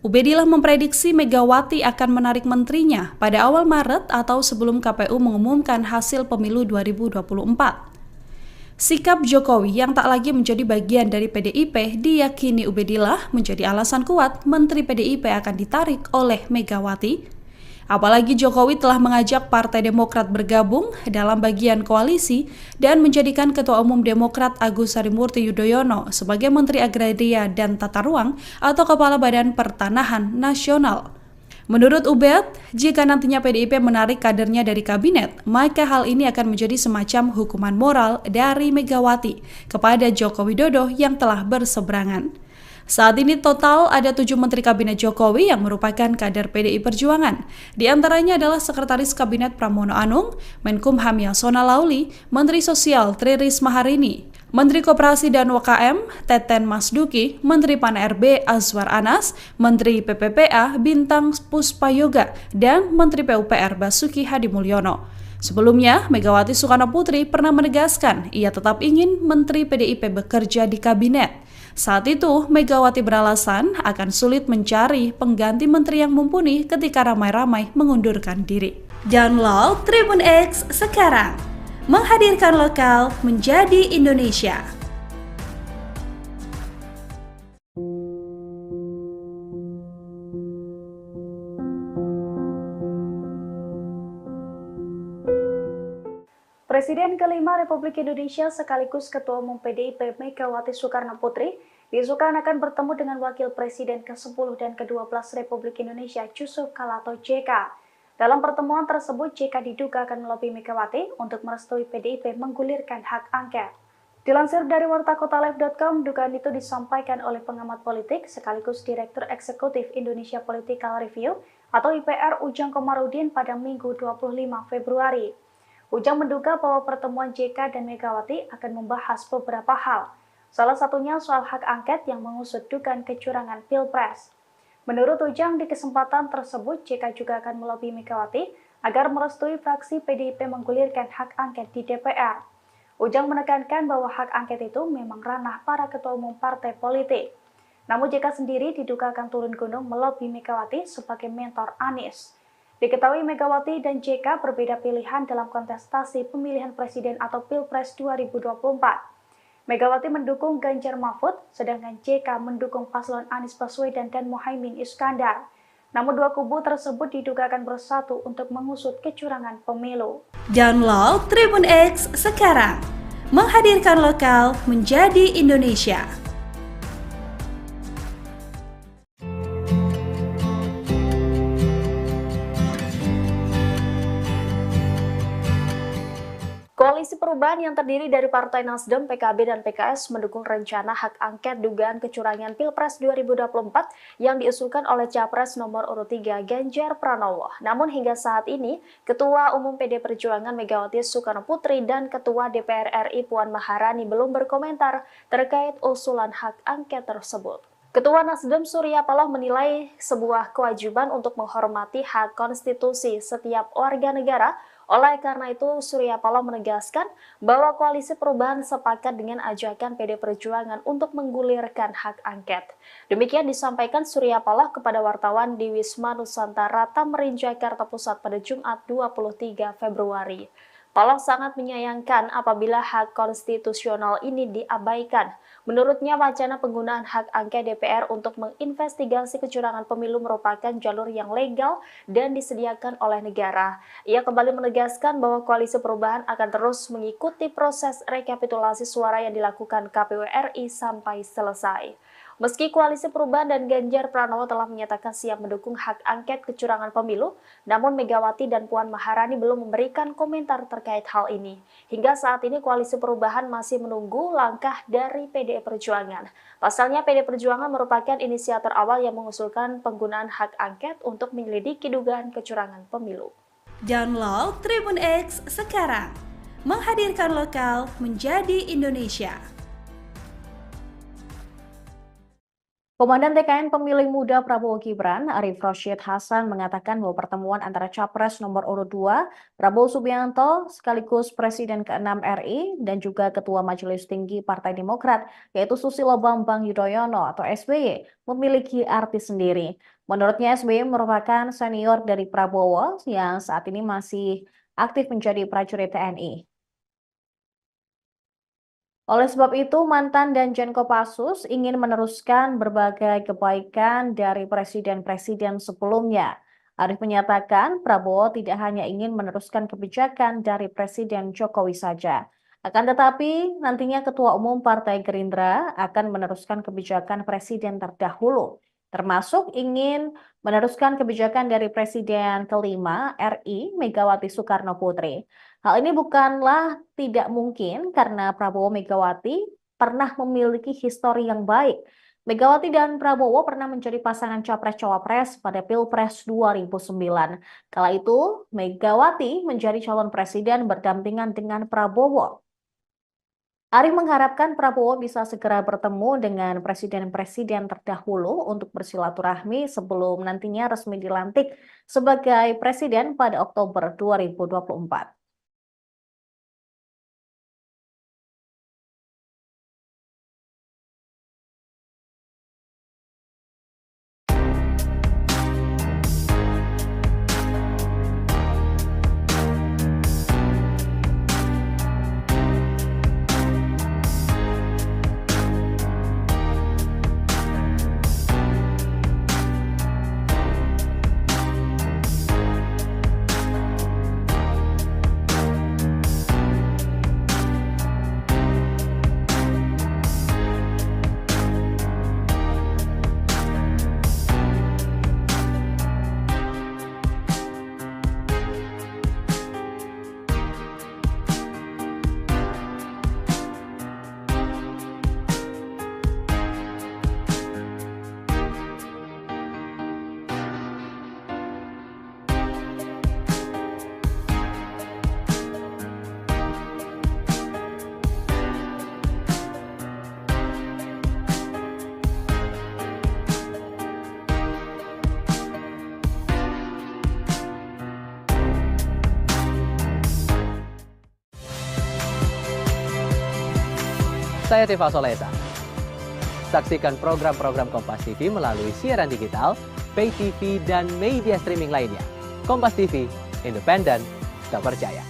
Ubedillah memprediksi Megawati akan menarik menterinya pada awal Maret atau sebelum KPU mengumumkan hasil pemilu 2024. Sikap Jokowi yang tak lagi menjadi bagian dari PDIP diyakini Ubedillah menjadi alasan kuat Menteri PDIP akan ditarik oleh Megawati. Apalagi Jokowi telah mengajak Partai Demokrat bergabung dalam bagian koalisi dan menjadikan Ketua Umum Demokrat Agus Harimurti Yudhoyono sebagai Menteri Agraria dan Tata Ruang atau Kepala Badan Pertanahan Nasional. Menurut Ubed, jika nantinya PDIP menarik kadernya dari kabinet, maka hal ini akan menjadi semacam hukuman moral dari Megawati kepada Joko Widodo yang telah berseberangan. Saat ini total ada 7 Menteri Kabinet Jokowi yang merupakan kader PDI Perjuangan. Di antaranya adalah Sekretaris Kabinet Pramono Anung, Menkumham Yasona Lauli, Menteri Sosial Tri Risma Harini, Menteri Koperasi dan UKM Teten Masduki, Menteri Pan-RB Azwar Anas, Menteri PPPA Bintang Puspayoga, dan Menteri PUPR Basuki Hadimulyono. Sebelumnya, Megawati Soekarno Putri pernah menegaskan ia tetap ingin Menteri PDIP bekerja di kabinet. Saat itu, Megawati beralasan akan sulit mencari pengganti menteri yang mumpuni ketika ramai-ramai mengundurkan diri. Download Tribun X sekarang. Menghadirkan lokal menjadi Indonesia. Presiden kelima Republik Indonesia sekaligus Ketua Umum PDIP Megawati Soekarno Putri diisukan akan bertemu dengan Wakil Presiden ke-10 dan ke-12 Republik Indonesia Yusuf Kala atau JK. Dalam pertemuan tersebut, JK diduga akan melobi Megawati untuk merestui PDIP menggulirkan hak angket. Dilansir dari wartakotalive.com, dugaan itu disampaikan oleh pengamat politik sekaligus Direktur Eksekutif Indonesia Political Review atau IPR Ujang Komarudin pada Minggu 25 Februari. Ujang menduga bahwa pertemuan JK dan Megawati akan membahas beberapa hal. Salah satunya soal hak angket yang mengusut dugaan kecurangan Pilpres. Menurut Ujang, di kesempatan tersebut JK juga akan melobi Megawati agar merestui fraksi PDIP menggulirkan hak angket di DPR. Ujang menekankan bahwa hak angket itu memang ranah para ketua umum partai politik. Namun JK sendiri diduga akan turun gunung melobi Megawati sebagai mentor Anies. Diketahui Megawati dan JK berbeda pilihan dalam kontestasi pemilihan presiden atau Pilpres 2024. Megawati mendukung Ganjar Mahfud, sedangkan JK mendukung paslon Anies Baswedan dan Muhaimin Iskandar. Namun dua kubu tersebut diduga akan bersatu untuk mengusut kecurangan pemilu. Download Tribun X sekarang, menghadirkan lokal menjadi Indonesia. Koalisi Perubahan yang terdiri dari Partai Nasdem, PKB, dan PKS mendukung rencana hak angket dugaan kecurangan Pilpres 2024 yang diusulkan oleh Capres nomor urut 3 Ganjar Pranowo. Namun hingga saat ini, Ketua Umum PD Perjuangan Megawati Soekarno Putri dan Ketua DPR RI Puan Maharani belum berkomentar terkait usulan hak angket tersebut. Ketua Nasdem Surya Paloh menilai sebuah kewajiban untuk menghormati hak konstitusi setiap warga negara. Oleh karena itu, Surya Paloh menegaskan bahwa Koalisi Perubahan sepakat dengan ajakan PD Perjuangan untuk menggulirkan hak angket. Demikian disampaikan Surya Paloh kepada wartawan di Wisma Nusantara Tamrin, Jakarta Pusat pada Jumat 23 Februari. Paloh sangat menyayangkan apabila hak konstitusional ini diabaikan. Menurutnya, wacana penggunaan hak angket DPR untuk menginvestigasi kecurangan pemilu merupakan jalur yang legal dan disediakan oleh negara. Ia kembali menegaskan bahwa Koalisi Perubahan akan terus mengikuti proses rekapitulasi suara yang dilakukan KPU RI sampai selesai. Meski Koalisi Perubahan dan Ganjar Pranowo telah menyatakan siap mendukung hak angket kecurangan pemilu, namun Megawati dan Puan Maharani belum memberikan komentar terkait hal ini. Hingga saat ini Koalisi Perubahan masih menunggu langkah dari PDI Perjuangan. Pasalnya PDI Perjuangan merupakan inisiator awal yang mengusulkan penggunaan hak angket untuk menyelidiki dugaan kecurangan pemilu. Download Tribun X sekarang, menghadirkan lokal menjadi Indonesia. Komandan TKN Pemilih Muda Prabowo Gibran, Arief Rashid Hasan, mengatakan bahwa pertemuan antara Capres nomor urut 2, Prabowo Subianto, sekaligus Presiden ke-6 RI, dan juga Ketua Majelis Tinggi Partai Demokrat, yaitu Susilo Bambang Yudhoyono atau SBY, memiliki arti sendiri. Menurutnya, SBY merupakan senior dari Prabowo yang saat ini masih aktif menjadi prajurit TNI. Oleh sebab itu, mantan Danjen Kopassus ingin meneruskan berbagai kebaikan dari presiden-presiden sebelumnya. Arief menyatakan Prabowo tidak hanya ingin meneruskan kebijakan dari Presiden Jokowi saja. Akan tetapi, nantinya Ketua Umum Partai Gerindra akan meneruskan kebijakan Presiden terdahulu, termasuk ingin meneruskan kebijakan dari Presiden kelima RI Megawati Soekarno Putri. Hal ini bukanlah tidak mungkin karena Prabowo Megawati pernah memiliki histori yang baik. Megawati dan Prabowo pernah menjadi pasangan Capres-Cawapres pada Pilpres 2009. Kala itu, Megawati menjadi calon presiden berdampingan dengan Prabowo. Arief mengharapkan Prabowo bisa segera bertemu dengan presiden-presiden terdahulu untuk bersilaturahmi sebelum nantinya resmi dilantik sebagai presiden pada Oktober 2024. Saya Tifa Solesa. Saksikan program-program Kompas TV melalui siaran digital, pay TV, dan media streaming lainnya. Kompas TV, independen, terpercaya.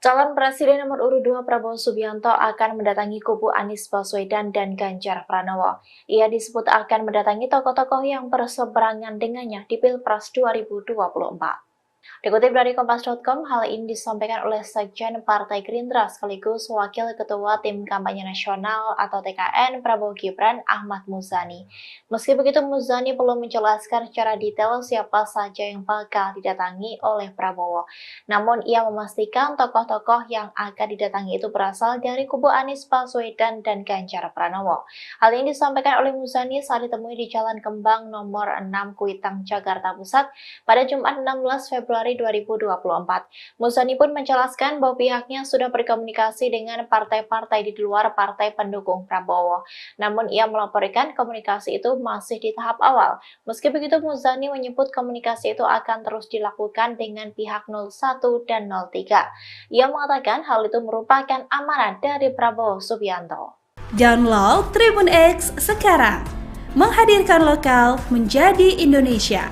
Calon Presiden nomor urut 2 Prabowo Subianto akan mendatangi kubu Anies Baswedan dan Ganjar Pranowo. Ia disebut akan mendatangi tokoh-tokoh yang berseberangan dengannya di Pilpres 2024. Dikutip dari Kompas.com, hal ini disampaikan oleh Sekjen Partai Gerindra sekaligus Wakil Ketua Tim Kampanye Nasional atau TKN Prabowo Gibran Ahmad Muzani. Meski begitu, Muzani belum menjelaskan secara detail siapa saja yang bakal didatangi oleh Prabowo. Namun, ia memastikan tokoh-tokoh yang akan didatangi itu berasal dari kubu Anies Baswedan dan Ganjar Pranowo. Hal ini disampaikan oleh Muzani saat ditemui di Jalan Kembang nomor 6 Kuitang, Jakarta Pusat pada Jumat 16 Februari 2024. Muzani pun menjelaskan bahwa pihaknya sudah berkomunikasi dengan partai-partai di luar partai pendukung Prabowo. Namun ia melaporkan komunikasi itu masih di tahap awal. Meski begitu, Muzani menyebut komunikasi itu akan terus dilakukan dengan pihak 01 dan 03. Ia mengatakan hal itu merupakan amanat dari Prabowo Subianto. Download Tribun X sekarang, menghadirkan lokal menjadi Indonesia.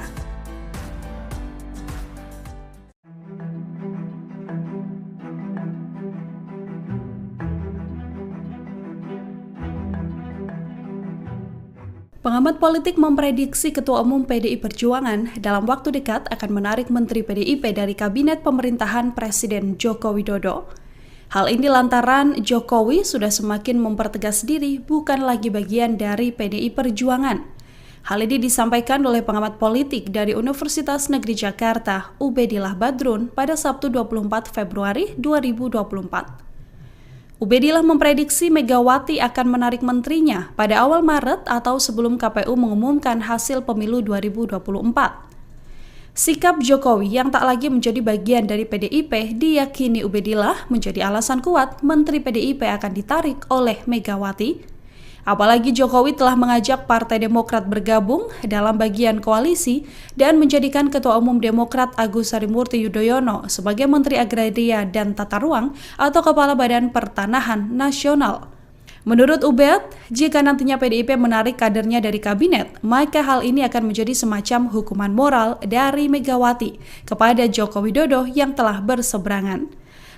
Pengamat politik memprediksi Ketua Umum PDI Perjuangan dalam waktu dekat akan menarik Menteri PDIP dari Kabinet Pemerintahan Presiden Joko Widodo. Hal ini lantaran Jokowi sudah semakin mempertegas diri bukan lagi bagian dari PDI Perjuangan. Hal ini disampaikan oleh pengamat politik dari Universitas Negeri Jakarta, Ubedillah Badrun, pada Sabtu 24 Februari 2024. Ubedillah memprediksi Megawati akan menarik menterinya pada awal Maret atau sebelum KPU mengumumkan hasil pemilu 2024. Sikap Jokowi yang tak lagi menjadi bagian dari PDIP diyakini Ubedillah menjadi alasan kuat Menteri PDIP akan ditarik oleh Megawati. Apalagi Jokowi telah mengajak Partai Demokrat bergabung dalam bagian koalisi dan menjadikan Ketua Umum Demokrat Agus Harimurti Yudhoyono sebagai Menteri Agraria dan Tata Ruang atau Kepala Badan Pertanahan Nasional. Menurut Ubed, jika nantinya PDIP menarik kadernya dari kabinet, maka hal ini akan menjadi semacam hukuman moral dari Megawati kepada Joko Widodo yang telah berseberangan.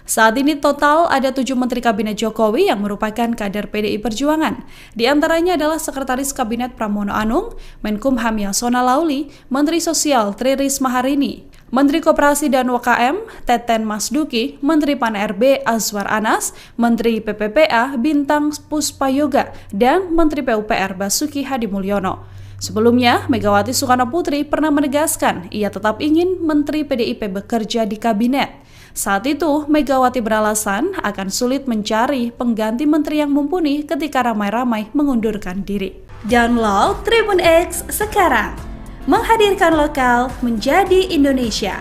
Saat ini total ada 7 Menteri Kabinet Jokowi yang merupakan kader PDI Perjuangan. Di antaranya adalah Sekretaris Kabinet Pramono Anung, Menkumham Yasona Lauli, Menteri Sosial Tri Risma Harini, Menteri Koperasi dan UKM Teten Masduki, Menteri Pan-RB Azwar Anas, Menteri PPPA Bintang Puspayoga, dan Menteri PUPR Basuki Hadimulyono. Sebelumnya, Megawati Soekarno Putri pernah menegaskan ia tetap ingin Menteri PDIP bekerja di kabinet. Saat itu, Megawati beralasan akan sulit mencari pengganti menteri yang mumpuni ketika ramai-ramai mengundurkan diri. Download Tribun X sekarang, menghadirkan lokal menjadi Indonesia.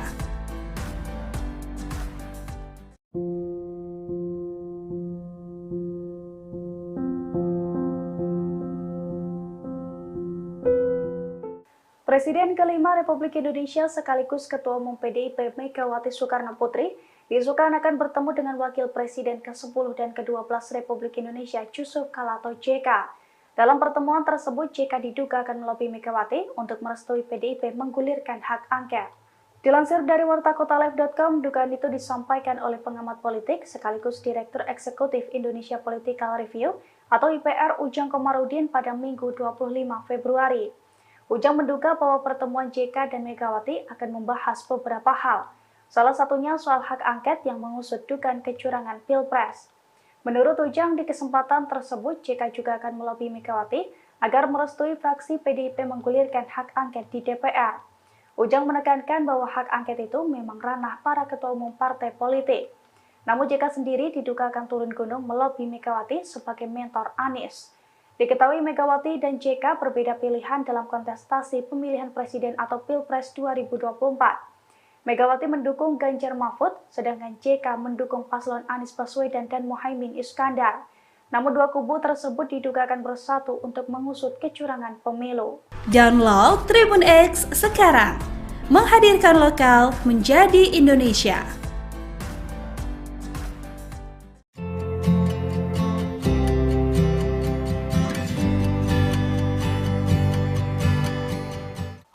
Presiden kelima Republik Indonesia sekaligus Ketua Umum PDIP Megawati Soekarno Putri diisukan akan bertemu dengan Wakil Presiden ke-10 dan ke-12 Republik Indonesia Yusuf Kala atau JK. Dalam pertemuan tersebut, JK diduga akan melobi Megawati untuk merestui PDIP menggulirkan hak angket. Dilansir dari wartakotalive.com, dugaan itu disampaikan oleh pengamat politik sekaligus Direktur Eksekutif Indonesia Political Review atau IPR Ujang Komarudin pada Minggu 25 Februari. Ujang menduga bahwa pertemuan JK dan Megawati akan membahas beberapa hal. Salah satunya soal hak angket yang mengusut dugaan kecurangan Pilpres. Menurut Ujang, di kesempatan tersebut JK juga akan melobi Megawati agar merestui fraksi PDIP menggulirkan hak angket di DPR. Ujang menekankan bahwa hak angket itu memang ranah para ketua umum partai politik. Namun JK sendiri diduga akan turun gunung melobi Megawati sebagai mentor Anies. Diketahui Megawati dan JK berbeda pilihan dalam kontestasi pemilihan presiden atau Pilpres 2024. Megawati mendukung Ganjar Mahfud, sedangkan JK mendukung paslon Anies Baswedan dan Muhaimin Iskandar. Namun dua kubu tersebut diduga akan bersatu untuk mengusut kecurangan pemilu. Download Tribun X sekarang, menghadirkan lokal menjadi Indonesia.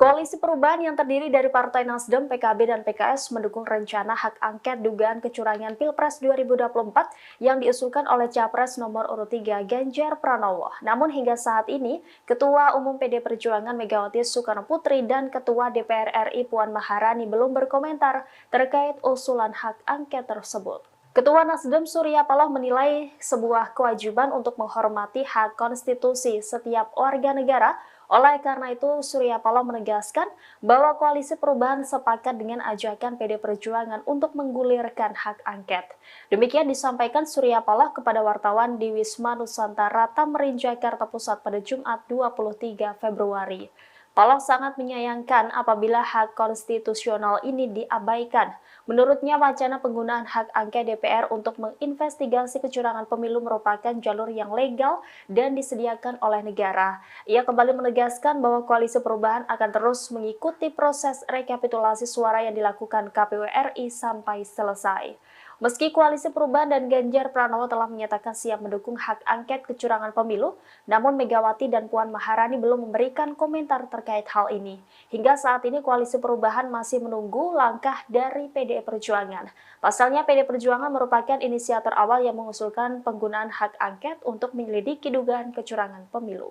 Koalisi Perubahan yang terdiri dari Partai Nasdem, PKB, dan PKS mendukung rencana hak angket dugaan kecurangan Pilpres 2024 yang diusulkan oleh Capres nomor urut 3 Ganjar Pranowo. Namun hingga saat ini, Ketua Umum PD Perjuangan Megawati Soekarnoputri dan Ketua DPR RI Puan Maharani belum berkomentar terkait usulan hak angket tersebut. Ketua Nasdem Surya Paloh menilai sebuah kewajiban untuk menghormati hak konstitusi setiap warga negara. Oleh karena itu, Surya Paloh menegaskan bahwa Koalisi Perubahan sepakat dengan ajakan PD Perjuangan untuk menggulirkan hak angket. Demikian disampaikan Surya Paloh kepada wartawan di Wisma Nusantara Tamrin, Jakarta Pusat pada Jumat 23 Februari. Paloh sangat menyayangkan apabila hak konstitusional ini diabaikan. Menurutnya, wacana penggunaan hak angket DPR untuk menginvestigasi kecurangan pemilu merupakan jalur yang legal dan disediakan oleh negara. Ia kembali menegaskan bahwa Koalisi Perubahan akan terus mengikuti proses rekapitulasi suara yang dilakukan KPU RI sampai selesai. Meski Koalisi Perubahan dan Ganjar Pranowo telah menyatakan siap mendukung hak angket kecurangan pemilu, namun Megawati dan Puan Maharani belum memberikan komentar terkait hal ini. Hingga saat ini Koalisi Perubahan masih menunggu langkah dari PDI Perjuangan. Pasalnya PDI Perjuangan merupakan inisiator awal yang mengusulkan penggunaan hak angket untuk menyelidiki dugaan kecurangan pemilu.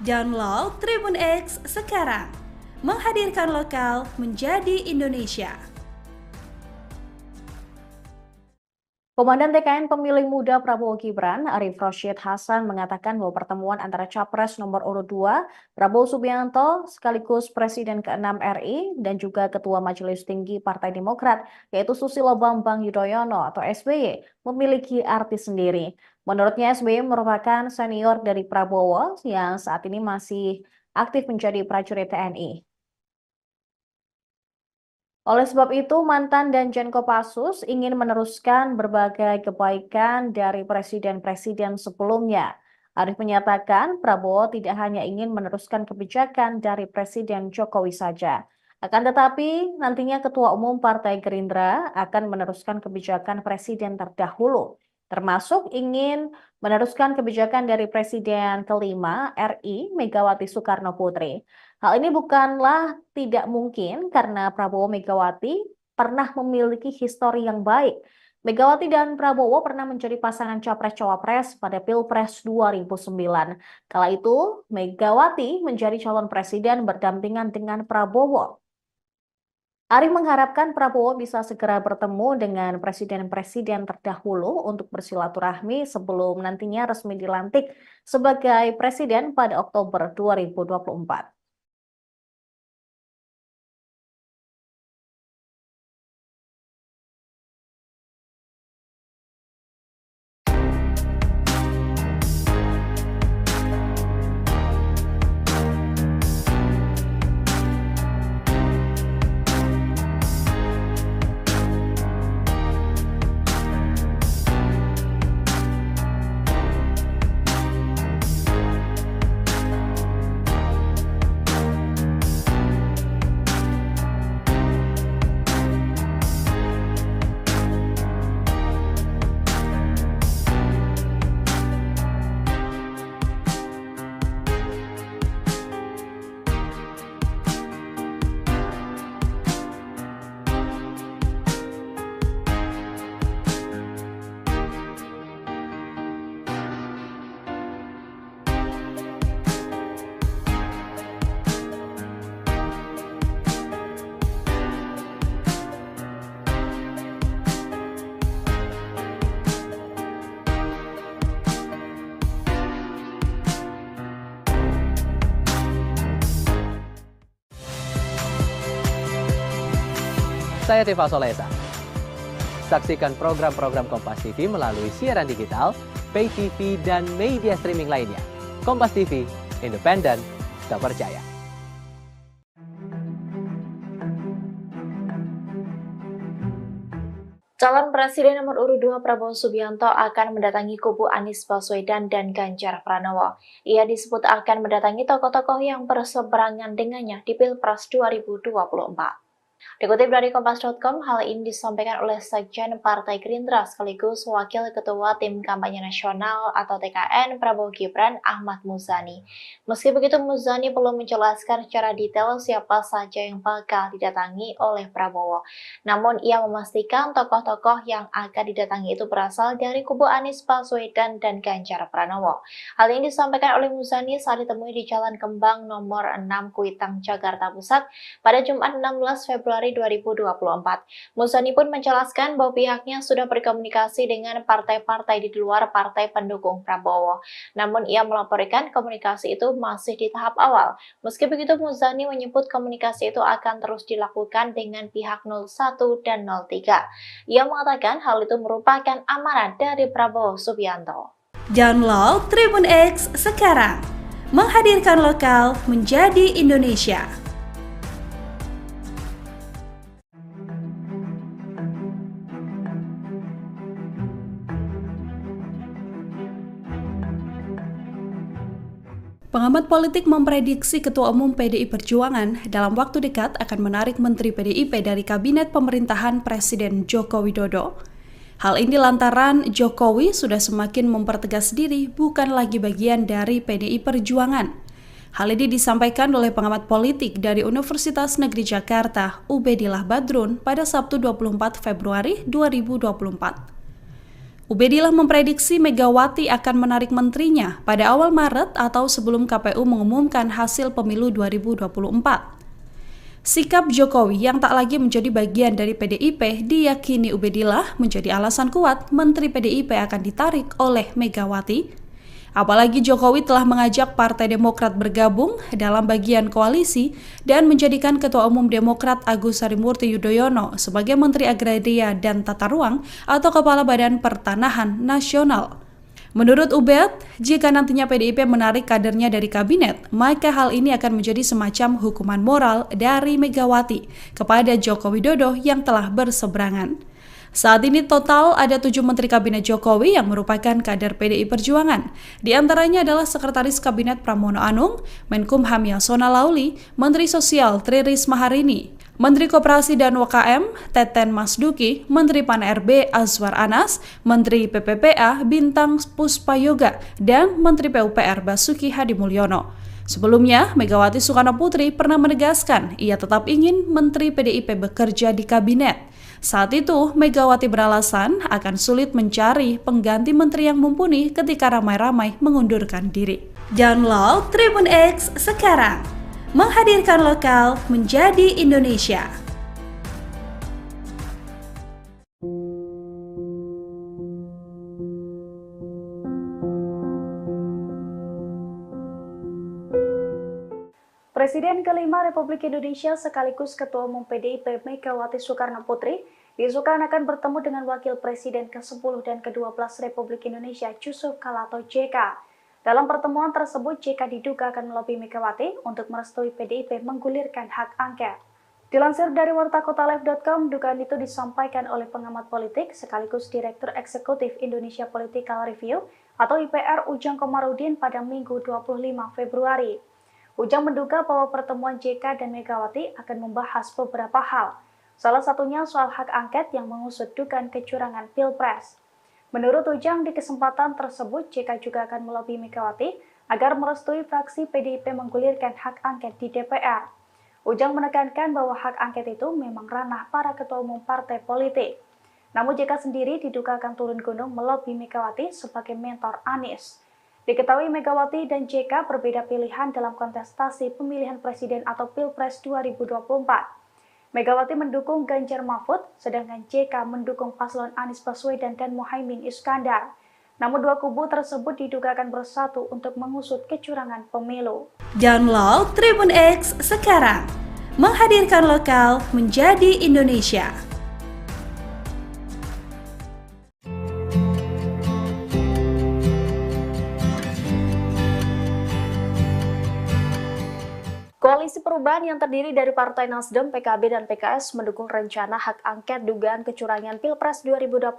Download Tribun X sekarang, menghadirkan lokal menjadi Indonesia. Komandan TKN Pemilih Muda Prabowo Gibran, Arief Rashid Hasan, mengatakan bahwa pertemuan antara Capres nomor urut 2, Prabowo Subianto, sekaligus Presiden ke-6 RI, dan juga Ketua Majelis Tinggi Partai Demokrat, yaitu Susilo Bambang Yudhoyono atau SBY, memiliki arti sendiri. Menurutnya, SBY merupakan senior dari Prabowo yang saat ini masih aktif menjadi prajurit TNI. Oleh sebab itu, mantan Danjen Kopassus ingin meneruskan berbagai kebaikan dari presiden-presiden sebelumnya. Arief menyatakan Prabowo tidak hanya ingin meneruskan kebijakan dari Presiden Jokowi saja. Akan tetapi, nantinya Ketua Umum Partai Gerindra akan meneruskan kebijakan presiden terdahulu, termasuk ingin meneruskan kebijakan dari Presiden kelima RI Megawati Soekarnoputri. Hal ini bukanlah tidak mungkin karena Prabowo Megawati pernah memiliki histori yang baik. Megawati dan Prabowo pernah menjadi pasangan Capres-Cawapres pada Pilpres 2009. Kala itu, Megawati menjadi calon presiden berdampingan dengan Prabowo. Arief mengharapkan Prabowo bisa segera bertemu dengan presiden-presiden terdahulu untuk bersilaturahmi sebelum nantinya resmi dilantik sebagai presiden pada Oktober 2024. Saya Teva Solesa. Saksikan program-program Kompas TV melalui siaran digital, pay TV, dan media streaming lainnya. Kompas TV, independen, terpercaya. Calon Presiden nomor urut 2 Prabowo Subianto akan mendatangi kubu Anies Baswedan dan Ganjar Pranowo. Ia disebut akan mendatangi tokoh-tokoh yang berseberangan dengannya di Pilpres 2024. Dikutip dari Kompas.com, hal ini disampaikan oleh Sekjen Partai Gerindra sekaligus Wakil Ketua Tim Kampanye Nasional atau TKN Prabowo Gibran Ahmad Muzani. Meski begitu, Muzani belum menjelaskan secara detail siapa saja yang bakal didatangi oleh Prabowo. Namun, ia memastikan tokoh-tokoh yang akan didatangi itu berasal dari kubu Anies Baswedan dan Ganjar Pranowo. Hal ini disampaikan oleh Muzani saat ditemui di Jalan Kembang nomor 6 Kuitang, Jakarta Pusat pada Jumat 16 Februari 2024. Muzani pun menjelaskan bahwa pihaknya sudah berkomunikasi dengan partai-partai di luar partai pendukung Prabowo. Namun ia melaporkan komunikasi itu masih di tahap awal. Meski begitu, Muzani menyebut komunikasi itu akan terus dilakukan dengan pihak 01 dan 03. Ia mengatakan hal itu merupakan amanat dari Prabowo Subianto. Download Tribun X sekarang, menghadirkan lokal menjadi Indonesia. Pengamat politik memprediksi Ketua Umum PDI Perjuangan dalam waktu dekat akan menarik Menteri PDIP dari Kabinet Pemerintahan Presiden Joko Widodo. Hal ini lantaran Jokowi sudah semakin mempertegas diri bukan lagi bagian dari PDI Perjuangan. Hal ini disampaikan oleh pengamat politik dari Universitas Negeri Jakarta, Ubedillah Badrun, pada Sabtu 24 Februari 2024. Ubedillah memprediksi Megawati akan menarik menterinya pada awal Maret atau sebelum KPU mengumumkan hasil pemilu 2024. Sikap Jokowi yang tak lagi menjadi bagian dari PDIP diyakini Ubedillah menjadi alasan kuat Menteri PDIP akan ditarik oleh Megawati. Apalagi Jokowi telah mengajak Partai Demokrat bergabung dalam bagian koalisi dan menjadikan Ketua Umum Demokrat Agus Harimurti Yudhoyono sebagai Menteri Agraria dan Tata Ruang atau Kepala Badan Pertanahan Nasional. Menurut Ubed, jika nantinya PDIP menarik kadernya dari kabinet, maka hal ini akan menjadi semacam hukuman moral dari Megawati kepada Joko Widodo yang telah berseberangan. Saat ini total ada 7 Menteri Kabinet Jokowi yang merupakan kader PDI Perjuangan. Di antaranya adalah Sekretaris Kabinet Pramono Anung, Menkumham Yasona Lauli, Menteri Sosial Tri Risma Harini, Menteri Koperasi dan UKM Teten Masduki, Menteri Pan-RB Azwar Anas, Menteri PPPA Bintang Puspayoga, dan Menteri PUPR Basuki Hadimulyono. Sebelumnya, Megawati Soekarno Putri pernah menegaskan ia tetap ingin Menteri PDIP bekerja di kabinet. Saat itu, Megawati beralasan akan sulit mencari pengganti menteri yang mumpuni ketika ramai-ramai mengundurkan diri. Download Tribun X sekarang, menghadirkan lokal menjadi Indonesia. Presiden kelima Republik Indonesia sekaligus Ketua Umum PDIP Megawati Soekarno Putri diisukan akan bertemu dengan Wakil Presiden ke-10 dan ke-12 Republik Indonesia Yusuf Kala atau JK. Dalam pertemuan tersebut, JK diduga akan melobi Megawati untuk merestui PDIP menggulirkan hak angket. Dilansir dari wartakotalive.com, dugaan itu disampaikan oleh pengamat politik sekaligus Direktur Eksekutif Indonesia Political Review atau IPR Ujang Komarudin pada Minggu 25 Februari. Ujang menduga bahwa pertemuan JK dan Megawati akan membahas beberapa hal. Salah satunya soal hak angket yang mengusut dugaan kecurangan Pilpres. Menurut Ujang, di kesempatan tersebut JK juga akan melobi Megawati agar merestui fraksi PDIP menggulirkan hak angket di DPR. Ujang menekankan bahwa hak angket itu memang ranah para ketua umum partai politik. Namun JK sendiri diduga akan turun gunung melobi Megawati sebagai mentor Anies. Diketahui Megawati dan JK berbeda pilihan dalam kontestasi pemilihan presiden atau Pilpres 2024. Megawati mendukung Ganjar Mahfud, sedangkan JK mendukung paslon Anies Baswedan dan Muhaimin Iskandar. Namun dua kubu tersebut diduga akan bersatu untuk mengusut kecurangan pemilu. Download Tribun X sekarang, menghadirkan lokal menjadi Indonesia. Koalisi Koalisi Perubahan yang terdiri dari Partai Nasdem, PKB, dan PKS mendukung rencana hak angket dugaan kecurangan Pilpres 2024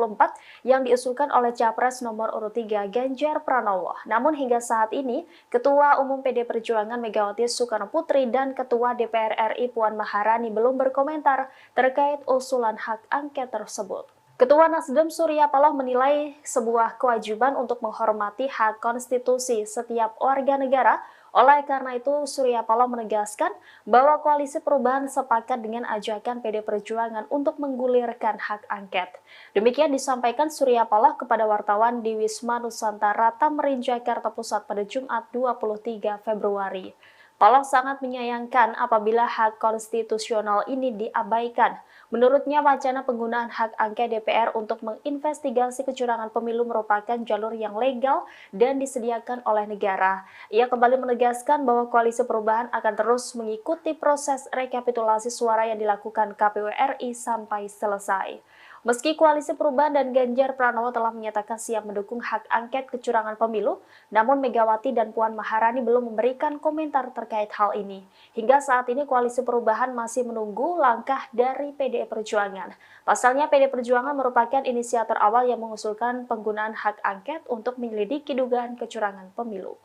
yang diusulkan oleh Capres nomor urut 3 Ganjar Pranowo. Namun hingga saat ini, Ketua Umum PD Perjuangan Megawati Soekarnoputri dan Ketua DPR RI Puan Maharani belum berkomentar terkait usulan hak angket tersebut. Ketua Nasdem Surya Paloh menilai sebuah kewajiban untuk menghormati hak konstitusi setiap warga negara. Oleh karena itu, Surya Paloh menegaskan bahwa Koalisi Perubahan sepakat dengan ajakan PD Perjuangan untuk menggulirkan hak angket. Demikian disampaikan Surya Paloh kepada wartawan di Wisma Nusantara Tamrin, Jakarta Pusat pada Jumat 23 Februari. Paloh sangat menyayangkan apabila hak konstitusional ini diabaikan. Menurutnya, wacana penggunaan hak angket DPR untuk menginvestigasi kecurangan pemilu merupakan jalur yang legal dan disediakan oleh negara. Ia kembali menegaskan bahwa Koalisi Perubahan akan terus mengikuti proses rekapitulasi suara yang dilakukan KPU RI sampai selesai. Meski Koalisi Perubahan dan Ganjar Pranowo telah menyatakan siap mendukung hak angket kecurangan pemilu, namun Megawati dan Puan Maharani belum memberikan komentar terkait hal ini. Hingga saat ini Koalisi Perubahan masih menunggu langkah dari PDI Perjuangan. Pasalnya PDI Perjuangan merupakan inisiator awal yang mengusulkan penggunaan hak angket untuk menyelidiki dugaan kecurangan pemilu.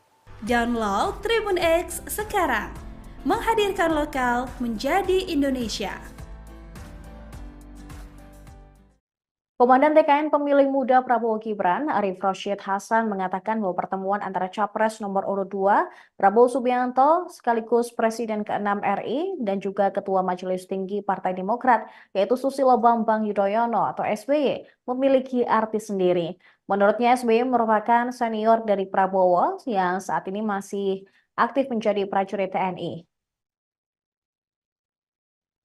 Download Tribun X sekarang, menghadirkan lokal menjadi Indonesia. Komandan TKN Pemilih Muda Prabowo Gibran, Arief Rashid Hasan mengatakan bahwa pertemuan antara Capres nomor urut 2, Prabowo Subianto, sekaligus Presiden ke-6 RI, dan juga Ketua Majelis Tinggi Partai Demokrat, yaitu Susilo Bambang Yudhoyono atau SBY, memiliki arti sendiri. Menurutnya SBY merupakan senior dari Prabowo yang saat ini masih aktif menjadi prajurit TNI.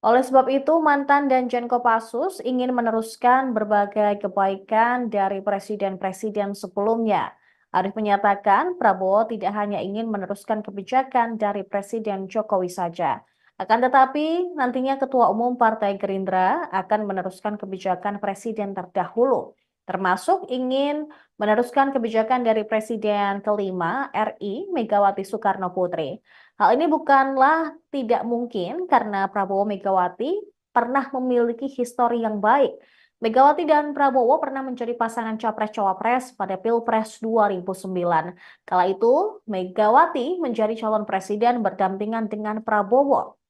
Oleh sebab itu, mantan Danjen Kopassus ingin meneruskan berbagai kebaikan dari presiden-presiden sebelumnya. Arief menyatakan Prabowo tidak hanya ingin meneruskan kebijakan dari Presiden Jokowi saja. Akan tetapi, nantinya Ketua Umum Partai Gerindra akan meneruskan kebijakan presiden terdahulu, termasuk ingin meneruskan kebijakan dari Presiden kelima RI Megawati Soekarnoputri. Hal ini bukanlah tidak mungkin karena Prabowo Megawati pernah memiliki histori yang baik. Megawati dan Prabowo pernah menjadi pasangan Capres-Cawapres pada Pilpres 2009. Kala itu, Megawati menjadi calon presiden berdampingan dengan Prabowo.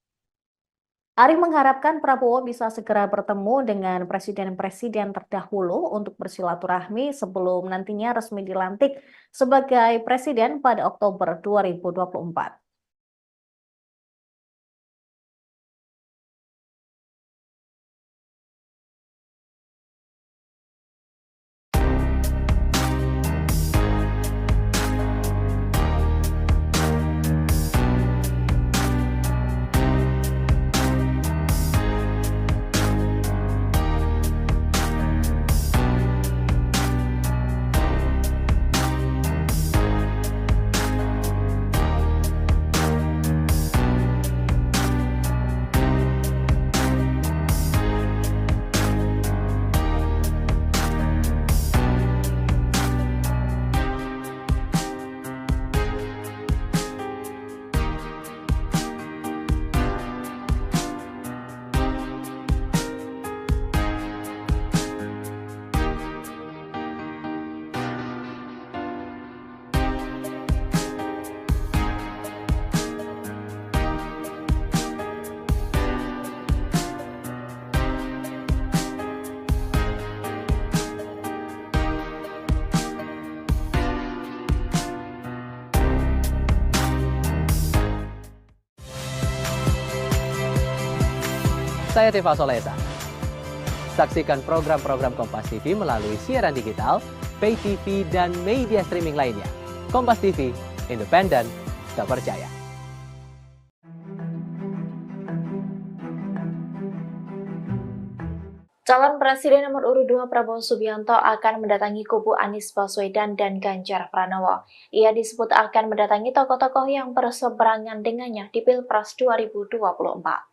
Arief mengharapkan Prabowo bisa segera bertemu dengan presiden-presiden terdahulu untuk bersilaturahmi sebelum nantinya resmi dilantik sebagai presiden pada Oktober 2024. Saya Teva Solesa. Saksikan program-program Kompas TV melalui siaran digital, pay TV, dan media streaming lainnya. Kompas TV, independen, terpercaya. Calon Presiden nomor urut 2 Prabowo Subianto akan mendatangi kubu Anies Baswedan dan Ganjar Pranowo. Ia disebut akan mendatangi tokoh-tokoh yang berseberangan dengannya di Pilpres 2024.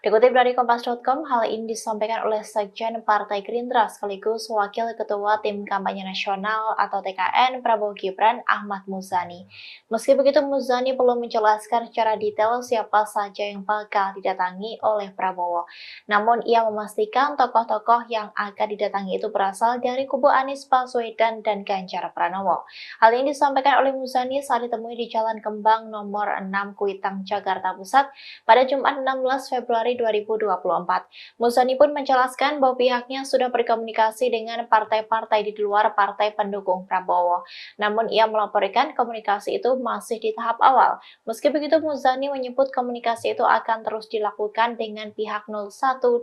Dikutip dari Kompas.com, hal ini disampaikan oleh Sekjen Partai Gerindra sekaligus Wakil Ketua Tim Kampanye Nasional atau TKN Prabowo Gibran Ahmad Muzani. Meski begitu, Muzani belum menjelaskan secara detail siapa saja yang bakal didatangi oleh Prabowo. Namun ia memastikan tokoh-tokoh yang akan didatangi itu berasal dari kubu Anies Baswedan dan Ganjar Pranowo. Hal ini disampaikan oleh Muzani saat ditemui di Jalan Kembang nomor 6 Kuitang, Jakarta Pusat pada Jumat 16 Februari 2024. Muzani pun menjelaskan bahwa pihaknya sudah berkomunikasi dengan partai-partai di luar partai pendukung Prabowo. Namun ia melaporkan komunikasi itu masih di tahap awal. Meski begitu, Muzani menyebut komunikasi itu akan terus dilakukan dengan pihak 01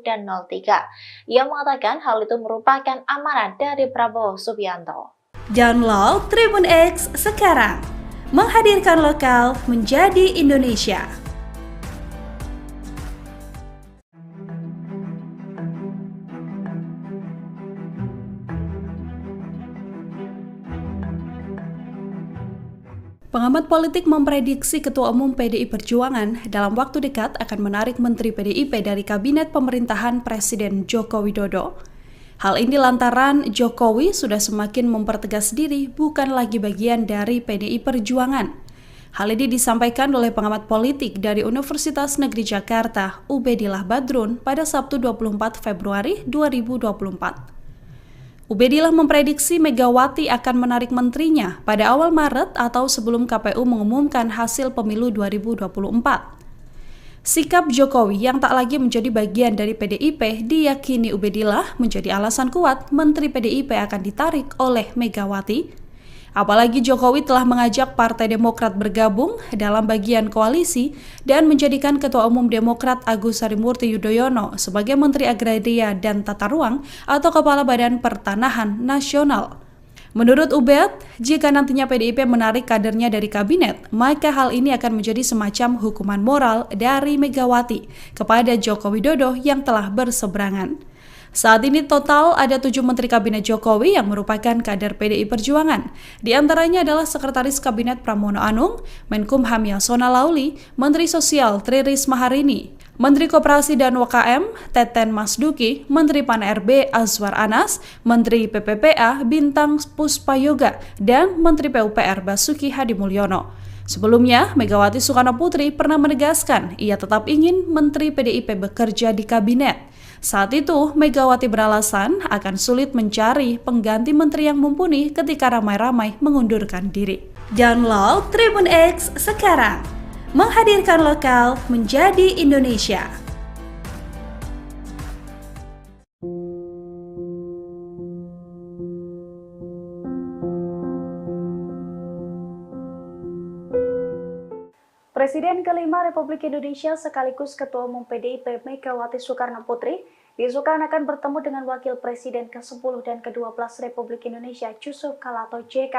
dan 03. Ia mengatakan hal itu merupakan amanat dari Prabowo Subianto. Download Tribun X sekarang, menghadirkan lokal menjadi Indonesia. Pengamat politik memprediksi Ketua Umum PDI Perjuangan dalam waktu dekat akan menarik Menteri PDIP dari Kabinet Pemerintahan Presiden Joko Widodo. Hal ini lantaran Jokowi sudah semakin mempertegas diri bukan lagi bagian dari PDI Perjuangan. Hal ini disampaikan oleh pengamat politik dari Universitas Negeri Jakarta, Ubedillah Badrun, pada Sabtu 24 Februari 2024. Ubedillah memprediksi Megawati akan menarik menterinya pada awal Maret atau sebelum KPU mengumumkan hasil pemilu 2024. Sikap Jokowi yang tak lagi menjadi bagian dari PDIP diyakini Ubedillah menjadi alasan kuat Menteri PDIP akan ditarik oleh Megawati. Apalagi Jokowi telah mengajak Partai Demokrat bergabung dalam bagian koalisi dan menjadikan Ketua Umum Demokrat Agus Harimurti Yudhoyono sebagai Menteri Agraria dan Tata Ruang atau Kepala Badan Pertanahan Nasional. Menurut Ubed, jika nantinya PDIP menarik kadernya dari kabinet, maka hal ini akan menjadi semacam hukuman moral dari Megawati kepada Joko Widodo yang telah berseberangan. Saat ini total ada 7 Menteri Kabinet Jokowi yang merupakan kader PDI Perjuangan. Di antaranya adalah Sekretaris Kabinet Pramono Anung, Menkumham Yasona Lauli, Menteri Sosial Tri Risma Harini, Menteri Koperasi dan UKM Teten Masduki, Menteri Pan-RB Azwar Anas, Menteri PPPA Bintang Puspayoga, dan Menteri PUPR Basuki Hadimulyono. Sebelumnya, Megawati Soekarno Putri pernah menegaskan ia tetap ingin Menteri PDIP bekerja di kabinet. Saat itu, Megawati beralasan akan sulit mencari pengganti menteri yang mumpuni ketika ramai-ramai mengundurkan diri. Download Tribun X sekarang, menghadirkan lokal menjadi Indonesia. Presiden kelima Republik Indonesia sekaligus Ketua Umum PDIP Megawati Soekarno Putri diisukan akan bertemu dengan Wakil Presiden ke-10 dan ke-12 Republik Indonesia Yusuf Kala atau JK.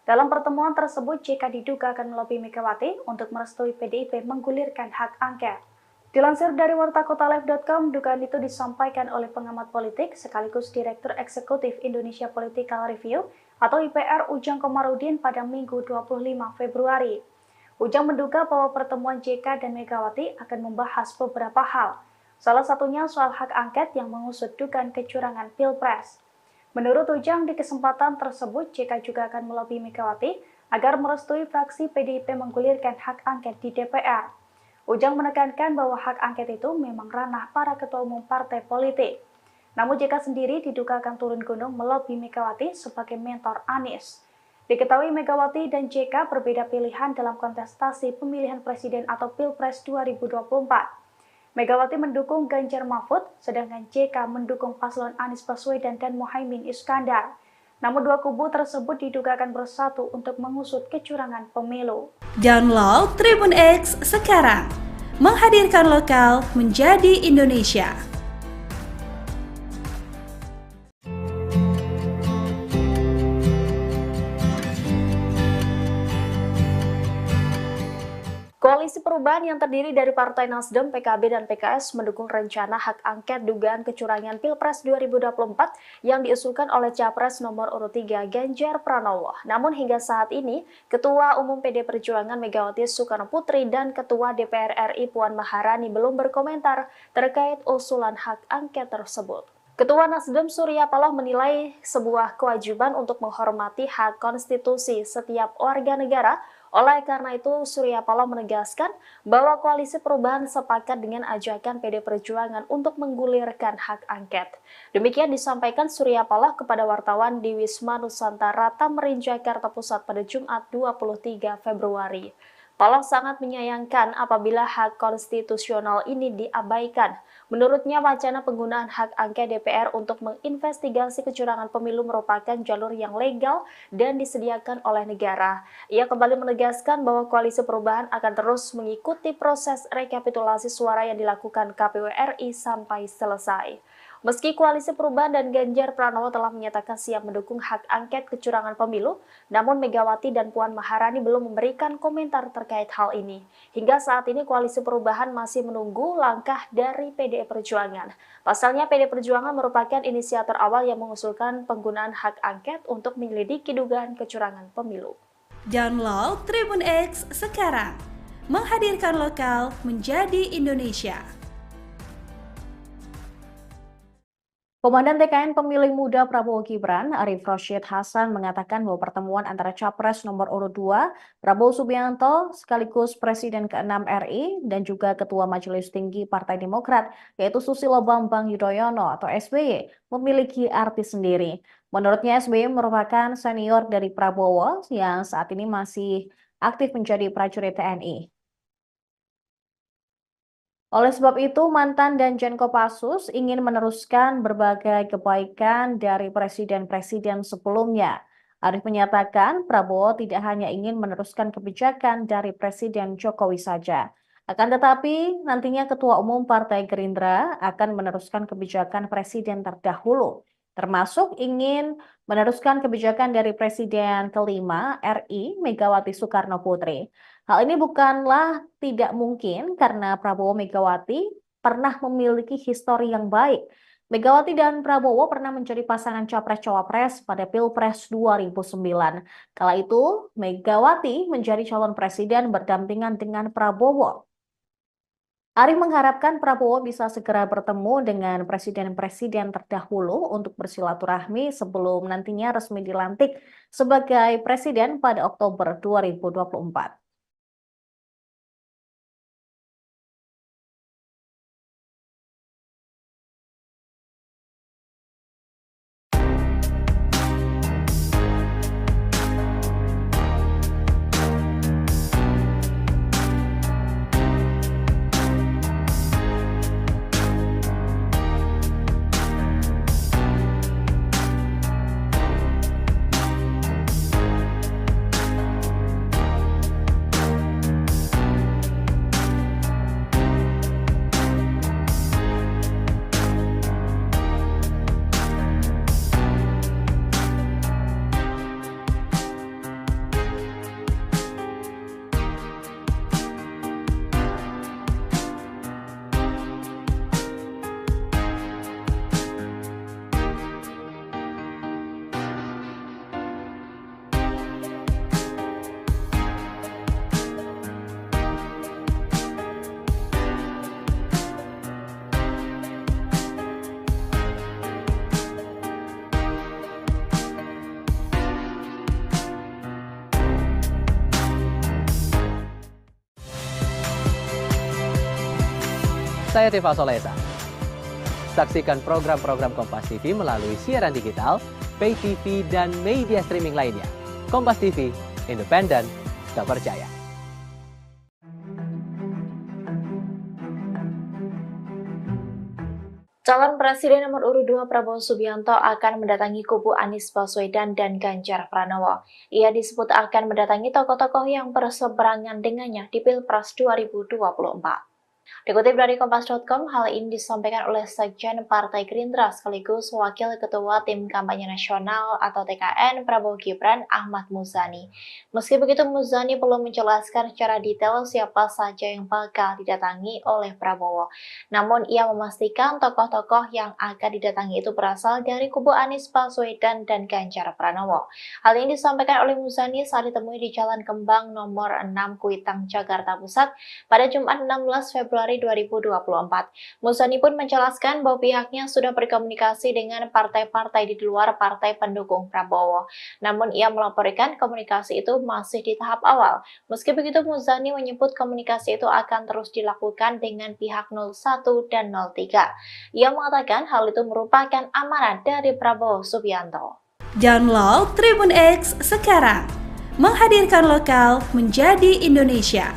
Dalam pertemuan tersebut, JK diduga akan melobi Megawati untuk merestui PDIP menggulirkan hak angket. Dilansir dari wartakotalive.com, dugaan itu disampaikan oleh pengamat politik sekaligus Direktur Eksekutif Indonesia Political Review atau IPR Ujang Komarudin pada Minggu 25 Februari. Ujang menduga bahwa pertemuan JK dan Megawati akan membahas beberapa hal. Salah satunya soal hak angket yang mengusut dugaan kecurangan Pilpres. Menurut Ujang, di kesempatan tersebut JK juga akan melobi Megawati agar merestui fraksi PDIP menggulirkan hak angket di DPR. Ujang menekankan bahwa hak angket itu memang ranah para ketua umum partai politik. Namun JK sendiri diduga akan turun gunung melobi Megawati sebagai mentor Anies. Diketahui Megawati dan JK berbeda pilihan dalam kontestasi pemilihan presiden atau Pilpres 2024. Megawati mendukung Ganjar Mahfud, sedangkan JK mendukung paslon Anies Baswedan dan Muhaimin Iskandar. Namun dua kubu tersebut diduga akan bersatu untuk mengusut kecurangan pemilu. Download Tribun X sekarang, menghadirkan lokal menjadi Indonesia. Koalisi Perubahan yang terdiri dari Partai Nasdem, PKB, dan PKS mendukung rencana hak angket dugaan kecurangan Pilpres 2024 yang diusulkan oleh Capres nomor urut 3 Ganjar Pranowo. Namun hingga saat ini, Ketua Umum PD Perjuangan Megawati Soekarnoputri dan Ketua DPR RI Puan Maharani belum berkomentar terkait usulan hak angket tersebut. Ketua Nasdem Surya Paloh menilai sebuah kewajiban untuk menghormati hak konstitusi setiap warga negara. Oleh karena itu, Surya Paloh menegaskan bahwa Koalisi Perubahan sepakat dengan ajakan PD Perjuangan untuk menggulirkan hak angket. Demikian disampaikan Surya Paloh kepada wartawan di Wisma Nusantara Tamrin, Jakarta Pusat pada Jumat 23 Februari. Paloh sangat menyayangkan apabila hak konstitusional ini diabaikan. Menurutnya, wacana penggunaan hak angket DPR untuk menginvestigasi kecurangan pemilu merupakan jalur yang legal dan disediakan oleh negara. Ia kembali menegaskan bahwa Koalisi Perubahan akan terus mengikuti proses rekapitulasi suara yang dilakukan KPU RI sampai selesai. Meski Koalisi Perubahan dan Ganjar Pranowo telah menyatakan siap mendukung hak angket kecurangan pemilu, namun Megawati dan Puan Maharani belum memberikan komentar terkait hal ini. Hingga saat ini Koalisi Perubahan masih menunggu langkah dari PDI Perjuangan. Pasalnya PDI Perjuangan merupakan inisiator awal yang mengusulkan penggunaan hak angket untuk menyelidiki dugaan kecurangan pemilu. Download Tribun X sekarang, menghadirkan lokal menjadi Indonesia. Komandan TKN Pemilih Muda Prabowo Gibran, Arief Rashid Hasan, mengatakan bahwa pertemuan antara Capres nomor urut 2, Prabowo Subianto, sekaligus Presiden ke-6 RI, dan juga Ketua Majelis Tinggi Partai Demokrat, yaitu Susilo Bambang Yudhoyono atau SBY, memiliki arti sendiri. Menurutnya, SBY merupakan senior dari Prabowo yang saat ini masih aktif menjadi prajurit TNI. Oleh sebab itu, mantan Danjen Kopassus ingin meneruskan berbagai kebaikan dari presiden-presiden sebelumnya. Arief menyatakan Prabowo tidak hanya ingin meneruskan kebijakan dari Presiden Jokowi saja. Akan tetapi, nantinya Ketua Umum Partai Gerindra akan meneruskan kebijakan presiden terdahulu, termasuk ingin meneruskan kebijakan dari Presiden kelima RI Megawati Soekarnoputri. Hal ini bukanlah tidak mungkin karena Prabowo Megawati pernah memiliki histori yang baik. Megawati dan Prabowo pernah menjadi pasangan Capres-Cawapres pada Pilpres 2009. Kala itu, Megawati menjadi calon presiden berdampingan dengan Prabowo. Arief mengharapkan Prabowo bisa segera bertemu dengan presiden-presiden terdahulu untuk bersilaturahmi sebelum nantinya resmi dilantik sebagai presiden pada Oktober 2024. Saya Tifa Solesa. Saksikan program-program Kompas TV melalui siaran digital, pay TV, dan media streaming lainnya. Kompas TV, independen, terpercaya. Calon Presiden nomor urut 2 Prabowo Subianto akan mendatangi kubu Anies Baswedan dan Ganjar Pranowo. Ia disebut akan mendatangi tokoh-tokoh yang berseberangan dengannya di Pilpres 2024. Dikutip dari Kompas.com, hal ini disampaikan oleh Sekjen Partai Gerindra sekaligus Wakil Ketua Tim Kampanye Nasional atau TKN Prabowo Gibran Ahmad Muzani. Meski begitu, Muzani belum menjelaskan secara detail siapa saja yang bakal didatangi oleh Prabowo. Namun, ia memastikan tokoh-tokoh yang akan didatangi itu berasal dari kubu Anies Baswedan dan Ganjar Pranowo. Hal ini disampaikan oleh Muzani saat ditemui di Jalan Kembang nomor 6 Kuitang, Jakarta Pusat pada Jumat 16 Februari 2024. Muzani pun menjelaskan bahwa pihaknya sudah berkomunikasi dengan partai-partai di luar partai pendukung Prabowo. Namun ia melaporkan komunikasi itu masih di tahap awal. Meski begitu, Muzani menyebut komunikasi itu akan terus dilakukan dengan pihak 01 dan 03. Ia mengatakan hal itu merupakan amanat dari Prabowo Subianto. Download Tribun X sekarang, menghadirkan lokal menjadi Indonesia.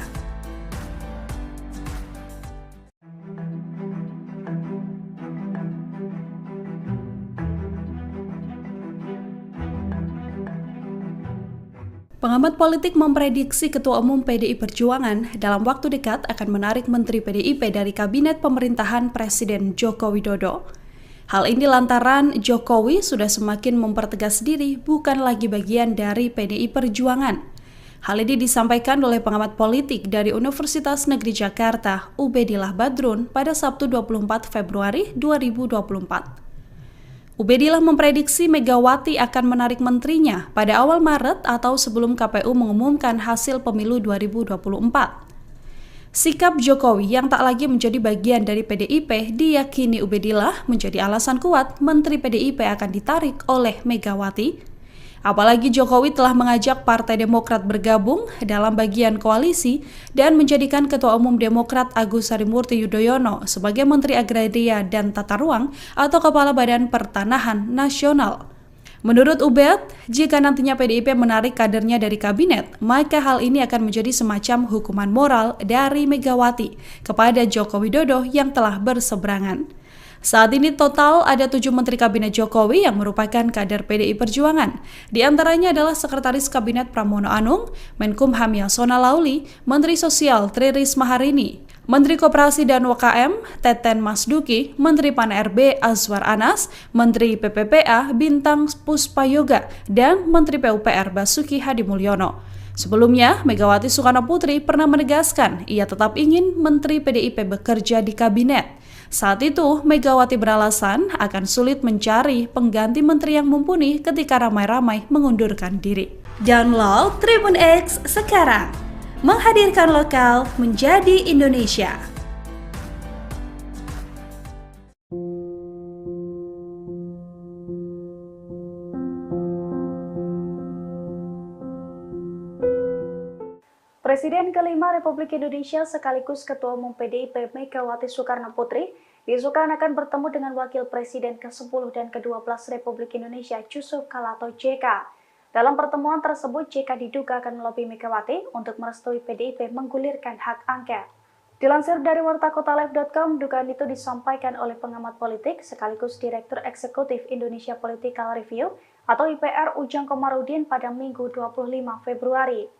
Pengamat politik memprediksi Ketua Umum PDI Perjuangan dalam waktu dekat akan menarik Menteri PDIP dari Kabinet Pemerintahan Presiden Joko Widodo. Hal ini lantaran Jokowi sudah semakin mempertegas diri bukan lagi bagian dari PDI Perjuangan. Hal ini disampaikan oleh pengamat politik dari Universitas Negeri Jakarta, Ubedillah Badrun, pada Sabtu 24 Februari 2024. Ubedillah memprediksi Megawati akan menarik menterinya pada awal Maret atau sebelum KPU mengumumkan hasil pemilu 2024. Sikap Jokowi yang tak lagi menjadi bagian dari PDIP diyakini Ubedillah menjadi alasan kuat Menteri PDIP akan ditarik oleh Megawati. Apalagi Jokowi telah mengajak Partai Demokrat bergabung dalam bagian koalisi dan menjadikan Ketua Umum Demokrat Agus Harimurti Yudhoyono sebagai Menteri Agraria dan Tata Ruang atau Kepala Badan Pertanahan Nasional. Menurut Ubed, jika nantinya PDIP menarik kadernya dari kabinet, maka hal ini akan menjadi semacam hukuman moral dari Megawati kepada Joko Widodo yang telah berseberangan. Saat ini total ada 7 Menteri Kabinet Jokowi yang merupakan kader PDI Perjuangan. Di antaranya adalah Sekretaris Kabinet Pramono Anung, Menkumham Yasona Lauli, Menteri Sosial Tri Risma Harini, Menteri Koperasi dan UKM Teten Masduki, Menteri Pan-RB Azwar Anas, Menteri PPPA Bintang Puspayoga, dan Menteri PUPR Basuki Hadimulyono. Sebelumnya, Megawati Soekarno Putri pernah menegaskan ia tetap ingin Menteri PDIP bekerja di kabinet. Saat itu, Megawati beralasan akan sulit mencari pengganti menteri yang mumpuni ketika ramai-ramai mengundurkan diri. Download Tribun X sekarang, menghadirkan lokal menjadi Indonesia. Presiden kelima Republik Indonesia sekaligus Ketua Umum PDIP Megawati Soekarno Putri diisukan akan bertemu dengan Wakil Presiden ke-10 dan ke-12 Republik Indonesia Yusuf Kala atau JK. Dalam pertemuan tersebut, JK diduga akan melobi Megawati untuk merestui PDIP menggulirkan hak angket. Dilansir dari wartakotalive.com, dugaan itu disampaikan oleh pengamat politik sekaligus Direktur Eksekutif Indonesia Political Review atau IPR Ujang Komarudin pada Minggu 25 Februari.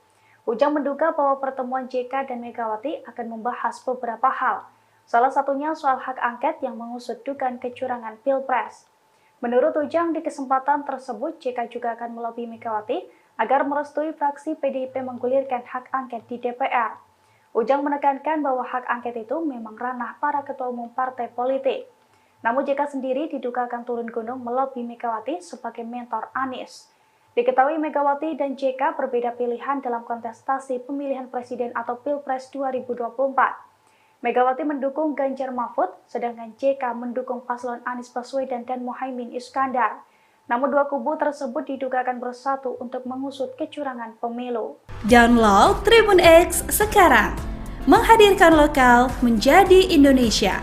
Ujang menduga bahwa pertemuan JK dan Megawati akan membahas beberapa hal. Salah satunya soal hak angket yang mengusut dugaan kecurangan Pilpres. Menurut Ujang, di kesempatan tersebut JK juga akan melobi Megawati agar merestui fraksi PDIP menggulirkan hak angket di DPR. Ujang menekankan bahwa hak angket itu memang ranah para ketua umum partai politik. Namun JK sendiri diduga akan turun gunung melobi Megawati sebagai mentor Anies. Diketahui Megawati dan JK berbeda pilihan dalam kontestasi pemilihan presiden atau Pilpres 2024. Megawati mendukung Ganjar Mahfud, sedangkan JK mendukung paslon Anies Baswedan dan Muhaimin Iskandar. Namun dua kubu tersebut diduga akan bersatu untuk mengusut kecurangan pemilu. Download Tribun X sekarang, menghadirkan lokal menjadi Indonesia.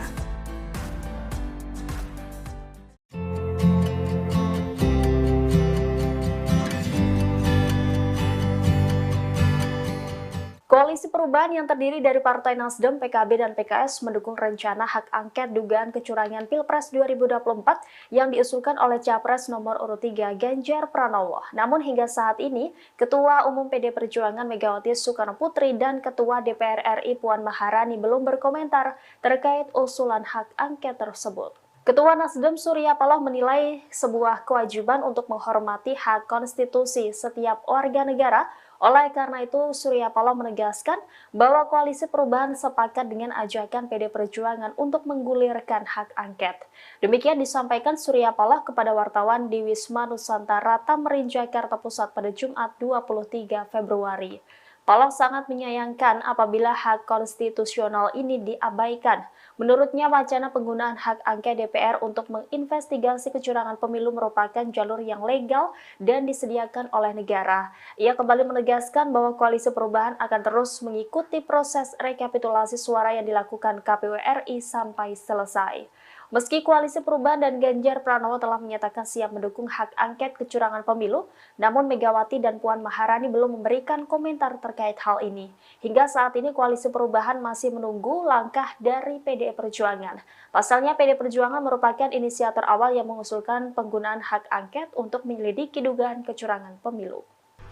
Koalisi Perubahan yang terdiri dari Partai Nasdem, PKB, dan PKS mendukung rencana hak angket dugaan kecurangan Pilpres 2024 yang diusulkan oleh Capres nomor urut 3 Ganjar Pranowo. Namun hingga saat ini, Ketua Umum PD Perjuangan Megawati Soekarnoputri dan Ketua DPR RI Puan Maharani belum berkomentar terkait usulan hak angket tersebut. Ketua Nasdem Surya Paloh menilai sebuah kewajiban untuk menghormati hak konstitusi setiap warga negara. Oleh karena itu, Surya Paloh menegaskan bahwa Koalisi Perubahan sepakat dengan ajakan PD Perjuangan untuk menggulirkan hak angket. Demikian disampaikan Surya Paloh kepada wartawan di Wisma Nusantara Tamrin, Jakarta Pusat pada Jumat 23 Februari. Paloh sangat menyayangkan apabila hak konstitusional ini diabaikan. Menurutnya, wacana penggunaan hak angket DPR untuk menginvestigasi kecurangan pemilu merupakan jalur yang legal dan disediakan oleh negara. Ia kembali menegaskan bahwa Koalisi Perubahan akan terus mengikuti proses rekapitulasi suara yang dilakukan KPU RI sampai selesai. Meski Koalisi Perubahan dan Ganjar Pranowo telah menyatakan siap mendukung hak angket kecurangan pemilu, namun Megawati dan Puan Maharani belum memberikan komentar terkait hal ini. Hingga saat ini Koalisi Perubahan masih menunggu langkah dari PDI Perjuangan. Pasalnya PDI Perjuangan merupakan inisiator awal yang mengusulkan penggunaan hak angket untuk menyelidiki dugaan kecurangan pemilu.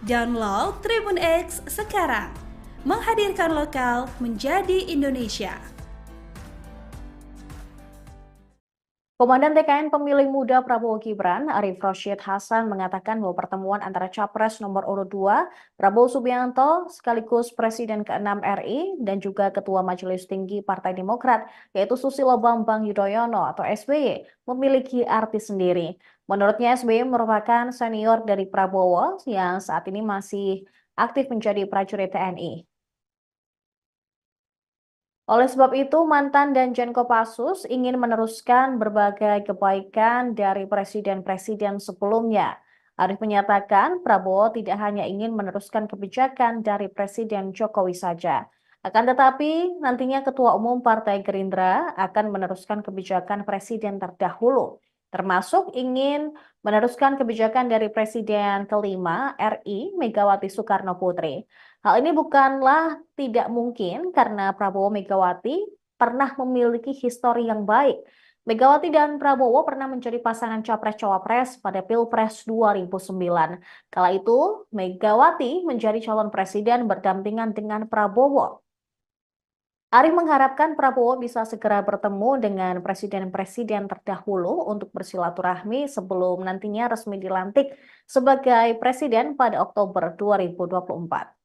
Download Tribun X sekarang, menghadirkan lokal menjadi Indonesia. Komandan TKN Pemilih Muda Prabowo Gibran, Arief Rashid Hasan mengatakan bahwa pertemuan antara Capres nomor urut 2, Prabowo Subianto, sekaligus Presiden ke-6 RI, dan juga Ketua Majelis Tinggi Partai Demokrat, yaitu Susilo Bambang Yudhoyono atau SBY, memiliki arti sendiri. Menurutnya SBY merupakan senior dari Prabowo yang saat ini masih aktif menjadi prajurit TNI. Oleh sebab itu, mantan Danjen Kopassus ingin meneruskan berbagai kebaikan dari presiden-presiden sebelumnya. Arief menyatakan Prabowo tidak hanya ingin meneruskan kebijakan dari Presiden Jokowi saja. Akan tetapi, nantinya Ketua Umum Partai Gerindra akan meneruskan kebijakan presiden terdahulu, termasuk ingin meneruskan kebijakan dari Presiden kelima RI Megawati Soekarnoputri. Hal ini bukanlah tidak mungkin karena Prabowo Megawati pernah memiliki histori yang baik. Megawati dan Prabowo pernah menjadi pasangan Capres-Cawapres pada Pilpres 2009. Kala itu, Megawati menjadi calon presiden berdampingan dengan Prabowo. Arief mengharapkan Prabowo bisa segera bertemu dengan presiden-presiden terdahulu untuk bersilaturahmi sebelum nantinya resmi dilantik sebagai presiden pada Oktober 2024.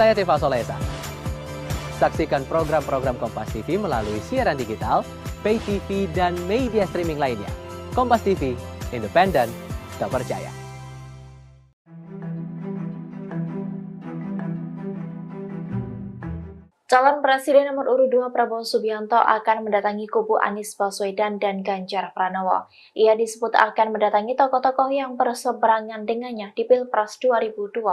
Saya Teva Solesa. Saksikan program-program Kompas TV melalui siaran digital, pay TV, dan media streaming lainnya. Kompas TV, independen, terpercaya. Calon Presiden nomor urut 2 Prabowo Subianto akan mendatangi kubu Anies Baswedan dan Ganjar Pranowo. Ia disebut akan mendatangi tokoh-tokoh yang berseberangan dengannya di Pilpres 2024.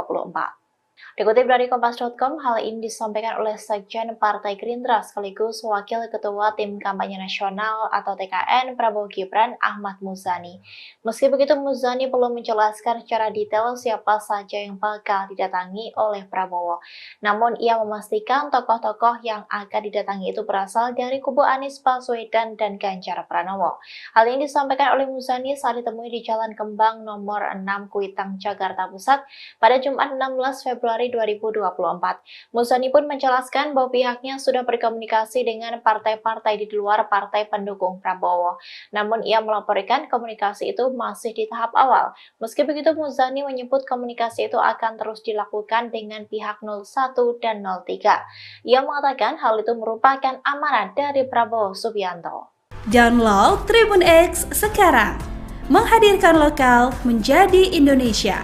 Dikutip dari Kompas.com, hal ini disampaikan oleh Sekjen Partai Gerindra sekaligus Wakil Ketua Tim Kampanye Nasional atau TKN Prabowo Gibran Ahmad Muzani. Meski begitu, Muzani belum menjelaskan secara detail siapa saja yang bakal didatangi oleh Prabowo. Namun ia memastikan tokoh-tokoh yang akan didatangi itu berasal dari kubu Anies Baswedan dan Ganjar Pranowo. Hal ini disampaikan oleh Muzani saat ditemui di Jalan Kembang nomor 6 Kuitang, Jakarta Pusat pada Jumat 16 Februari 2024. Muzani pun menjelaskan bahwa pihaknya sudah berkomunikasi dengan partai-partai di luar partai pendukung Prabowo. Namun ia melaporkan komunikasi itu masih di tahap awal. Meski begitu, Muzani menyebut komunikasi itu akan terus dilakukan dengan pihak 01 dan 03. Ia mengatakan hal itu merupakan amanat dari Prabowo Subianto. Download Tribun X sekarang, menghadirkan lokal menjadi Indonesia.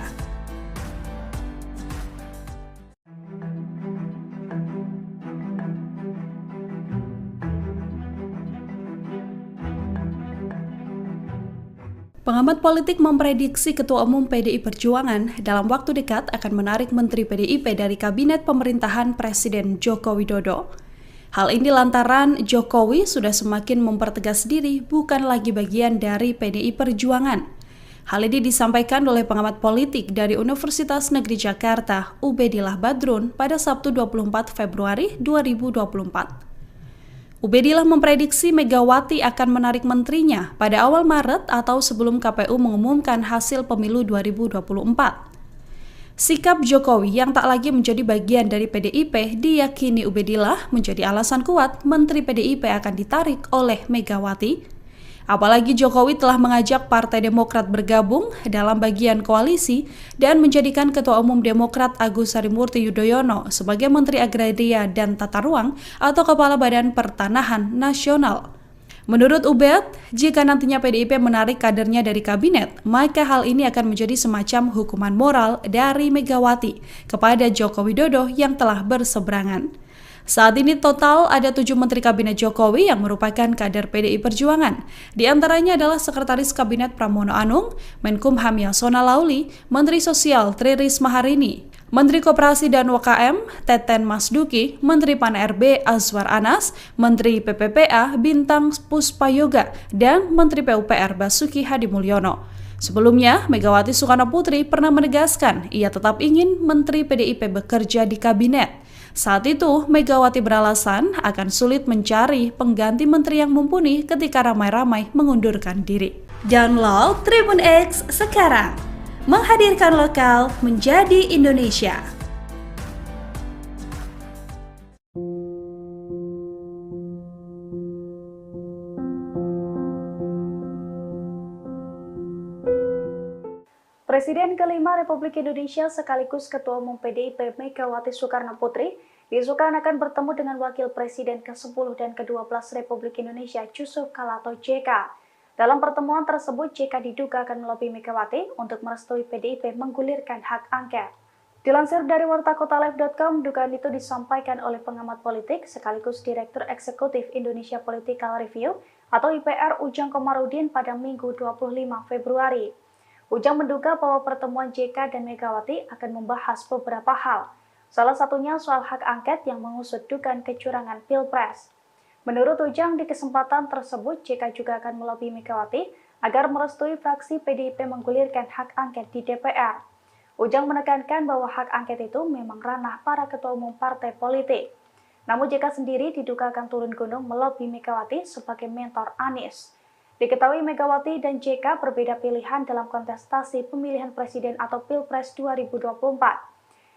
Pengamat politik memprediksi Ketua Umum PDI Perjuangan dalam waktu dekat akan menarik Menteri PDIP dari Kabinet Pemerintahan Presiden Joko Widodo. Hal ini lantaran Jokowi sudah semakin mempertegas diri bukan lagi bagian dari PDI Perjuangan. Hal ini disampaikan oleh pengamat politik dari Universitas Negeri Jakarta, Ubedillah Badrun, pada Sabtu 24 Februari 2024. Ubedillah memprediksi Megawati akan menarik menterinya pada awal Maret atau sebelum KPU mengumumkan hasil pemilu 2024. Sikap Jokowi yang tak lagi menjadi bagian dari PDIP diyakini Ubedillah menjadi alasan kuat Menteri PDIP akan ditarik oleh Megawati. Apalagi Jokowi telah mengajak Partai Demokrat bergabung dalam bagian koalisi dan menjadikan Ketua Umum Demokrat Agus Harimurti Yudhoyono sebagai Menteri Agraria dan Tata Ruang atau Kepala Badan Pertanahan Nasional. Menurut Ubed, jika nantinya PDIP menarik kadernya dari kabinet, maka hal ini akan menjadi semacam hukuman moral dari Megawati kepada Joko Widodo yang telah berseberangan. Saat ini total ada 7 Menteri Kabinet Jokowi yang merupakan kader PDI Perjuangan. Di antaranya adalah Sekretaris Kabinet Pramono Anung, Menkumham Yasona Lauli, Menteri Sosial Tri Risma Harini, Menteri Koperasi dan UKM Teten Masduki, Menteri Pan-RB Azwar Anas, Menteri PPPA Bintang Puspayoga, dan Menteri PUPR Basuki Hadimulyono. Sebelumnya, Megawati Soekarno Putri pernah menegaskan ia tetap ingin Menteri PDIP bekerja di kabinet. Saat itu, Megawati beralasan akan sulit mencari pengganti menteri yang mumpuni ketika ramai-ramai mengundurkan diri. Download Tribun X sekarang, menghadirkan lokal menjadi Indonesia. Presiden kelima Republik Indonesia sekaligus Ketua Umum PDIP Megawati Soekarno Putri diisukan akan bertemu dengan Wakil Presiden ke-10 dan ke-12 Republik Indonesia Yusuf Kala atau JK. Dalam pertemuan tersebut, JK diduga akan melobi Megawati untuk merestui PDIP menggulirkan hak angket. Dilansir dari wartakotalive.com, dugaan itu disampaikan oleh pengamat politik sekaligus Direktur Eksekutif Indonesia Political Review atau IPR Ujang Komarudin pada Minggu 25 Februari. Ujang menduga bahwa pertemuan JK dan Megawati akan membahas beberapa hal. Salah satunya soal hak angket yang mengusut dugaan kecurangan Pilpres. Menurut Ujang, di kesempatan tersebut JK juga akan melobi Megawati agar merestui fraksi PDIP menggulirkan hak angket di DPR. Ujang menekankan bahwa hak angket itu memang ranah para ketua umum partai politik. Namun JK sendiri diduga akan turun gunung melobi Megawati sebagai mentor Anies. Diketahui Megawati dan JK berbeda pilihan dalam kontestasi pemilihan presiden atau Pilpres 2024.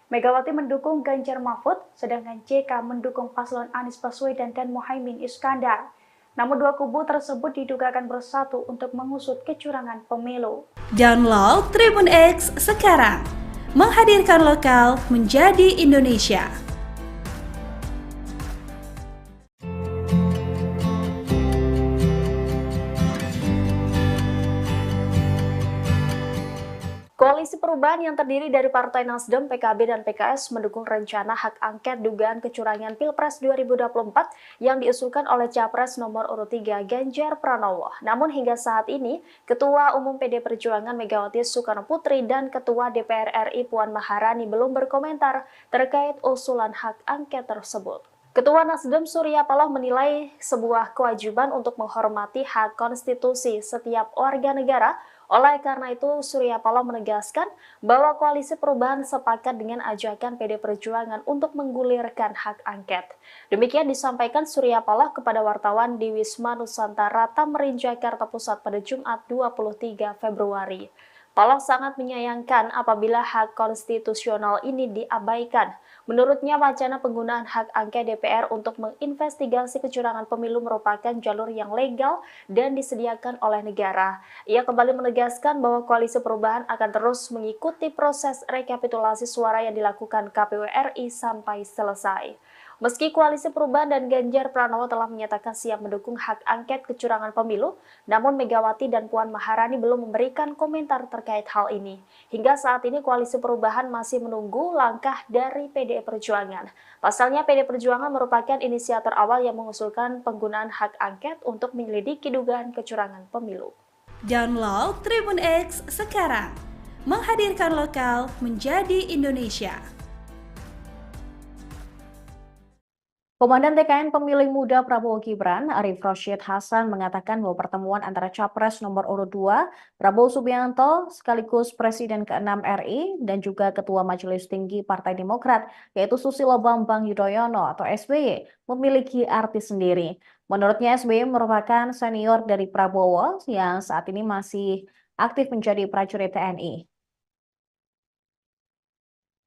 Megawati mendukung Ganjar Mahfud, sedangkan JK mendukung paslon Anies Baswedan dan Muhaimin Iskandar. Namun dua kubu tersebut diduga akan bersatu untuk mengusut kecurangan pemilu. Download Tribun X sekarang, menghadirkan lokal menjadi Indonesia. Koalisi Perubahan yang terdiri dari Partai Nasdem, PKB, dan PKS mendukung rencana hak angket dugaan kecurangan Pilpres 2024 yang diusulkan oleh Capres nomor urut 3 Ganjar Pranowo. Namun hingga saat ini, Ketua Umum PD Perjuangan Megawati Soekarnoputri dan Ketua DPR RI Puan Maharani belum berkomentar terkait usulan hak angket tersebut. Ketua Nasdem Surya Paloh menilai sebuah kewajiban untuk menghormati hak konstitusi setiap warga negara. Oleh karena itu, Surya Paloh menegaskan bahwa Koalisi Perubahan sepakat dengan ajakan PD Perjuangan untuk menggulirkan hak angket. Demikian disampaikan Surya Paloh kepada wartawan di Wisma Nusantara Tamrin, Jakarta Pusat pada Jumat 23 Februari. Paloh sangat menyayangkan apabila hak konstitusional ini diabaikan. Menurutnya, wacana penggunaan hak angket DPR untuk menginvestigasi kecurangan pemilu merupakan jalur yang legal dan disediakan oleh negara. Ia kembali menegaskan bahwa Koalisi Perubahan akan terus mengikuti proses rekapitulasi suara yang dilakukan KPU RI sampai selesai. Meski Koalisi Perubahan dan Ganjar Pranowo telah menyatakan siap mendukung hak angket kecurangan pemilu, namun Megawati dan Puan Maharani belum memberikan komentar terkait hal ini. Hingga saat ini Koalisi Perubahan masih menunggu langkah dari PDI Perjuangan. Pasalnya PDI Perjuangan merupakan inisiator awal yang mengusulkan penggunaan hak angket untuk menyelidiki dugaan kecurangan pemilu. Download Tribun X sekarang, menghadirkan lokal menjadi Indonesia. Komandan TKN Pemilih Muda Prabowo Gibran, Arief Rashid Hasan, mengatakan bahwa pertemuan antara Capres nomor urut 2, Prabowo Subianto, sekaligus Presiden ke-6 RI, dan juga Ketua Majelis Tinggi Partai Demokrat, yaitu Susilo Bambang Yudhoyono atau SBY, memiliki arti sendiri. Menurutnya, SBY merupakan senior dari Prabowo yang saat ini masih aktif menjadi prajurit TNI.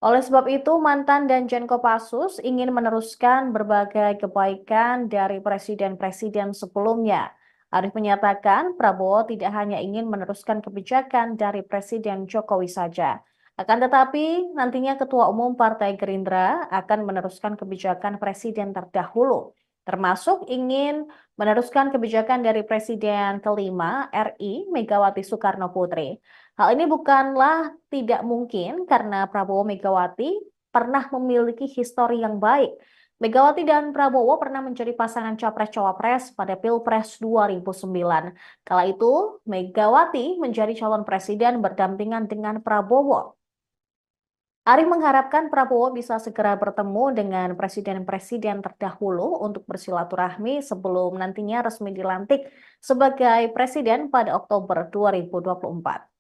Oleh sebab itu, mantan Danjen Kopassus ingin meneruskan berbagai kebaikan dari presiden-presiden sebelumnya. Arief menyatakan Prabowo tidak hanya ingin meneruskan kebijakan dari Presiden Jokowi saja. Akan tetapi, nantinya Ketua Umum Partai Gerindra akan meneruskan kebijakan Presiden terdahulu, termasuk ingin meneruskan kebijakan dari Presiden kelima RI Megawati Soekarnoputri. Hal ini bukanlah tidak mungkin karena Prabowo Megawati pernah memiliki histori yang baik. Megawati dan Prabowo pernah menjadi pasangan Capres-Cawapres pada Pilpres 2009. Kala itu, Megawati menjadi calon presiden berdampingan dengan Prabowo. Arief mengharapkan Prabowo bisa segera bertemu dengan presiden-presiden terdahulu untuk bersilaturahmi sebelum nantinya resmi dilantik sebagai presiden pada Oktober 2024.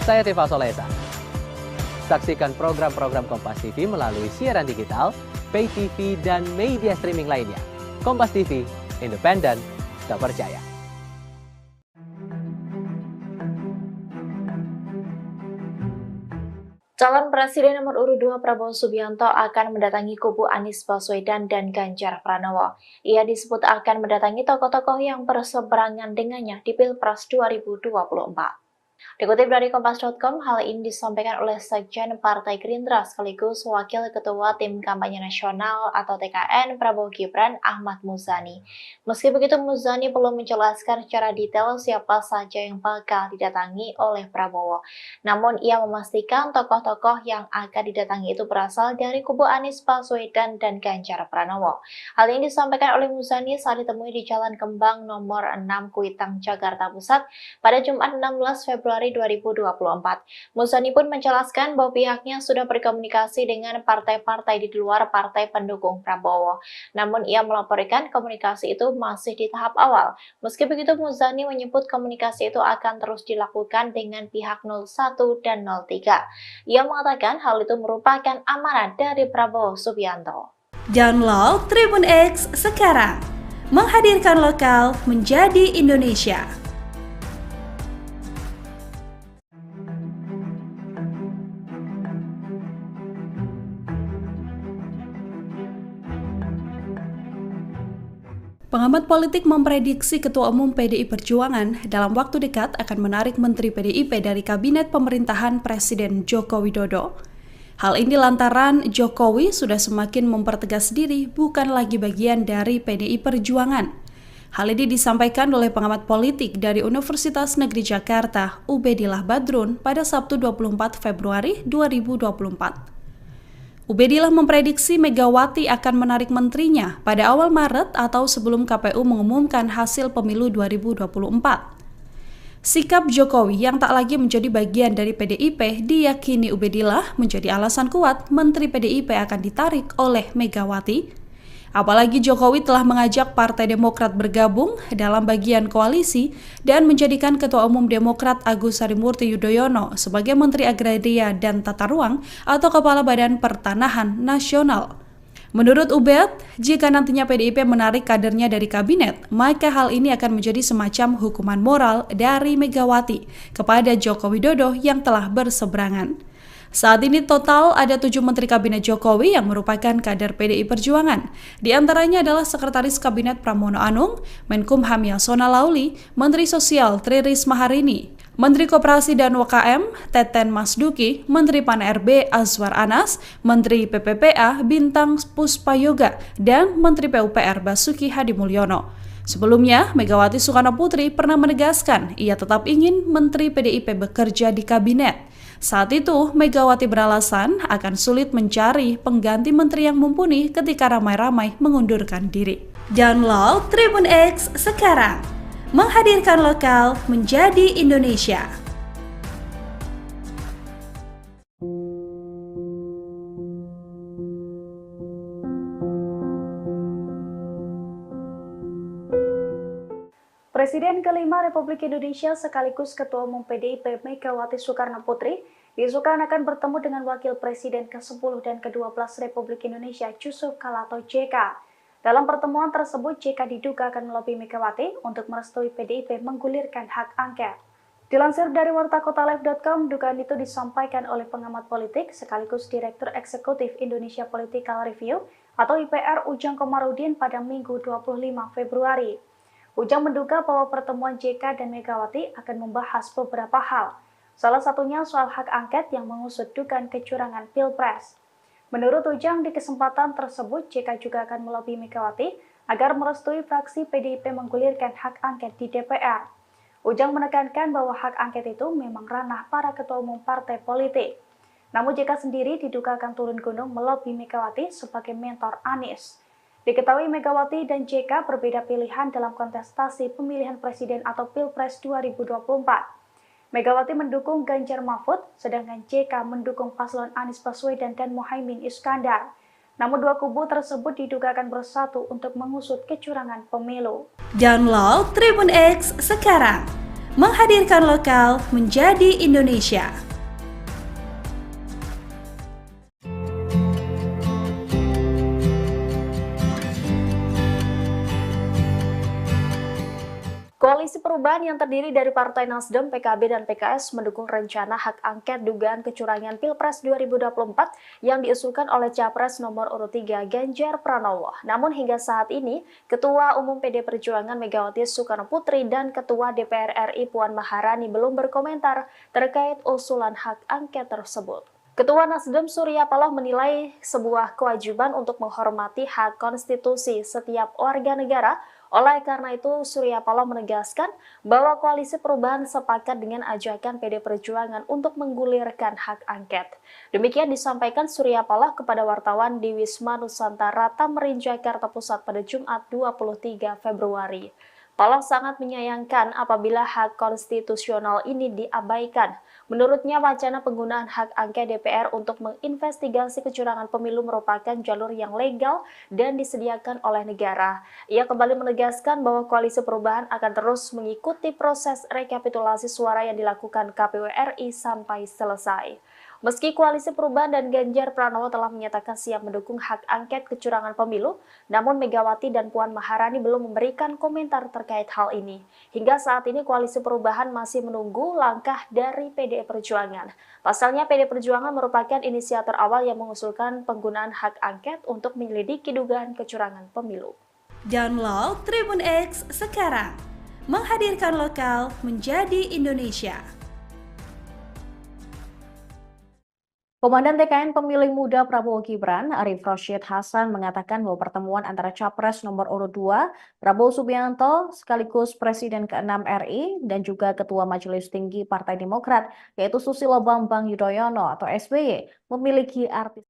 Saya Tifa Solesa. Saksikan program-program Kompas TV melalui siaran digital, pay TV, dan media streaming lainnya. Kompas TV, independen, terpercaya. Calon Presiden nomor urut 2 Prabowo Subianto akan mendatangi kubu Anies Baswedan dan Ganjar Pranowo. Ia disebut akan mendatangi tokoh-tokoh yang berseberangan dengannya di Pilpres 2024. Dikutip dari Kompas.com, hal ini disampaikan oleh Sekjen Partai Gerindra sekaligus Wakil Ketua Tim Kampanye Nasional atau TKN Prabowo Gibran Ahmad Muzani. Meski begitu, Muzani belum menjelaskan secara detail siapa saja yang bakal didatangi oleh Prabowo. Namun, ia memastikan tokoh-tokoh yang akan didatangi itu berasal dari kubu Anies Baswedan dan Ganjar Pranowo. Hal ini disampaikan oleh Muzani saat ditemui di Jalan Kembang nomor 6 Kuitang, Jakarta Pusat pada Jumat 16 Februari 2024. Muzani pun menjelaskan bahwa pihaknya sudah berkomunikasi dengan partai-partai di luar partai pendukung Prabowo. Namun ia melaporkan komunikasi itu masih di tahap awal. Meski begitu, Muzani menyebut komunikasi itu akan terus dilakukan dengan pihak 01 dan 03. Ia mengatakan hal itu merupakan amanat dari Prabowo Subianto. Download Tribun X sekarang, menghadirkan lokal menjadi Indonesia. Pengamat politik memprediksi Ketua Umum PDI Perjuangan dalam waktu dekat akan menarik Menteri PDIP dari Kabinet Pemerintahan Presiden Joko Widodo. Hal ini lantaran Jokowi sudah semakin mempertegas diri bukan lagi bagian dari PDI Perjuangan. Hal ini disampaikan oleh pengamat politik dari Universitas Negeri Jakarta, Ubedillah Badrun, pada Sabtu 24 Februari 2024. Ubedillah memprediksi Megawati akan menarik menterinya pada awal Maret atau sebelum KPU mengumumkan hasil pemilu 2024. Sikap Jokowi yang tak lagi menjadi bagian dari PDIP diyakini Ubedillah menjadi alasan kuat Menteri PDIP akan ditarik oleh Megawati. Apalagi Jokowi telah mengajak Partai Demokrat bergabung dalam bagian koalisi dan menjadikan Ketua Umum Demokrat Agus Harimurti Yudhoyono sebagai Menteri Agraria dan Tata Ruang atau Kepala Badan Pertanahan Nasional. Menurut Ubed, jika nantinya PDIP menarik kadernya dari kabinet, maka hal ini akan menjadi semacam hukuman moral dari Megawati kepada Joko Widodo yang telah berseberangan. Saat ini total ada 7 Menteri Kabinet Jokowi yang merupakan kader PDI Perjuangan. Di antaranya adalah Sekretaris Kabinet Pramono Anung, Menkumham Yasona Lauli, Menteri Sosial Tri Risma Harini, Menteri Koperasi dan UKM Teten Masduki, Menteri Pan-RB Azwar Anas, Menteri PPPA Bintang Puspayoga, dan Menteri PUPR Basuki Hadimulyono. Sebelumnya, Megawati Soekarno Putri pernah menegaskan ia tetap ingin Menteri PDIP bekerja di kabinet. Saat itu, Megawati beralasan akan sulit mencari pengganti menteri yang mumpuni ketika ramai-ramai mengundurkan diri. Download Tribun X sekarang, menghadirkan lokal menjadi Indonesia. Presiden kelima Republik Indonesia sekaligus Ketua Umum PDIP Megawati Soekarno Putri diisukan akan bertemu dengan Wakil Presiden ke-10 dan ke-12 Republik Indonesia Yusuf Kala atau JK. Dalam pertemuan tersebut, JK diduga akan melobi Megawati untuk merestui PDIP menggulirkan hak angket. Dilansir dari wartakotalive.com, dugaan itu disampaikan oleh pengamat politik sekaligus Direktur Eksekutif Indonesia Political Review atau IPR Ujang Komarudin pada Minggu 25 Februari. Ujang menduga bahwa pertemuan JK dan Megawati akan membahas beberapa hal. Salah satunya soal hak angket yang mengusut dugaan kecurangan Pilpres. Menurut Ujang, di kesempatan tersebut JK juga akan melobi Megawati agar merestui fraksi PDIP menggulirkan hak angket di DPR. Ujang menekankan bahwa hak angket itu memang ranah para ketua umum partai politik. Namun JK sendiri diduga akan turun gunung melobi Megawati sebagai mentor Anies. Diketahui Megawati dan JK berbeda pilihan dalam kontestasi pemilihan presiden atau Pilpres 2024. Megawati mendukung Ganjar Mahfud, sedangkan JK mendukung paslon Anies Baswedan dan Muhaimin Iskandar. Namun dua kubu tersebut diduga akan bersatu untuk mengusut kecurangan pemilu. Download Tribun X sekarang, menghadirkan lokal menjadi Indonesia. Koalisi Perubahan Perubahan yang terdiri dari Partai Nasdem, PKB, dan PKS mendukung rencana hak angket dugaan kecurangan Pilpres 2024 yang diusulkan oleh Capres nomor urut 3 Ganjar Pranowo. Namun hingga saat ini, Ketua Umum PD Perjuangan Megawati Soekarno Putri dan Ketua DPR RI Puan Maharani belum berkomentar terkait usulan hak angket tersebut. Ketua Nasdem Surya Paloh menilai sebuah kewajiban untuk menghormati hak konstitusi setiap warga negara. Oleh karena itu, Surya Paloh menegaskan bahwa Koalisi Perubahan sepakat dengan ajakan PD Perjuangan untuk menggulirkan hak angket. Demikian disampaikan Surya Paloh kepada wartawan di Wisma Nusantara Tamrin, Jakarta Pusat pada Jumat 23 Februari. Paloh sangat menyayangkan apabila hak konstitusional ini diabaikan. Menurutnya, wacana penggunaan hak angket DPR untuk menginvestigasi kecurangan pemilu merupakan jalur yang legal dan disediakan oleh negara. Ia kembali menegaskan bahwa Koalisi Perubahan akan terus mengikuti proses rekapitulasi suara yang dilakukan KPU RI sampai selesai. Meski Koalisi Perubahan dan Ganjar Pranowo telah menyatakan siap mendukung hak angket kecurangan pemilu, namun Megawati dan Puan Maharani belum memberikan komentar terkait hal ini. Hingga saat ini Koalisi Perubahan masih menunggu langkah dari PDI Perjuangan. Pasalnya PDI Perjuangan merupakan inisiator awal yang mengusulkan penggunaan hak angket untuk menyelidiki dugaan kecurangan pemilu. Download Tribun X sekarang, menghadirkan lokal menjadi Indonesia. Komandan TKN Pemilih Muda Prabowo Gibran, Arief Rashid Hasan mengatakan bahwa pertemuan antara Capres nomor urut 2, Prabowo Subianto, sekaligus Presiden ke-6 RI, dan juga Ketua Majelis Tinggi Partai Demokrat, yaitu Susilo Bambang Yudhoyono atau SBY, memiliki arti